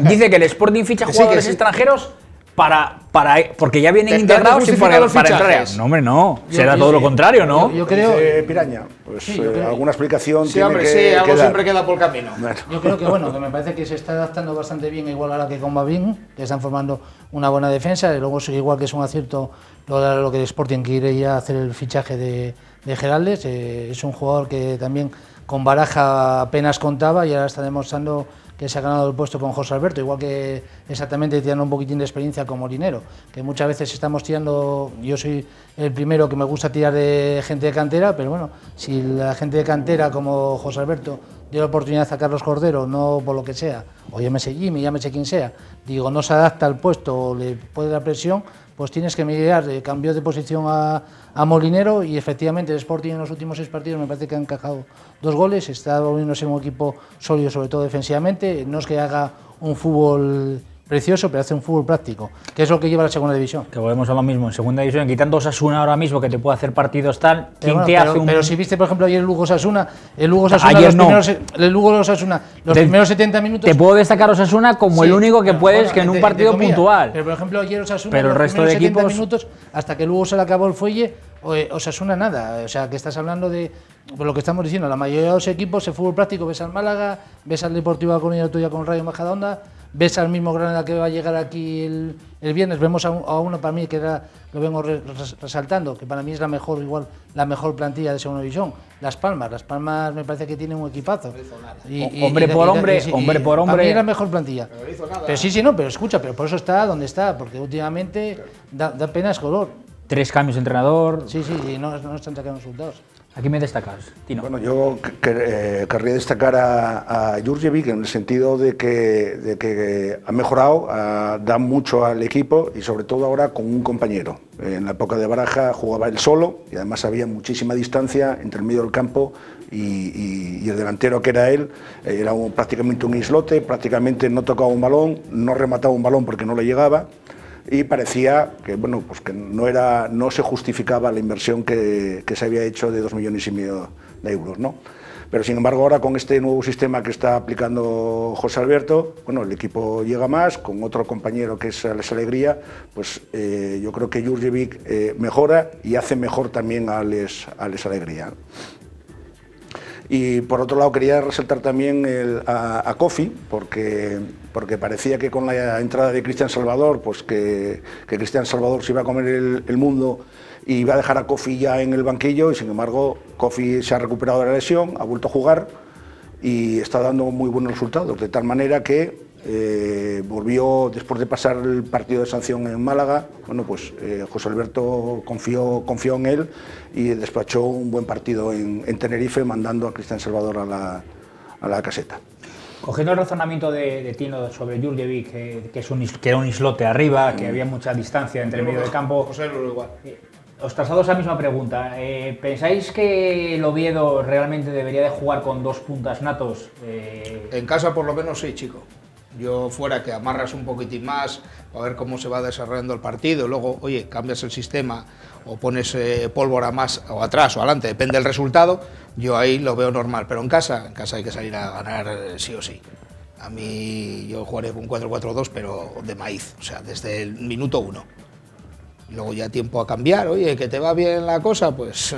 dice que el Sporting ficha jugadores extranjeros porque ya vienen integrados y para entrar. No, hombre, no. Será todo lo contrario, ¿no? Yo creo... Piraña, pues alguna explicación tiene hombre, que algo siempre queda por camino. Yo creo que que me parece que se está adaptando bastante bien, igual ahora que con Babín, que están formando una buena defensa, y luego igual que es un acierto lo que el Sporting quiere ya hacer el fichaje de Geraldes. Es un jugador que también con Baraja apenas contaba y ahora está demostrando que se ha ganado el puesto con José Alberto, igual que exactamente tirando un poquitín de experiencia con Molinero, que muchas veces estamos tirando, yo soy el primero que me gusta tirar de gente de cantera, pero bueno, si la gente de cantera como José Alberto dio la oportunidad a Carlos Cordero, no por lo que sea, o llámese Jimmy, llámese quien sea, digo, no se adapta al puesto o le puede dar presión, pues tienes que mirar, cambió de posición a Molinero y efectivamente el Sporting en los últimos 6 partidos me parece que ha encajado 2 goles, está volviéndose un equipo sólido, sobre todo defensivamente, no es que haga un fútbol precioso, pero hace un fútbol práctico, que es lo que lleva la segunda división. Que volvemos a lo mismo, en segunda división, quitando Osasuna ahora mismo, que te puede hacer partidos tal, pero si viste, por ejemplo, ayer el Lugo-Osasuna, ayer no. Los primeros 70 minutos... Te puedo destacar Osasuna como el único que puedes, que en un partido puntual. Pero, por ejemplo, ayer Osasuna, pero el resto de 70 equipos... minutos, hasta que Lugo se le acabó el fuelle, Osasuna nada, o sea, que estás hablando de lo que estamos diciendo, la mayoría de los equipos, el fútbol práctico, ves al Málaga, ves al Deportivo de La Coruña tuya con Rayo Majadahonda, ves al mismo Granada que va a llegar aquí el viernes, vemos a uno para mí que lo vengo resaltando, que para mí es la mejor plantilla de segunda división, Las Palmas me parece que tiene un equipazo. Hombre por hombre. Para mí es la mejor plantilla. Pero escucha, pero por eso está donde está, porque últimamente da pena es color. 3 cambios de entrenador. Sí, y no están sacando resultados. Aquí me destacas, Tino. Bueno, yo querría destacar a Jurjevic en el sentido de que ha mejorado, da mucho al equipo y sobre todo ahora con un compañero. En la época de Baraja jugaba él solo y además había muchísima distancia entre el medio del campo y el delantero que era él, era prácticamente un islote, prácticamente no tocaba un balón, no remataba un balón porque no le llegaba. Y parecía que, bueno, pues que no se justificaba la inversión que se había hecho de 2,5 millones de euros, ¿no? Pero sin embargo ahora con este nuevo sistema que está aplicando José Alberto, bueno, el equipo llega más, con otro compañero que es Alex Alegría, pues yo creo que Jurjevic mejora y hace mejor también a Alex Alegría. Y por otro lado quería resaltar también a Kofi, porque parecía que con la entrada de Cristian Salvador, pues que Cristian Salvador se iba a comer el mundo y iba a dejar a Kofi ya en el banquillo, y sin embargo Kofi se ha recuperado de la lesión, ha vuelto a jugar y está dando muy buenos resultados, de tal manera que volvió, después de pasar el partido de sanción en Málaga, bueno, pues José Alberto confió en él y despachó un buen partido en Tenerife, mandando a Cristian Salvador a la caseta. Cogiendo el razonamiento de Tino sobre Jurjevic, que era un islote arriba, que había mucha distancia entre el medio del campo, José Lu igual. Os traslado esa misma pregunta. ¿Pensáis que el Oviedo realmente debería de jugar con dos puntas natos? En casa por lo menos sí, chico. Yo fuera que amarras un poquitín más para ver cómo se va desarrollando el partido, luego, oye, cambias el sistema o pones pólvora más o atrás o adelante, depende del resultado, yo ahí lo veo normal, pero en casa hay que salir a ganar sí o sí. A mí yo jugaré con 4-4-2, pero de maíz, o sea, desde el minuto 1. Luego ya tiempo a cambiar, oye, que te va bien la cosa, pues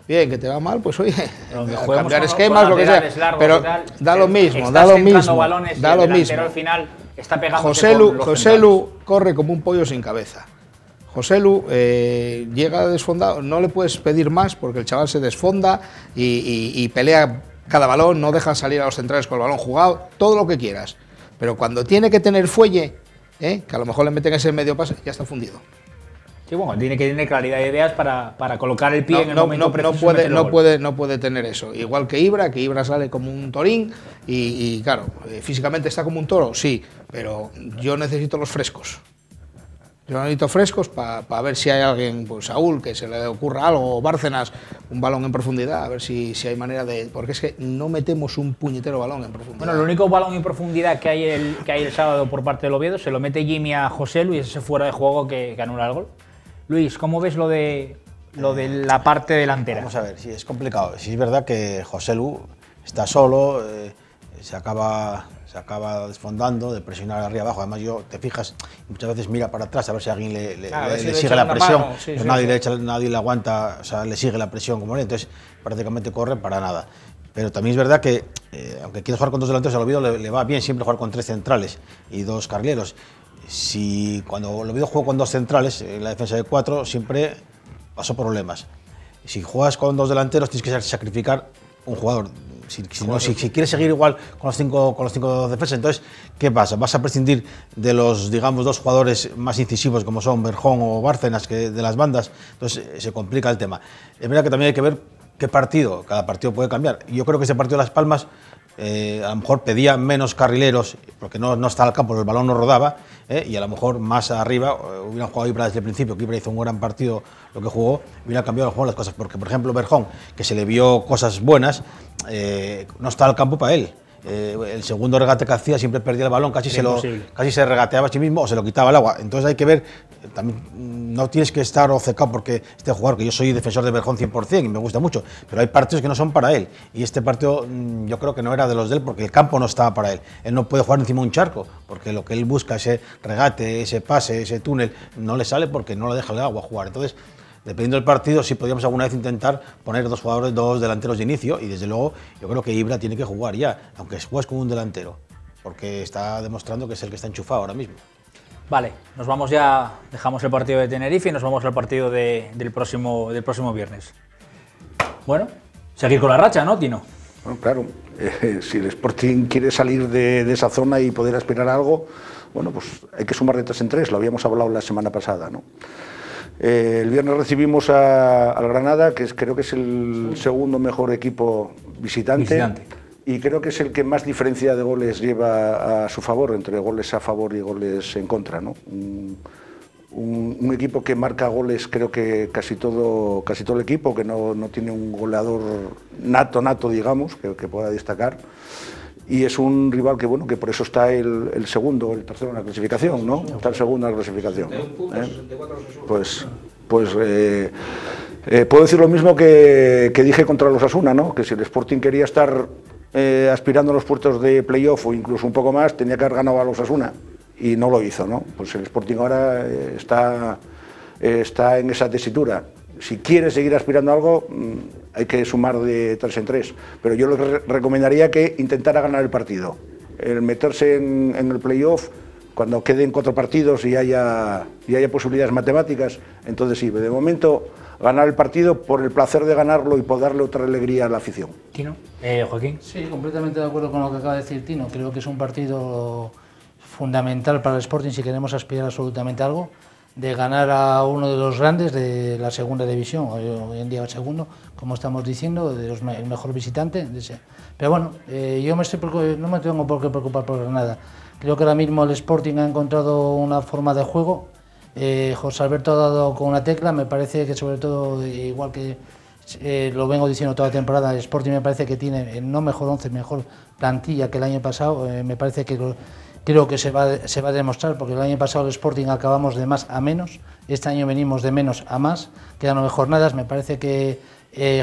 bien, que te va mal, pues oye, a cambiar esquemas, lo que sea, pero da lo mismo, da lo mismo, da lo mismo. Al final está pegando. José Lu corre como un pollo sin cabeza. José Lu llega desfondado, no le puedes pedir más porque el chaval se desfonda y pelea cada balón, no deja salir a los centrales con el balón jugado, todo lo que quieras. Pero cuando tiene que tener fuelle, que a lo mejor le meten ese medio pase, ya está fundido. Sí, bueno, tiene que tener claridad de ideas para colocar el pie en el momento preciso. No puede tener eso. Igual que Ibra sale como un torín y claro, físicamente está como un toro, sí, pero yo necesito los frescos. Yo necesito frescos para ver si hay alguien, pues Saúl, que se le ocurra algo, o Bárcenas, un balón en profundidad, a ver si hay manera de... Porque es que no metemos un puñetero balón en profundidad. Bueno, el único balón en profundidad que hay el sábado por parte del Oviedo se lo mete Jimmy a José Lu y ese fuera de juego que anula el gol. Luis, ¿cómo ves lo de la parte delantera? Vamos a ver, sí, es complicado. Sí, es verdad que José Lu está solo, se acaba desfondando de presionar arriba abajo. Además, te fijas, muchas veces mira para atrás a ver si alguien le sigue la presión. Pero nadie le aguanta, o sea, le sigue la presión como él, entonces prácticamente corre para nada. Pero también es verdad que, aunque quieras jugar con dos delanteros, al Oviedo le va bien siempre jugar con tres centrales y dos carrileros. Si cuando el Oviedo juega con dos centrales, en la defensa de 4 siempre pasó problemas. Si juegas con dos delanteros tienes que sacrificar un jugador. Si quieres seguir igual con los cinco defensas, entonces ¿qué pasa? Vas a prescindir de los, digamos, dos jugadores más incisivos como son Berjón o Bárcenas, que de las bandas, entonces se complica el tema. Es verdad que también hay que ver qué partido, cada partido puede cambiar. Yo creo que ese partido de Las Palmas a lo mejor pedía menos carrileros porque no estaba al campo, el balón no rodaba, y a lo mejor más arriba hubieran jugado Ibra desde el principio, que Ibra hizo un gran partido lo que jugó, hubiera cambiado el juego las cosas, porque por ejemplo Berjón, que se le vio cosas buenas, no estaba al campo para él. El segundo regate que hacía siempre perdía el balón, casi se regateaba a sí mismo o se lo quitaba el agua. Entonces hay que ver, también no tienes que estar obcecado porque este jugador, que yo soy defensor de Berjón 100% y me gusta mucho, pero hay partidos que no son para él. Y este partido yo creo que no era de los de él porque el campo no estaba para él. Él no puede jugar encima de un charco porque lo que él busca, ese regate, ese pase, ese túnel, no le sale porque no le deja el agua jugar. Entonces, dependiendo del partido, sí podríamos alguna vez intentar poner dos delanteros de inicio y desde luego yo creo que Ibra tiene que jugar ya, aunque juegues con un delantero, porque está demostrando que es el que está enchufado ahora mismo. Vale, nos vamos ya, dejamos el partido de Tenerife y nos vamos al partido del próximo viernes. Bueno, seguir con la racha, ¿no, Tino? Bueno, claro, si el Sporting quiere salir de esa zona y poder aspirar a algo, bueno, pues hay que sumar de 3 en 3, lo habíamos hablado la semana pasada, ¿no? El viernes recibimos al Granada, que creo que es el segundo mejor equipo visitante. Y creo que es el que más diferencia de goles lleva a su favor, entre goles a favor y goles en contra, ¿no? Un equipo que marca goles, creo que casi todo el equipo, que no tiene un goleador nato, digamos, que pueda destacar. Y es un rival que, bueno, que por eso está el segundo, el tercero en la clasificación, ¿no? Está el segundo en la clasificación, ¿no? Pues puedo decir lo mismo que dije contra los Osasuna, ¿no? Que si el Sporting quería estar aspirando a los puestos de playoff o incluso un poco más, tenía que haber ganado a los Osasuna y no lo hizo, ¿no? Pues el Sporting ahora está en esa tesitura. Si quiere seguir aspirando a algo, hay que sumar de 3 en 3, pero yo le recomendaría que intentara ganar el partido. El meterse en el playoff, cuando queden 4 partidos y haya posibilidades matemáticas, entonces sí, de momento ganar el partido por el placer de ganarlo y por darle otra alegría a la afición. ¿Tino? Joaquín. Sí, completamente de acuerdo con lo que acaba de decir Tino. Creo que es un partido fundamental para el Sporting si queremos aspirar absolutamente a algo, de ganar a uno de los grandes de la segunda división, hoy en día el segundo, como estamos diciendo, el mejor visitante. Pero bueno, yo no me tengo por qué preocupar por nada. Creo que ahora mismo el Sporting ha encontrado una forma de juego. José Alberto ha dado con una tecla, me parece que sobre todo, igual que lo vengo diciendo toda la temporada, el Sporting me parece que tiene no mejor 11, mejor plantilla que el año pasado. Me parece que creo que se va a demostrar, porque el año pasado el Sporting acabamos de más a menos, este año venimos de menos a más, quedan 9 jornadas, me parece que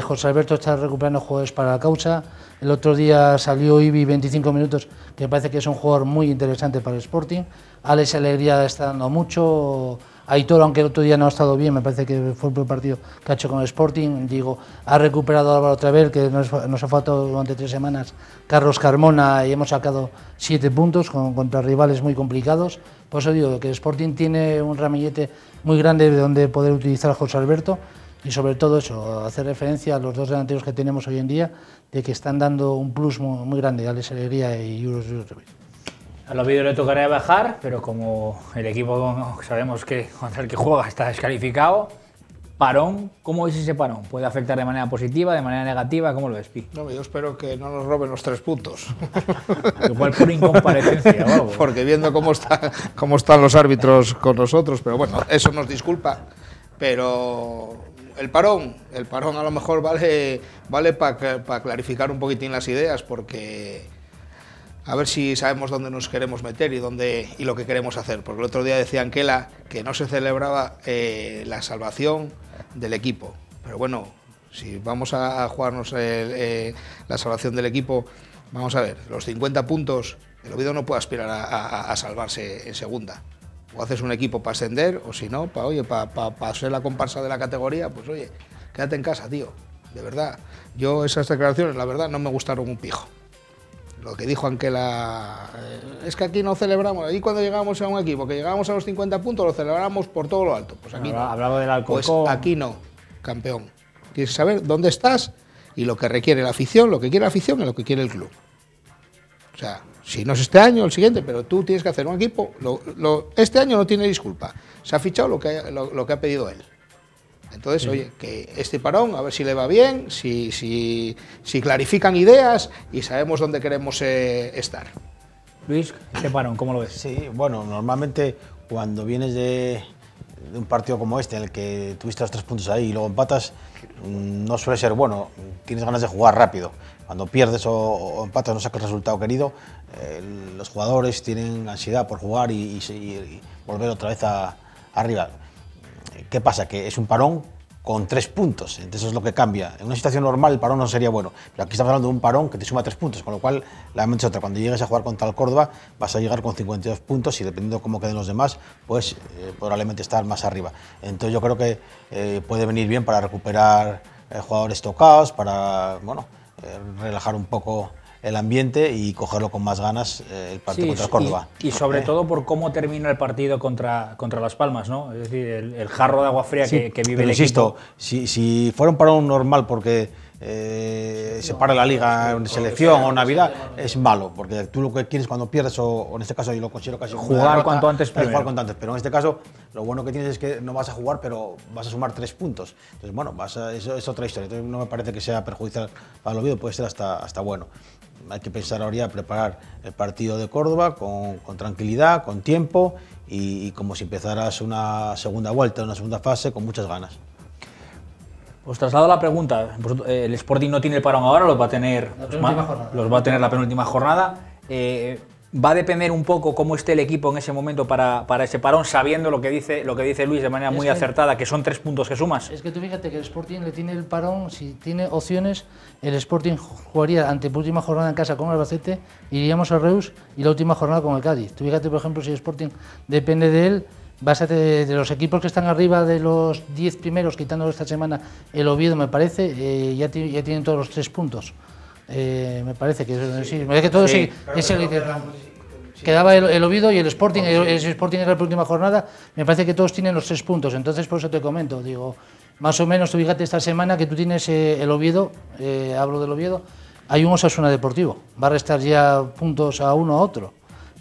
José Alberto está recuperando jugadores para la causa. El otro día salió Ibi 25 minutos, que me parece que es un jugador muy interesante para el Sporting. Alex Alegría está dando mucho. Aitor, aunque el otro día no ha estado bien, me parece que fue el primer partido que ha hecho con el Sporting. Digo, ha recuperado a Álvaro Travel, que nos ha faltado durante 3 semanas, Carlos Carmona, y hemos sacado 7 puntos contra rivales muy complicados. Por eso digo que el Sporting tiene un ramillete muy grande de donde poder utilizar a José Alberto. Y sobre todo eso, hacer referencia a los 2 delanteros que tenemos hoy en día, de que están dando un plus muy grande, Alex Alegría y Juros Jurjevic. Al Oviedo le tocaría bajar, pero como el equipo sabemos que contra el que juega está descalificado, parón, ¿cómo es ese parón? ¿Puede afectar de manera positiva, de manera negativa? ¿Cómo lo ves, Pi? No, yo espero que no nos roben los 3 puntos. Igual por incomparecencia o algo. Porque viendo cómo están los árbitros con nosotros, pero bueno, eso nos disculpa, pero el parón a lo mejor vale para clarificar un poquitín las ideas, porque a ver si sabemos dónde nos queremos meter y lo que queremos hacer. Porque el otro día decía Anquela que no se celebraba la salvación del equipo. Pero bueno, si vamos a jugarnos la salvación del equipo, vamos a ver, los 50 puntos, el Oviedo no puede aspirar a salvarse en segunda. O haces un equipo para ascender, o si no, para ser la comparsa de la categoría, pues oye, quédate en casa, tío. De verdad, yo esas declaraciones, la verdad, no me gustaron un pijo. Lo que dijo Anquela, es que aquí no celebramos, ahí cuando llegamos a un equipo, que llegábamos a los 50 puntos, lo celebramos por todo lo alto. Pues aquí no. Hablaba del Alcorcón. Pues aquí no, campeón. Tienes que saber dónde estás y lo que requiere la afición, lo que quiere la afición y lo que quiere el club. O sea, si no es este año, el siguiente, pero tú tienes que hacer un equipo. Este año no tiene disculpa. Se ha fichado lo que ha pedido él. Entonces, oye, que este parón, a ver si le va bien, si clarifican ideas y sabemos dónde queremos estar. Luis, este parón, ¿cómo lo ves? Sí, bueno, normalmente cuando vienes de un partido como este, en el que tuviste los 3 puntos ahí y luego empatas, no suele ser bueno. Tienes ganas de jugar rápido. Cuando pierdes o empatas, no sacas el resultado querido, los jugadores tienen ansiedad por jugar y volver otra vez arriba. ¿Qué pasa? Que es un parón con 3 puntos, entonces eso es lo que cambia. En una situación normal el parón no sería bueno, pero aquí estamos hablando de un parón que te suma 3 puntos, con lo cual la mente es otra. Cuando llegues a jugar contra el Córdoba vas a llegar con 52 puntos y dependiendo de cómo queden los demás, pues probablemente estar más arriba. Entonces yo creo que puede venir bien para recuperar jugadores tocados, para relajar un poco el ambiente y cogerlo con más ganas el partido contra el Córdoba. Y sobre todo por cómo termina el partido contra Las Palmas, ¿no? Es decir, el jarro de agua fría que vive el insisto, equipo. Si fuera un parón normal porque se para la liga en selección o Navidad, es malo, porque tú lo que quieres cuando pierdes, o en este caso yo lo considero casi jugar cuanto antes primero. Jugar cuanto antes, pero en este caso Lo bueno que tienes es que no vas a jugar, pero vas a sumar 3 puntos. Entonces, bueno, eso es otra historia. Entonces, no me parece que sea perjudicial para el Oviedo, puede ser hasta bueno. Hay que pensar ahora ya preparar el partido de Córdoba con tranquilidad, con tiempo y como si empezaras una segunda vuelta, una segunda fase con muchas ganas. Os traslado la pregunta. ¿El Sporting no tiene el parón ahora? ¿Los va a tener la penúltima jornada? ¿Va a depender un poco cómo esté el equipo en ese momento para ese parón, sabiendo lo que dice Luis de manera muy acertada, que son 3 puntos que sumas? Es que tú fíjate que el Sporting le tiene el parón, si tiene opciones, el Sporting jugaría ante la última jornada en casa con el Albacete, iríamos al Reus y la última jornada con el Cádiz. Tú fíjate, por ejemplo, si el Sporting depende de él, vas a de los equipos que están arriba de los 10 primeros, quitando esta semana el Oviedo, me parece, ya tienen todos los 3 puntos. Me parece que sí, me parece que todo sí, es el que quedaba el Oviedo y el Sporting, el Sporting era la última jornada, me parece que todos tienen los 3 puntos, entonces por eso te comento, digo, más o menos, tú fíjate esta semana que tú tienes el Oviedo, hablo del Oviedo, hay un Osasuna Deportivo, va a restar ya puntos a uno a otro,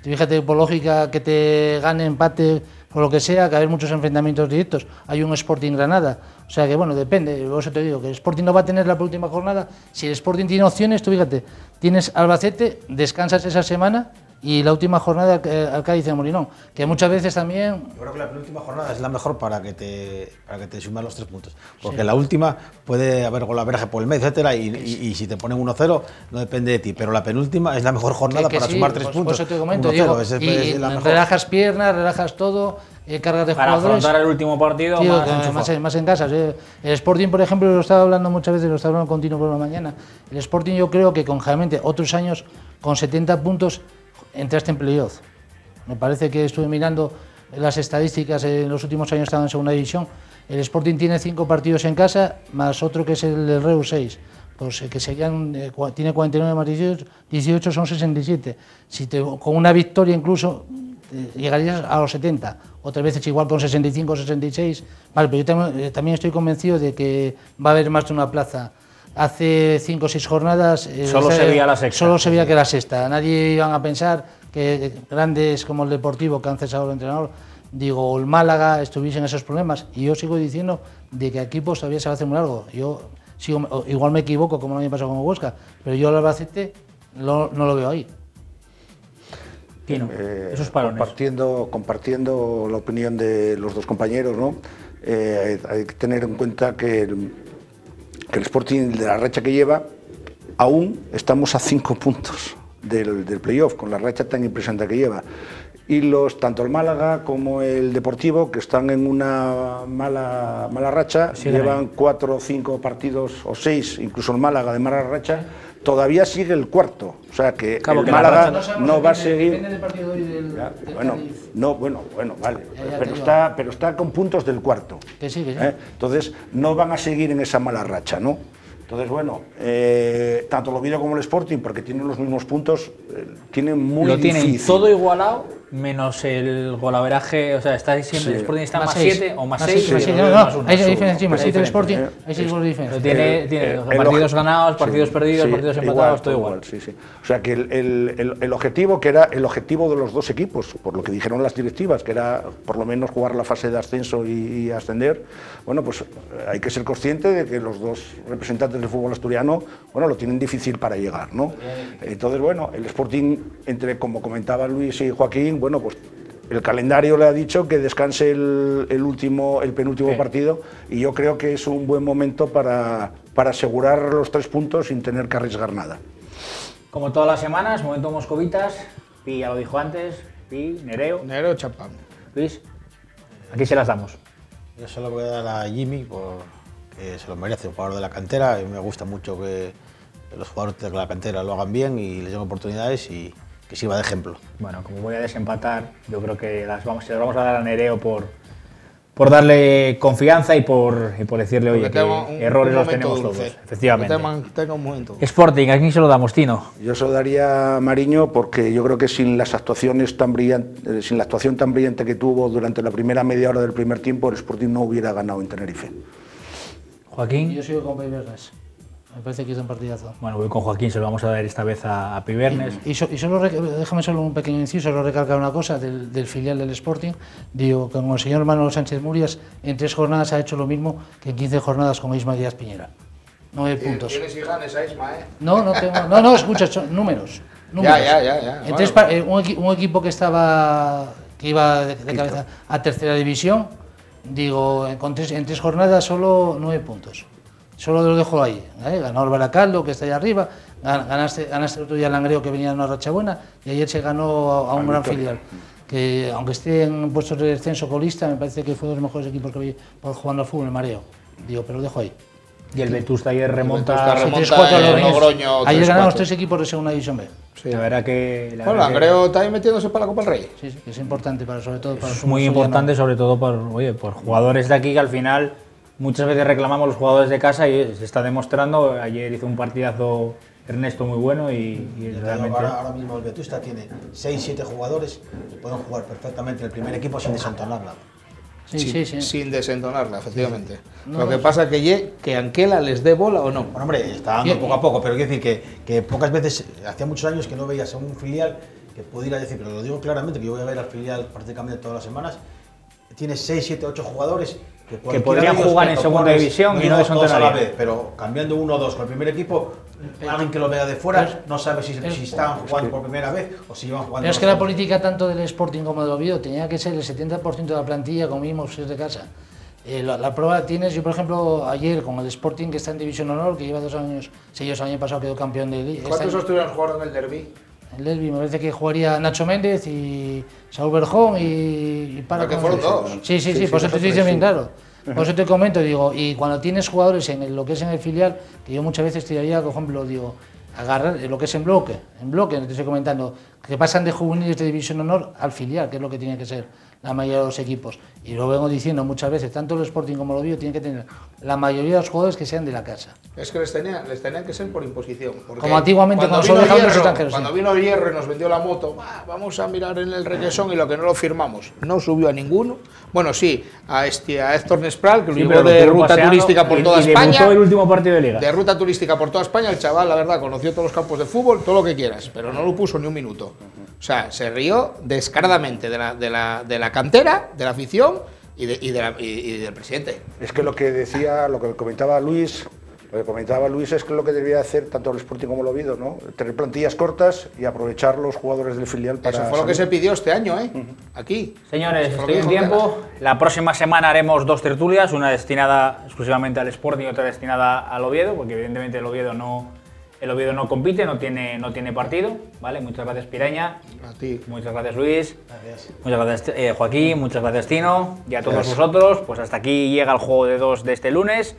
tú fíjate por lógica que te gane, empate, por lo que sea, que haber muchos enfrentamientos directos, hay un Sporting Granada, o sea que bueno, depende, por eso te digo que el Sporting no va a tener la última jornada, si el Sporting tiene opciones, tú fíjate, tienes Albacete, descansas esa semana y la última jornada al Cádiz de Molinón, que muchas veces también... Yo creo que la penúltima jornada es la mejor para que te sumen los 3 puntos, porque la última puede haber golaveraje por el medio, etcétera, y si te ponen 1-0 no depende de ti, pero la penúltima es la mejor jornada para sumar 3 puntos. Por eso te comento, digo, y relajas piernas, relajas todo, cargas de para jugadores... Para afrontar el último partido, más en casa. El Sporting, por ejemplo, lo estaba hablando muchas veces, lo estaba hablando continuo por la mañana, el Sporting yo creo que conjuntamente otros años con 70 puntos entraste en playoff. Me parece que estuve mirando las estadísticas, en los últimos años estaba en segunda división. El Sporting tiene 5 partidos en casa, más otro que es el del Reus 6. Pues que serían, tiene 49 más 18 son 67. Con una victoria incluso llegarías a los 70. Otras veces igual con 65 o 66. Vale, pero yo también estoy convencido de que va a haber más de una plaza. Hace 5 o 6 jornadas solo se veía la sexta. Solo se veía que la sexta. Nadie iban a pensar que grandes como el Deportivo, que han cesado el entrenador, digo, el Málaga, estuviesen esos problemas. Y yo sigo diciendo de que aquí pues todavía se va a hacer muy largo. Yo sigo, igual me equivoco, como no me pasó con Huesca, pero yo al Albacete no lo veo ahí. Esos parones. Compartiendo la opinión de los dos compañeros, ¿no? Hay que tener en cuenta que el Sporting, de la racha que lleva, aún estamos a 5 puntos del playoff, con la racha tan impresionante que lleva. Y tanto el Málaga como el Deportivo, que están en una mala racha, llevan 4 o 5 partidos, o 6, incluso el Málaga de mala racha, todavía sigue el cuarto. O sea que el Málaga no va a seguir... Depende del partido hoy del vale, pero está con puntos del cuarto. Que sí. Entonces no van a seguir en esa mala racha, ¿no? Entonces, bueno, tanto el Oviedo como el Sporting, porque tienen los mismos puntos, tienen muy difícil. Lo tienen todo igualado, menos el golaveraje, o sea, está siempre, el Sporting está más 7 o más 6. Hay diferencia, más 7 el Sporting, hay 6 goles de diferencia. Tiene partidos ganados, partidos perdidos, partidos empatados, todo igual. O sea, que el objetivo, que era el objetivo de los dos equipos, por lo que dijeron las directivas, que era por lo menos jugar la fase de ascenso y ascender, bueno, pues hay que ser consciente de que los dos representantes del fútbol asturiano, bueno, lo tienen difícil para llegar, ¿no? Entonces, bueno, el Sporting, como comentaba Luis y Joaquín, bueno, pues el calendario le ha dicho que descanse el penúltimo partido, y yo creo que es un buen momento para asegurar los 3 puntos sin tener que arriesgar nada. Como todas las semanas, momento moscovitas, Pi ya lo dijo antes, Pi, Nereo, champán. Luis, aquí se las damos. Yo se lo voy a dar a Jimmy porque se lo merece, un jugador de la cantera, y me gusta mucho que los jugadores de la cantera lo hagan bien y les den oportunidades y que sirva de ejemplo. Bueno, como voy a desempatar, yo creo que se las vamos a dar a Nereo por darle confianza y por decirle, oye, que errores los tenemos todos, efectivamente. Tenga un momento. Sporting, ¿a quién se lo damos, Tino? Yo se lo daría a Mariño, porque yo creo que sin la actuación tan brillante que tuvo durante la primera media hora del primer tiempo, el Sporting no hubiera ganado en Tenerife. Joaquín. Yo sigo con Peibernes. Me parece que hizo un partidazo. Bueno, voy con Joaquín, se lo vamos a dar esta vez a Pibernes. Y solo, déjame solo un pequeño inciso, solo recalcar una cosa del filial del Sporting. Digo, como el señor Manuel Sánchez Murias, en 3 jornadas ha hecho lo mismo que en 15 jornadas con Isma Díaz Piñera. 9 puntos. Tienes y ganes a Isma, ¿eh? No tengo. No, escucha, son números. Ya. En un equipo que iba de cabeza a tercera división, digo, en 3 jornadas solo 9 puntos. Solo lo dejo ahí. Ganó el Baracaldo, que está allá arriba, ganaste el otro día el Langreo, que venía en una racha buena, y ayer se ganó a un gran filial. Que aunque esté en puestos de descenso colista, me parece que fue uno de los mejores equipos que vi jugando al fútbol, el Mareo. Digo, pero lo dejo ahí. Y el Vetusta ayer remonta 3-4 a Logroño. Ayer ganamos 3 equipos de segunda división B. Sí, la verdad que... Bueno, Langreo está ahí metiéndose para la Copa del Rey. Sí, que es importante, sobre todo para... Es muy importante, sobre todo por jugadores de aquí que al final muchas veces reclamamos los jugadores de casa y se está demostrando. Ayer hizo un partidazo Ernesto muy bueno y realmente... Ahora mismo el Vetusta tiene 6-7 jugadores que pueden jugar perfectamente en el primer equipo sin desentonarla. Sí. Sin desentonarla, efectivamente. Sí. Lo que pasa es que Anquela les dé bola o no. Bueno, hombre, está dando poco a poco, pero quiero decir que pocas veces, hacía muchos años que no veías a un filial que pudiera decir, pero lo digo claramente, que yo voy a ver al filial prácticamente todas las semanas, tiene 6, 7, 8 jugadores que podrían jugar en segunda división y no desentonarían. Pero cambiando 1 o 2 con el primer equipo, alguien que lo vea de fuera no sabe si están jugando por primera vez o si llevan jugando. Pero es que la política tanto del Sporting como del Oviedo tenía que ser el 70% de la plantilla como mínimo si es de casa. La prueba tienes, yo por ejemplo ayer con el Sporting que está en División Honor, que lleva 2 años, el año pasado quedó campeón de Liga. ¿Cuántos estuvieron jugando en el derbi? El derbi me parece que jugaría Nacho Méndez y Saúl Berjón y para que fueron 2. Sí, por eso te estoy diciendo bien claro. Por eso te comento, digo, y cuando tienes jugadores en lo que es en el filial, que yo muchas veces tiraría, por ejemplo, digo, agarrar lo que es en bloque, te estoy comentando, que pasan de juveniles de División Honor al filial, que es lo que tiene que ser la mayoría de los equipos. Y lo vengo diciendo muchas veces, tanto el Sporting como el Oviedo tienen que tener la mayoría de los jugadores que sean de la casa. Es que les tenían que ser por imposición. Como antiguamente cuando solo dejaban los extranjeros. Cuando vino Hierro y nos vendió la moto, vamos a mirar en el requesón y lo que no lo firmamos. No subió a ninguno. Bueno, sí, a Héctor Nespral, que lo llevó de ruta turística por toda España. El último partido de Liga. De ruta turística por toda España, el chaval, la verdad, conoció todos los campos de fútbol, todo lo que quieras, pero no lo puso ni un minuto. O sea, se rió descaradamente de la cantera, de la afición y del presidente. Es que lo que comentaba Luis es que lo que debería hacer tanto el Sporting como el Oviedo, ¿no? Tener plantillas cortas y aprovechar los jugadores del filial para... Eso fue lo que se pidió este año, aquí. Señores, estoy en tiempo. La próxima semana haremos 2 tertulias, una destinada exclusivamente al Sporting y otra destinada al Oviedo, porque evidentemente el Oviedo no compite, no tiene partido, ¿vale? Muchas gracias, Piraña. A ti. Muchas gracias, Luis. Gracias. Muchas gracias, Joaquín. Muchas gracias, Tino. Y a todos vosotros, pues hasta aquí llega el Juego de 2 de este lunes.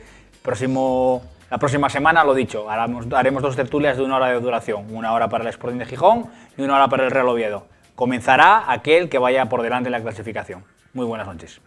La próxima semana, lo dicho, haremos 2 tertulias de 1 hora de duración. 1 hora para el Sporting de Gijón y 1 hora para el Real Oviedo. Comenzará aquel que vaya por delante en la clasificación. Muy buenas noches.